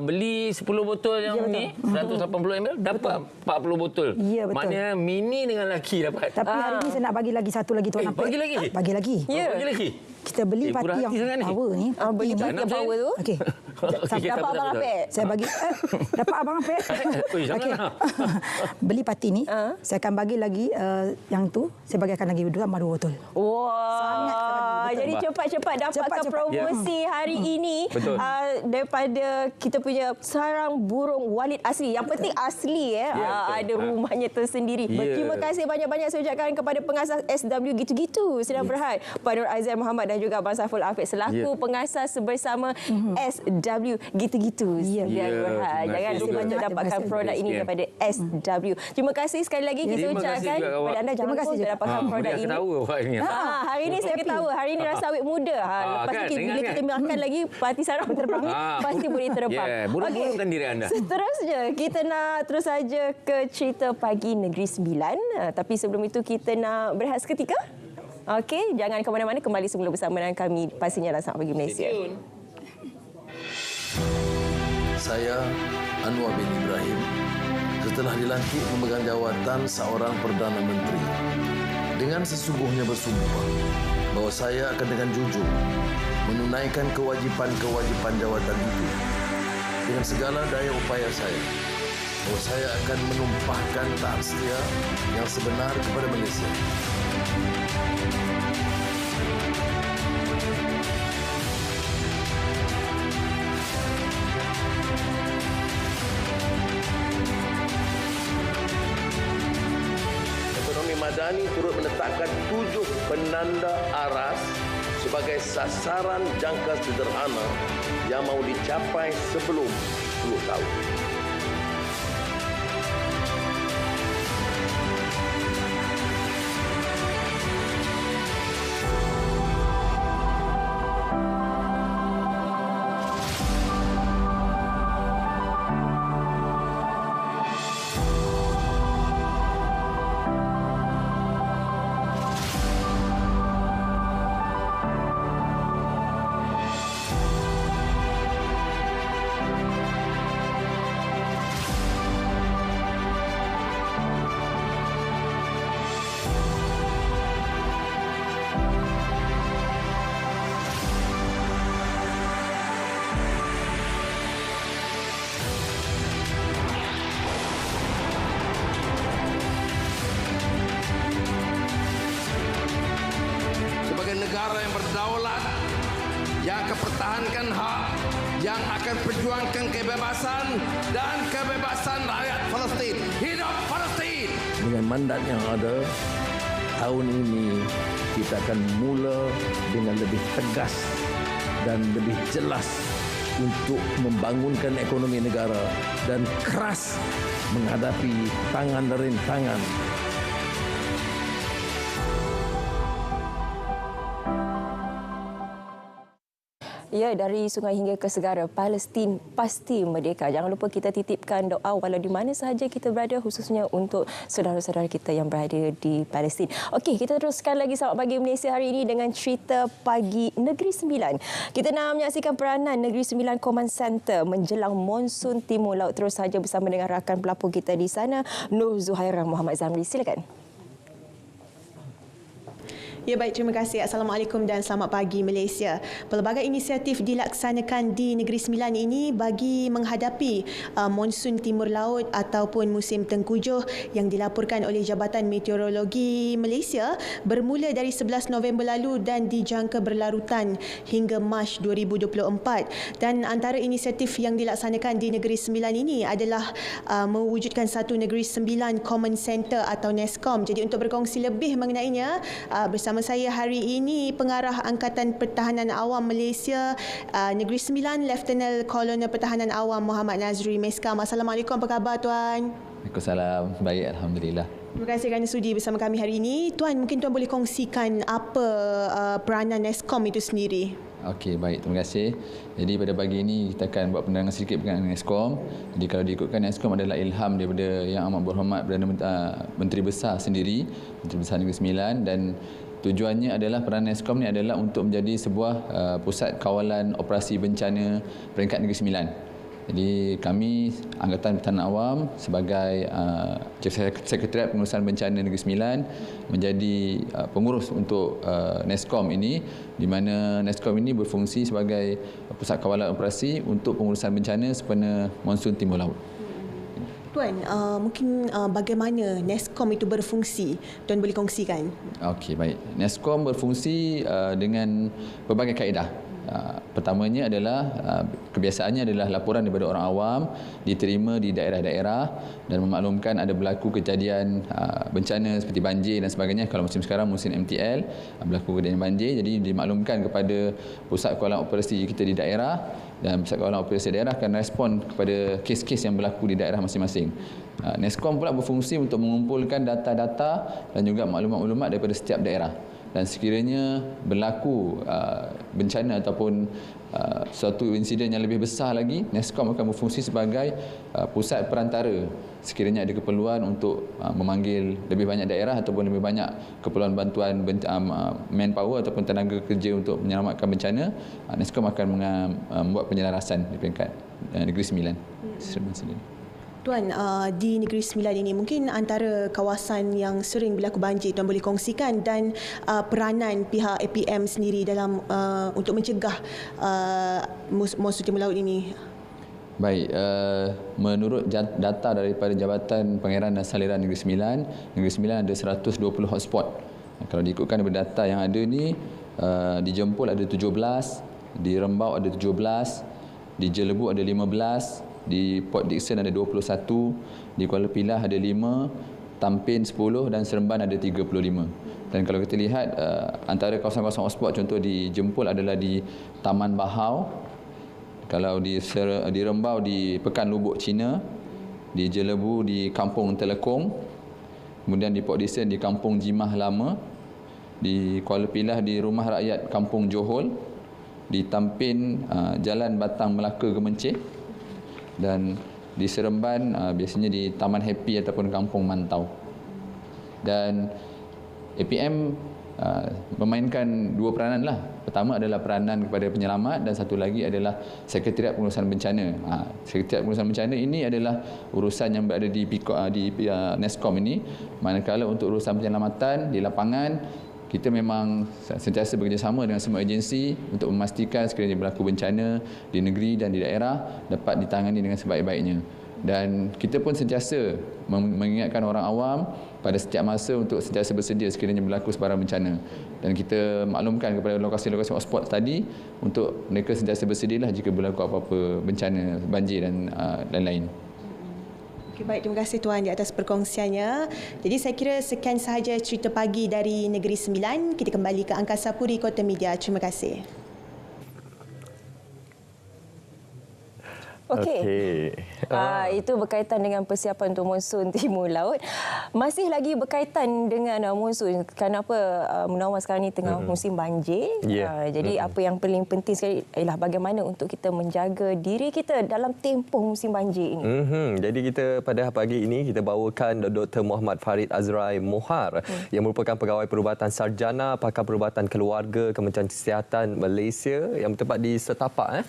beli 10 botol yang ni 180 ml dapat 40 botol. Maknanya mini dengan laki dapat. Tapi hari ini saya nak bagi lagi satu lagi Tuan Apek. Bagi lagi? Bagi lagi. Bagi lagi. kita beli parti yang power ni. Beli parti yang power tu. Okey. Dapat Abang Apek. Saya bagi dapat Abang Apek. Okey. Beli parti ni, saya akan bagi lagi yang tu, saya bagikan lagi dua botol. Wah, jadi cepat-cepat dapatkan promosi hari ini daripada kita punya sarang burung Walid asli. Yang penting asli ada rumahnya tersendiri. Terima kasih banyak-banyak saya ucapkan kepada pengasas SW Gitu-Gitu Sedang Berhad, Pak Nur Azian Muhammad dan juga Abang Saiful Afiq selaku pengasas bersama SW Gitu-Gitu Sedang Berhad. Jangan lupa untuk dapatkan produk ini daripada SW. Terima kasih sekali lagi kita ucapkan kepada anda. Jangan lupa untuk dapatkan produk ini. Hari ini saya ketawa. Hari ini rasa awet muda. Lepas ni bila kita makan lagi parti sarang terbang ni pasti boleh terbang. Burung-burungkan diri anda. Seterusnya kita nak terus saja ke cerita pagi Negeri Sembilan. Tapi sebelum itu kita nak berehat seketika. Okey, jangan ke mana-mana, kembali semula bersama dengan kami pastinya dalam Selamat Pagi Malaysia. Saya Anwar bin Ibrahim setelah dilantik memegang jawatan seorang Perdana Menteri. Dengan sesungguhnya bersumpah bahawa saya akan dengan jujur menunaikan kewajipan-kewajipan jawatan itu dengan segala daya upaya saya. Bahawa saya akan menumpahkan taat setia yang sebenar kepada Malaysia. Ekonomi madani turut menetapkan 7 penanda aras sebagai sasaran jangka sederhana yang mahu dicapai sebelum 10 tahun. Negara yang berdaulat, yang akan pertahankan hak, yang akan perjuangkan kebebasan dan kebebasan rakyat Palestin. Hidup Palestin! Dengan mandat yang ada, tahun ini kita akan mula dengan lebih tegas dan lebih jelas untuk membangunkan ekonomi negara dan keras menghadapi tangan dan rintangan. Ya, dari sungai hingga ke segara, Palestin pasti merdeka. Jangan lupa kita titipkan doa walau di mana sahaja kita berada, khususnya untuk saudara-saudara kita yang berada di Palestin. Okey, kita teruskan lagi Selamat Pagi Malaysia hari ini dengan cerita pagi Negeri Sembilan. Kita nak menyaksikan peranan Negeri Sembilan Command Center menjelang monsun Timur Laut. Terus saja bersama dengan rakan pelapor kita di sana, Nur Zuhairah Muhammad Zamri. Silakan. Ya baik, terima kasih. Assalamualaikum dan selamat pagi Malaysia. Pelbagai inisiatif dilaksanakan di Negeri Sembilan ini bagi menghadapi monsun Timur Laut ataupun musim tengkujuh yang dilaporkan oleh Jabatan Meteorologi Malaysia bermula dari 11 November lalu dan dijangka berlarutan hingga Mac 2024. Dan antara inisiatif yang dilaksanakan di Negeri Sembilan ini adalah mewujudkan satu Negeri Sembilan Command Center atau NESCOM. Jadi untuk berkongsi lebih mengenainya, bersama saya hari ini Pengarah Angkatan Pertahanan Awam Malaysia Negeri Sembilan, Lieutenant Kolonel Pertahanan Awam Muhammad Nazri Meskam. Assalamualaikum, apa khabar Tuan? Waalaikumsalam, baik Alhamdulillah. Terima kasih kerana sudi bersama kami hari ini. Tuan, mungkin Tuan boleh kongsikan apa peranan NESCOM itu sendiri? Okey, baik. Terima kasih. Jadi pada pagi ini kita akan buat penerangan sedikit berkaitan dengan NESCOM. Jadi kalau diikutkan NESCOM adalah ilham daripada Yang Amat Berhormat Perdana Menteri Besar sendiri, Menteri Besar Negeri Sembilan, dan tujuannya adalah peranan NESCOM ni adalah untuk menjadi sebuah pusat kawalan operasi bencana peringkat Negeri Sembilan. Jadi kami Angkatan Pertahanan Awam sebagai Sekretariat Pengurusan Bencana Negeri Sembilan menjadi pengurus untuk NESCOM ini, di mana NESCOM ini berfungsi sebagai pusat kawalan operasi untuk pengurusan bencana sempena monsun Timur Laut. Tuan, mungkin bagaimana NESCOM itu berfungsi? Tuan boleh kongsikan? Okey, baik. NESCOM berfungsi dengan pelbagai kaedah. Pertamanya adalah kebiasaannya adalah laporan daripada orang awam diterima di daerah-daerah dan memaklumkan ada berlaku kejadian bencana seperti banjir dan sebagainya. Kalau musim sekarang musim MTL berlaku kejadian banjir, jadi dimaklumkan kepada pusat kawalan operasi kita di daerah, dan pusat kawalan operasi daerah akan respon kepada kes-kes yang berlaku di daerah masing-masing. NESCOM pula berfungsi untuk mengumpulkan data-data dan juga maklumat-maklumat daripada setiap daerah. Dan sekiranya berlaku bencana ataupun suatu insiden yang lebih besar lagi, NESCOM akan berfungsi sebagai pusat perantara sekiranya ada keperluan untuk memanggil lebih banyak daerah ataupun lebih banyak keperluan bantuan manpower ataupun tenaga kerja untuk menyelamatkan bencana. NESCOM akan membuat penyelarasan di peringkat Negeri Sembilan. Tuan, di Negeri Sembilan ini mungkin antara kawasan yang sering berlaku banjir, Tuan boleh kongsikan, dan peranan pihak APM sendiri dalam untuk mencegah monsun Timur Laut ini. Baik, menurut data daripada Jabatan Pangeran dan Saliran Negeri Sembilan ada 120 hotspot. Kalau diikutkan daripada data yang ada ni, di Jempol ada 17, di Rembau ada 17, di Jelebu ada 15, di Port Dickson ada 21, di Kuala Pilah ada 5, Tampin 10 dan Seremban ada 35. Dan kalau kita lihat antara kawasan-kawasan hotspot, contoh di Jempol adalah di Taman Bahau, kalau di Rembau di Pekan Lubuk Cina, di Jelebu di Kampung Telekong, kemudian di Port Dickson di Kampung Jimah Lama, di Kuala Pilah di Rumah Rakyat Kampung Johol, di Tampin Jalan Batang Melaka Gemencih, dan di Seremban biasanya di Taman Happy ataupun Kampung Mantau. Dan APM memainkan dua peranan lah. Pertama adalah peranan kepada penyelamat dan satu lagi adalah Sekretariat Pengurusan Bencana. Sekretariat Pengurusan Bencana ini adalah urusan yang berada di NESCOM ini. Manakala untuk urusan penyelamatan di lapangan, kita memang sentiasa bekerjasama dengan semua agensi untuk memastikan sekiranya berlaku bencana di negeri dan di daerah dapat ditangani dengan sebaik-baiknya. Dan kita pun sentiasa mengingatkan orang awam pada setiap masa untuk sentiasa bersedia sekiranya berlaku sebarang bencana. Dan kita maklumkan kepada lokasi-lokasi hotspot tadi untuk mereka sentiasa bersedialah jika berlaku apa-apa bencana, banjir dan lain-lain. Okay, baik, terima kasih Tuan di atas perkongsiannya. Jadi saya kira sekian sahaja cerita pagi dari Negeri Sembilan. Kita kembali ke Angkasa Puri Kota Media. Terima kasih. Okey. Itu berkaitan dengan persiapan untuk monsun Timur Laut. Masih lagi berkaitan dengan monsun. Kenapa Munawar sekarang ni tengah musim banjir. Jadi apa yang paling penting sekali ialah bagaimana untuk kita menjaga diri kita dalam tempoh musim banjir ini. Jadi kita pada pagi ini kita bawakan Dr. Muhammad Farid Azrai Mohar yang merupakan pegawai perubatan sarjana pakar perubatan keluarga Kementerian Kesihatan Malaysia yang bertempat di Setapak.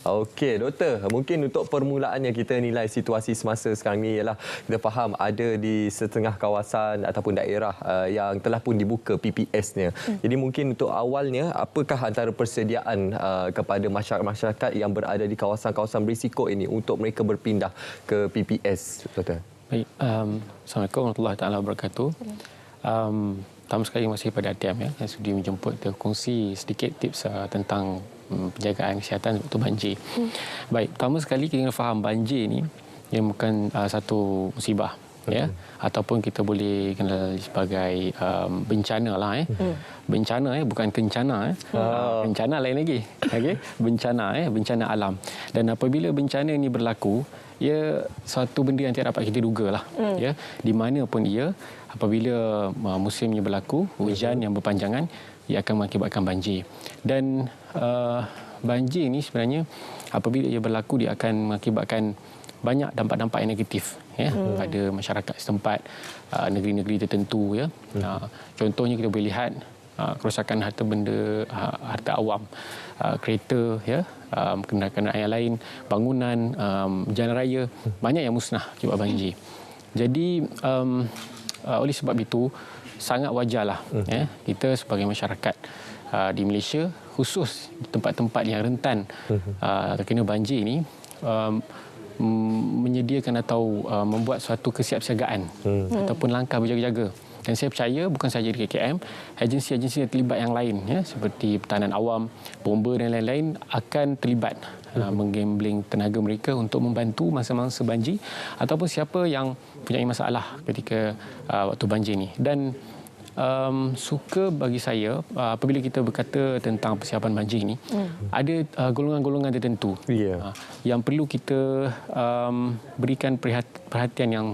Okey, doktor. Mungkin untuk permulaannya kita nilai situasi semasa sekarang ni ialah kita faham ada di setengah kawasan ataupun daerah yang telah pun dibuka PPS-nya. Jadi mungkin untuk awalnya, apakah antara persediaan kepada masyarakat yang berada di kawasan-kawasan berisiko ini untuk mereka berpindah ke PPS, doktor? Baik, Assalamualaikum warahmatullahi taala wabarakatuh. Pertama sekali masih pada ATM yang sudi menjemput kita kongsi sedikit tips tentang penjagaan kesihatan waktu banjir. Baik, pertama sekali kita kena faham banjir ni yang bukan satu musibah, ya, ataupun kita boleh kenal sebagai bencana lah. Bencana bukan kencana. Bencana lain lagi. Okey, bencana alam. Dan apabila bencana ini berlaku, ia suatu benda yang tidak dapat kita duga lah. Ya, di mana pun ia, apabila musimnya berlaku, hujan yang berpanjangan, ia akan mengakibatkan banjir. Dan banjir ini sebenarnya apabila ia berlaku, dia akan mengakibatkan banyak dampak-dampak yang negatif, ya, pada masyarakat setempat, negeri-negeri tertentu, ya. Contohnya kita boleh lihat kerosakan harta benda, harta awam, kereta, ya, kenderaan yang lain, bangunan, jalan raya, banyak yang musnah akibat banjir. Jadi oleh sebab itu sangat wajarlah kita sebagai masyarakat di Malaysia, khusus tempat-tempat yang rentan terkena banjir ini, menyediakan atau membuat suatu kesiapsiagaan ataupun langkah berjaga-jaga. Dan saya percaya bukan sahaja di KKM, agensi-agensi yang terlibat yang lain, seperti pertahanan awam, bomba dan lain-lain akan terlibat menggambling tenaga mereka untuk membantu masa-masa banjir ataupun siapa yang punya masalah ketika waktu banjir ni. Dan suka bagi saya apabila kita berkata tentang persiapan banjir ini, ada golongan-golongan tertentu yang perlu kita berikan perhatian yang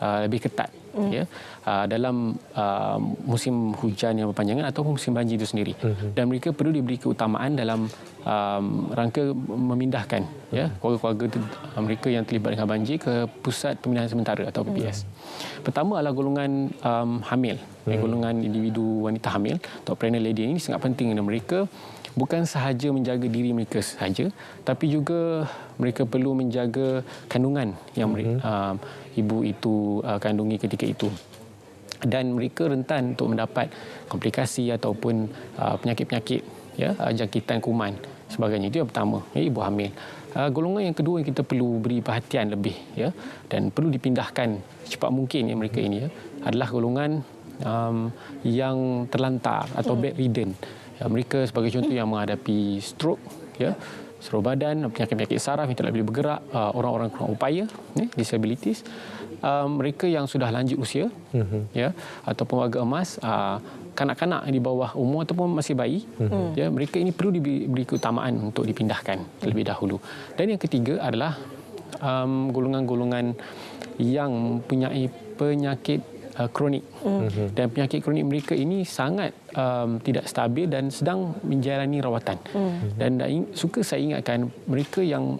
lebih ketat dalam musim hujan yang berpanjangan ataupun musim banjir itu sendiri. Dan mereka perlu diberi keutamaan dalam rangka memindahkan keluarga-keluarga mereka yang terlibat dengan banjir ke Pusat Pemindahan Sementara atau PPS. Pertama adalah golongan hamil. Golongan individu wanita hamil atau pregnant lady ini sangat penting kerana mereka bukan sahaja menjaga diri mereka sahaja, tapi juga mereka perlu menjaga kandungan yang ibu itu kandungi ketika itu. Dan mereka rentan untuk mendapat komplikasi ataupun penyakit-penyakit, jangkitan kuman sebagainya. Itu yang pertama, ibu hamil. Golongan yang kedua yang kita perlu beri perhatian lebih dan perlu dipindahkan secepat mungkin mereka ini adalah golongan yang terlantar atau bedridden. Mereka sebagai contoh yang menghadapi stroke, seluruh badan, penyakit-penyakit saraf yang tidak boleh bergerak, orang-orang kurang upaya, disabilities, mereka yang sudah lanjut usia, ataupun warga emas, kanak-kanak di bawah umur ataupun masih bayi, mereka ini perlu diberi keutamaan untuk dipindahkan terlebih dahulu. Dan yang ketiga adalah golongan-golongan yang mempunyai penyakit kronik. Dan penyakit kronik mereka ini sangat tidak stabil dan sedang menjalani rawatan. Dan suka saya ingatkan mereka yang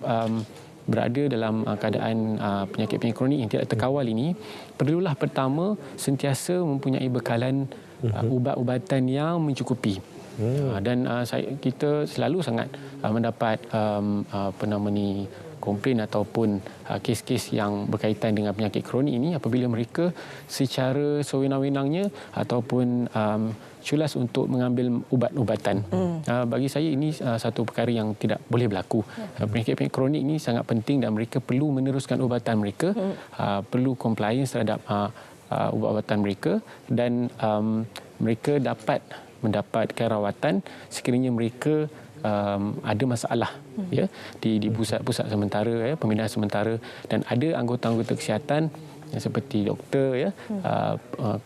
berada dalam keadaan penyakit-penyakit kronik yang tidak terkawal ini, perlulah pertama sentiasa mempunyai bekalan ubat-ubatan yang mencukupi. Dan kita selalu sangat mendapat komplain ataupun kes-kes yang berkaitan dengan penyakit kronik ini apabila mereka secara sewenang-wenangnya ataupun culas untuk mengambil ubat-ubatan. Bagi saya ini satu perkara yang tidak boleh berlaku. Penyakit-penyakit kronik ini sangat penting dan mereka perlu meneruskan ubatan mereka, perlu compliance terhadap ubat-ubatan mereka dan mereka dapat mendapatkan rawatan sekiranya mereka ada masalah di pusat-pusat sementara, pemindahan sementara, dan ada anggota-anggota kesihatan seperti doktor,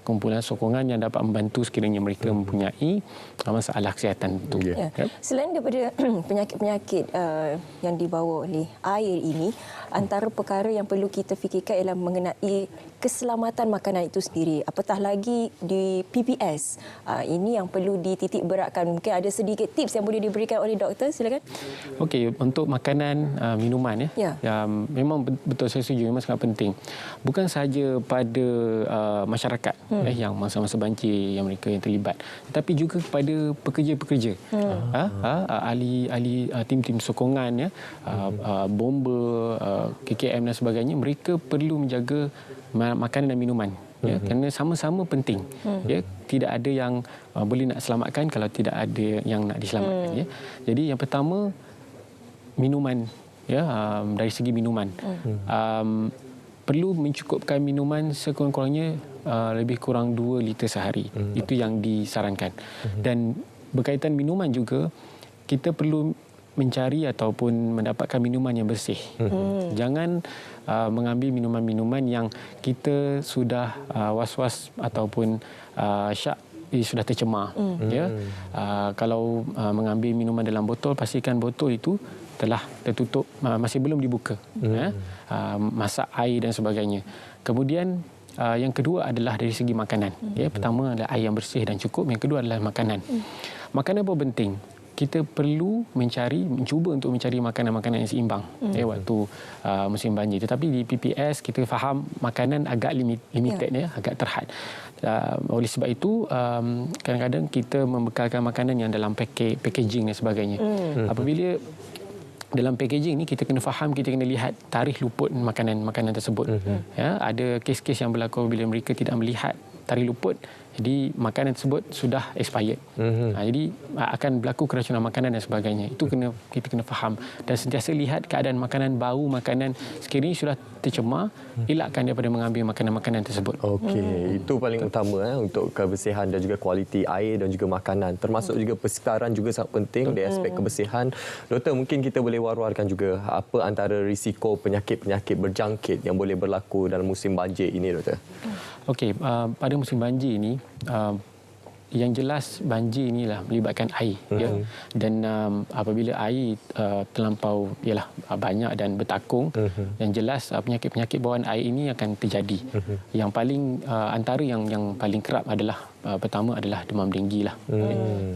kumpulan sokongan yang dapat membantu sekiranya mereka mempunyai masalah kesihatan itu. Selain daripada penyakit-penyakit yang dibawa oleh air ini, antara perkara yang perlu kita fikirkan ialah mengenai keselamatan makanan itu sendiri. Apatah lagi di PPS. Ini yang perlu dititik beratkan. Mungkin ada sedikit tips yang boleh diberikan oleh doktor, silakan. Okey, untuk makanan, minuman memang betul saya setuju, memang sangat penting. Bukan sahaja pada masyarakat yang masa-masa banjir yang mereka yang terlibat, tetapi juga kepada pekerja-pekerja, ahli tim-tim sokongan, bomba, KKM dan sebagainya. Mereka perlu menjaga makanan dan minuman, kerana sama-sama penting. Tidak ada yang boleh nak selamatkan kalau tidak ada yang nak diselamatkan. Jadi yang pertama, minuman, dari segi minuman, perlu mencukupkan minuman sekurang-kurangnya lebih kurang 2 liter sehari. Itu yang disarankan. Dan berkaitan minuman juga, kita perlu mencari ataupun mendapatkan minuman yang bersih. Jangan mengambil minuman-minuman yang kita sudah was-was ataupun syak sudah tercemar. Kalau mengambil minuman dalam botol, pastikan botol itu telah tertutup, masih belum dibuka, masak air dan sebagainya. Kemudian yang kedua adalah dari segi makanan. Pertama adalah air yang bersih dan cukup. Yang kedua adalah makanan. Makanan pun penting. kita perlu mencuba untuk mencari makanan-makanan yang seimbang waktu musim banjir. Tetapi di PPS kita faham makanan agak limited agak terhad. Oleh sebab itu kadang-kadang kita membekalkan makanan yang dalam packaging dan sebagainya. Apabila dalam packaging ni kita kena faham, kita kena lihat tarikh luput makanan-makanan tersebut. Ya, ada kes-kes yang berlaku bila mereka tidak melihat tarikh luput, jadi makanan tersebut sudah expired. Jadi akan berlaku keracunan makanan dan sebagainya. Itu kita kena faham dan sentiasa lihat keadaan makanan, bau makanan sekiranya sudah tercemar, elakkan daripada mengambil makanan-makanan tersebut. Okey, itu paling utama untuk kebersihan dan juga kualiti air dan juga makanan. Termasuk juga persekitaran juga sangat penting dari aspek kebersihan. Doktor, mungkin kita boleh war-warkan juga apa antara risiko penyakit-penyakit berjangkit yang boleh berlaku dalam musim banjir ini, Doktor? Okey, pada musim banjir ini yang jelas banjir inilah melibatkan air dan apabila air terlampau banyak dan bertakung, yang jelas penyakit-penyakit bawaan air ini akan terjadi. Yang paling antara yang paling kerap adalah pertama adalah demam denggi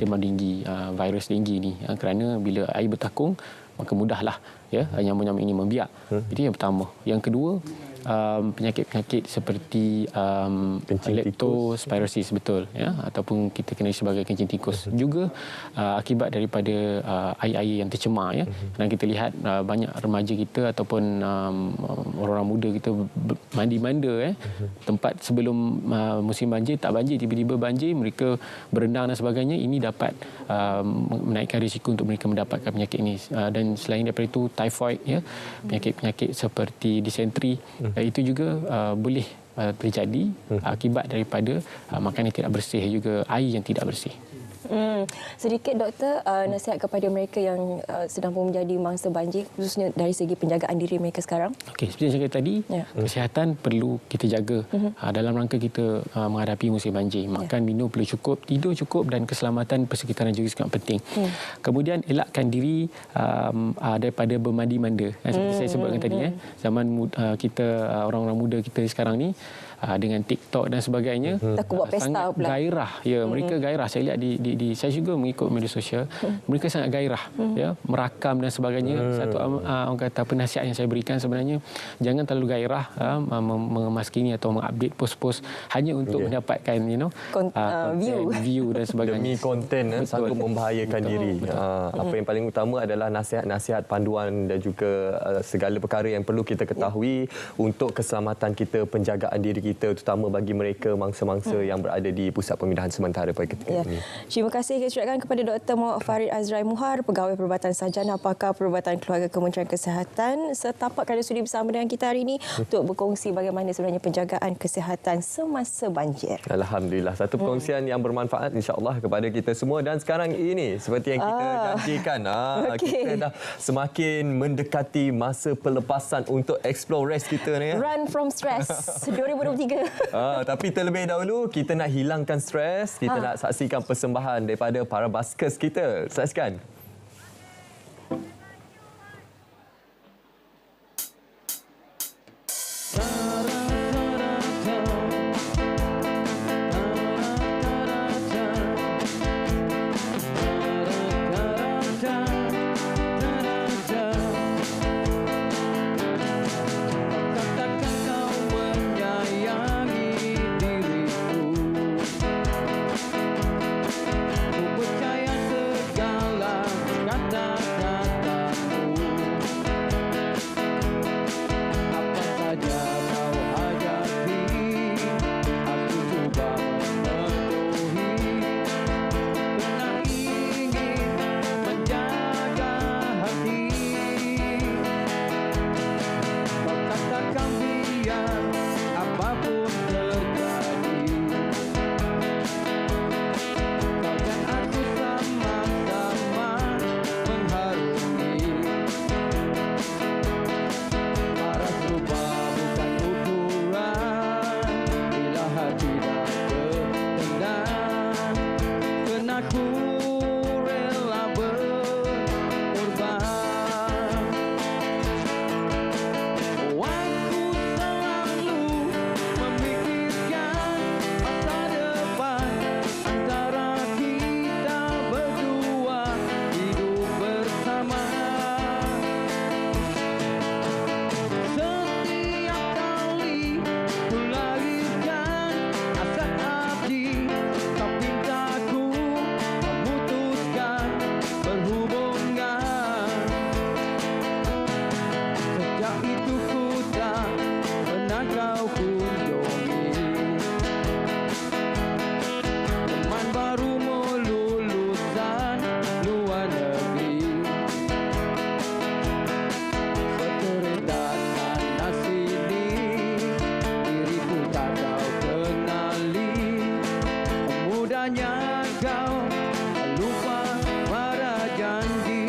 demam denggi, virus denggi ni, kerana bila air bertakung maka mudahlah nyamuk-nyamuk ini membiak. Jadi yang pertama. Yang kedua, penyakit-penyakit seperti leptospirosis, betul, ataupun kita kenali sebagai kencing tikus, juga akibat daripada air-air yang tercemar, dan kita lihat banyak remaja kita ataupun orang-orang muda kita mandi-manda tempat sebelum musim banjir, tak banjir, tiba-tiba banjir, mereka berenang dan sebagainya. Ini dapat menaikkan risiko untuk mereka mendapatkan penyakit ini. Dan selain daripada itu, typhoid, penyakit-penyakit seperti disenteri, itu juga boleh terjadi akibat daripada makanan yang tidak bersih, juga air yang tidak bersih. Sedikit doktor, nasihat kepada mereka yang sedang pun menjadi mangsa banjir, khususnya dari segi penjagaan diri mereka sekarang. Okey, seperti yang saya kata tadi, kesihatan perlu kita jaga dalam rangka kita menghadapi musim banjir. Makan, minum perlu cukup, tidur cukup, dan keselamatan persekitaran juga sangat penting. Kemudian elakkan diri daripada bermandi-manda. Seperti saya sebutkan tadi, zaman kita, orang-orang muda kita sekarang ni, dengan TikTok dan sebagainya, takut buat pesta pula. Gairah, mereka gairah. Saya lihat di saya juga mengikut media sosial, mereka sangat gairah, merakam dan sebagainya. Satu orang kata penasihat yang saya berikan sebenarnya, jangan terlalu gairah mengemaskan atau mengupdate post-post hanya untuk mendapatkan view dan sebagainya. Demi konten sanggup membahayakan diri. Apa yang paling utama adalah nasihat-nasihat, panduan dan juga segala perkara yang perlu kita ketahui untuk keselamatan kita, penjagaan diri kita, terutama bagi mereka mangsa-mangsa yang berada di pusat pemindahan sementara pada ketika ini. Terima kasih kita ucapkan kepada Dr. Muhammad Farid Azrai Muhar, Pegawai Perubatan Sarjana Pakar Perubatan Keluarga Kementerian Kesihatan, setapak kerana sudi bersama dengan kita hari ini untuk berkongsi bagaimana sebenarnya penjagaan kesihatan semasa banjir. Alhamdulillah, satu perkongsian yang bermanfaat insya-Allah kepada kita semua. Dan sekarang ini seperti yang kita janjikan, kita dah semakin mendekati masa pelepasan untuk explore rest kita ni. Run from stress 2023. Tapi terlebih dahulu kita nak hilangkan stres, kita nak saksikan persembahan daripada para baskers kita. Saksikan. Percaya segala Mudahnya kau lupa pada janji.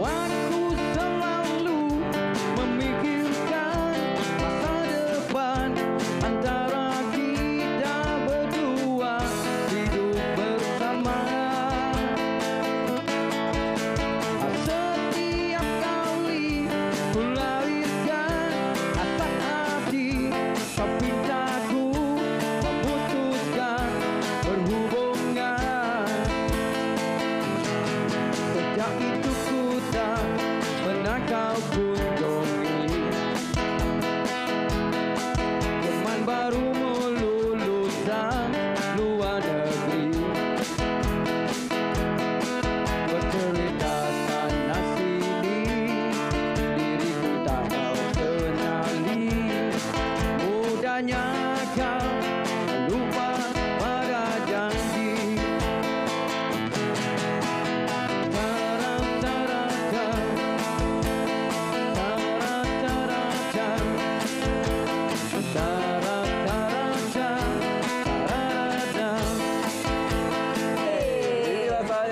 Aku selalu memikirkan masa depan antara kita berdua hidup bersama. Setiap kali ku lahirkan asa hati, kau pintaku memutuskan berhubungan. Sejak itu ku tak pernah kau kunjungi, teman barumu lulusan luar negeri, bercerita sana sini, diriku tak kau kenali. Mudahnya kau lupa pada janji.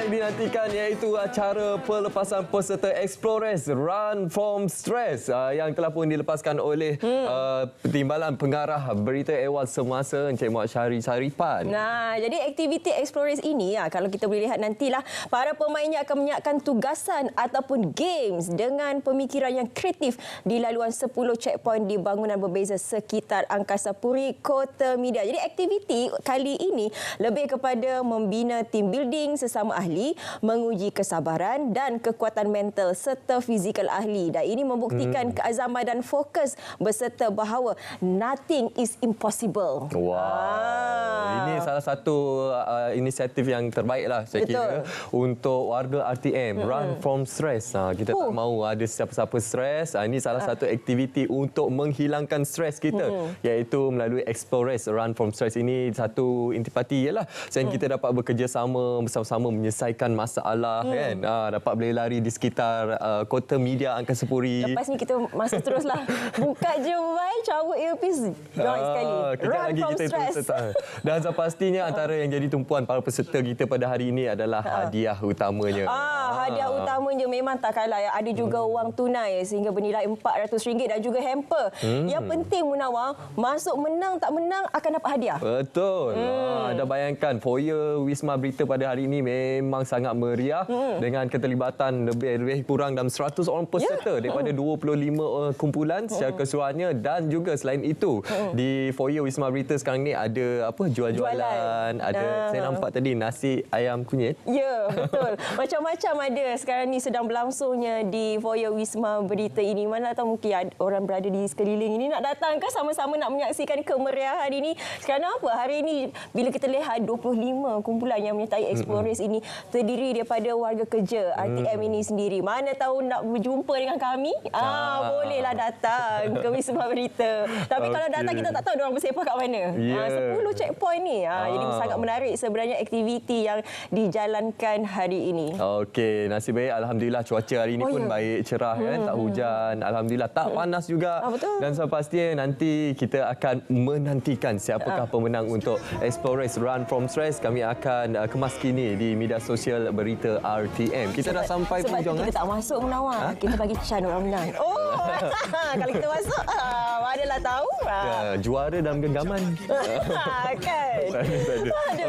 Dinantikan iaitu acara pelepasan peserta Explorers Run from Stress yang telah pun dilepaskan oleh Timbalan Pengarah Berita Ehwal Semasa Encik Muhammad Syahri Saripan. Nah, jadi aktiviti Explorers ini kalau kita boleh lihat nantilah, para pemainnya akan menyiapkan tugasan ataupun games dengan pemikiran yang kreatif di laluan 10 checkpoint di bangunan berbeza sekitar Angkasa Puri, Kota Media. Jadi aktiviti kali ini lebih kepada membina team building sesama ahli, menguji kesabaran dan kekuatan mental serta fizikal ahli. Dan ini membuktikan keazaman dan fokus berserta bahawa nothing is impossible. Ini salah satu inisiatif yang terbaiklah saya kira untuk warga RTM, Run from Stress. Kita tak mahu ada siapa-siapa stres. Ini salah satu aktiviti untuk menghilangkan stres kita, iaitu melalui Explorers Run from Stress ini. Satu intipati ialah selain kita dapat bekerjasama bersama-sama menyelesaikan masalah kan, dapat berlari di sekitar Kota Media Angkasa Puri. Lepas ni kita masuk teruslah. Buka je mic, cabut earpiece, join sekali. Run from stress. Dan pastinya antara yang jadi tumpuan para peserta kita pada hari ini adalah hadiah utamanya. Hadiah utamanya memang tak kalah ya. Ada juga wang tunai sehingga bernilai RM400 dan juga hamper. Yang penting Munawar, masuk menang tak menang akan dapat hadiah. Betul. Dah bayangkan foyer Wisma Berita pada hari ini memang sangat meriah dengan keterlibatan lebih kurang dalam 100 orang peserta daripada 25 kumpulan secara keseluruhannya. Dan juga selain itu di foyer Wisma Berita sekarang ni ada jual-jualan, ada saya nampak tadi nasi ayam kunyit. Ya, betul. Macam-macam ada sekarang ni sedang berlangsungnya di foyer Wisma Berita ini. Mana tahu mungkin ada orang berada di sekeliling ini nak datang ke sama-sama nak menyaksikan kemeriahan ini. Sekarang apa? Hari ini bila kita lihat 25 kumpulan yang menyertai Explorers ini terdiri daripada warga kerja RTM ini sendiri. Mana tahu nak berjumpa dengan kami? Bolehlah datang ke Wisma Berita. Tapi kalau datang kita tak tahu diorang bersepah kat mana. 10 checkpoint ni. Jadi sangat menarik sebenarnya aktiviti yang dijalankan hari ini. Okey, nasib baik alhamdulillah cuaca hari ini pun baik, cerah kan, tak hujan. Alhamdulillah tak panas juga. Betul. Dan sepastinya nanti kita akan menantikan siapakah pemenang untuk Explorers Run from Stress. Kami akan kemas kini di media sosial Berita RTM. Kita dah sampai penghujung. Sebab kita tak masuk Munawar. Kita bagi Chan orang menang. Kalau kita masuk, manalah tahu. Juara dalam genggaman. Kan.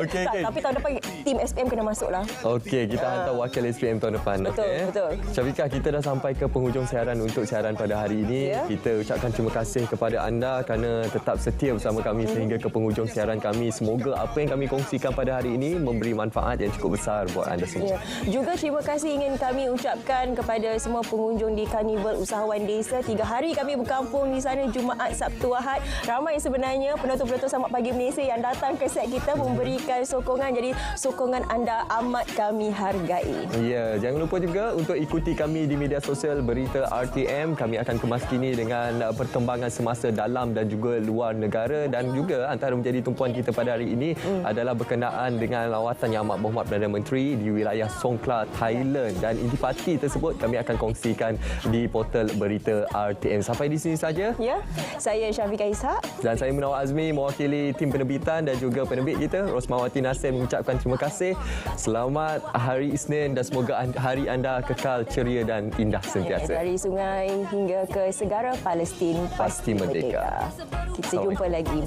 Okey. Tapi tahun depan tim SPM kena masuk lah. Okey, kita hantar wakil SPM tahun depan. Betul. Syafiqah, kita dah sampai ke penghujung siaran untuk siaran pada hari ini. Kita ucapkan terima kasih kepada anda kerana tetap setia bersama kami sehingga ke penghujung siaran kami. Semoga apa yang kami kongsikan pada hari ini memberi manfaat yang cukup besar buat anda semua. Juga terima kasih ingin kami ucapkan kepada semua pengunjung di Karnival Usahawan Desa. 3 hari kami berkampung di sana, Jumaat, Sabtu, Ahad. lihat ramai sebenarnya penonton-penonton Selamat Pagi Malaysia yang datang ke set kita memberikan sokongan. Jadi sokongan anda amat kami hargai. Ya, jangan lupa juga untuk ikuti kami di media sosial Berita RTM. Kami akan kemas kini dengan perkembangan semasa dalam dan juga luar negara, dan juga antara menjadi tumpuan kita pada hari ini adalah berkenaan dengan lawatan Yang Amat Berhormat Perdana Menteri di wilayah Songkhla, Thailand, dan intipati tersebut kami akan kongsikan di portal Berita RTM. Sampai di sini saja. Ya, saya Syafiqah Ishak dan saya Munawar Azmi mewakili tim penerbitan dan juga penerbit kita Rosmawati Nasir mengucapkan terima kasih. Selamat Hari Isnin dan semoga hari anda kekal ceria dan indah sentiasa. Dari sungai hingga ke segara, Palestin pasti merdeka. Kita jumpa lagi.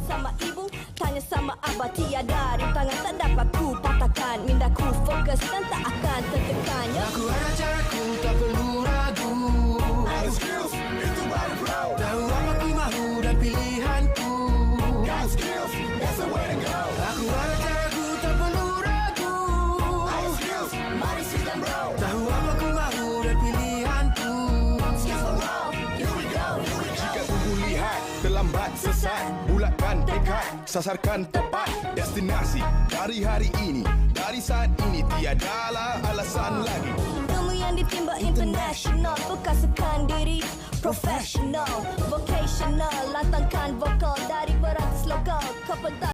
Tanya sama abah tiada rintangan tak dapat ku patahkan. Mindaku fokus dan tak akan tertekan. Aku ada caraku, tak perlu ragu. Ada skills, itu baru pro. Tahu apa ku mahu dan pilihanku. Got skills, that's the way to go. Aku ada caraku, tak perlu ragu. Ada skills, mari sidang bro. Tahu apa ku mahu dan pilihanku. Skills for all, here we go, here we go. Jika tubuh lihat, terlambat sesat. Bulatkan tekad, sasarkan tepat. Destinasi dari hari ini, dari saat ini tiadalah alasan lagi. Ilmu yang ditimba international, perkasakan diri professional, vocational, lantangkan vokal dari beratus lokal. Kau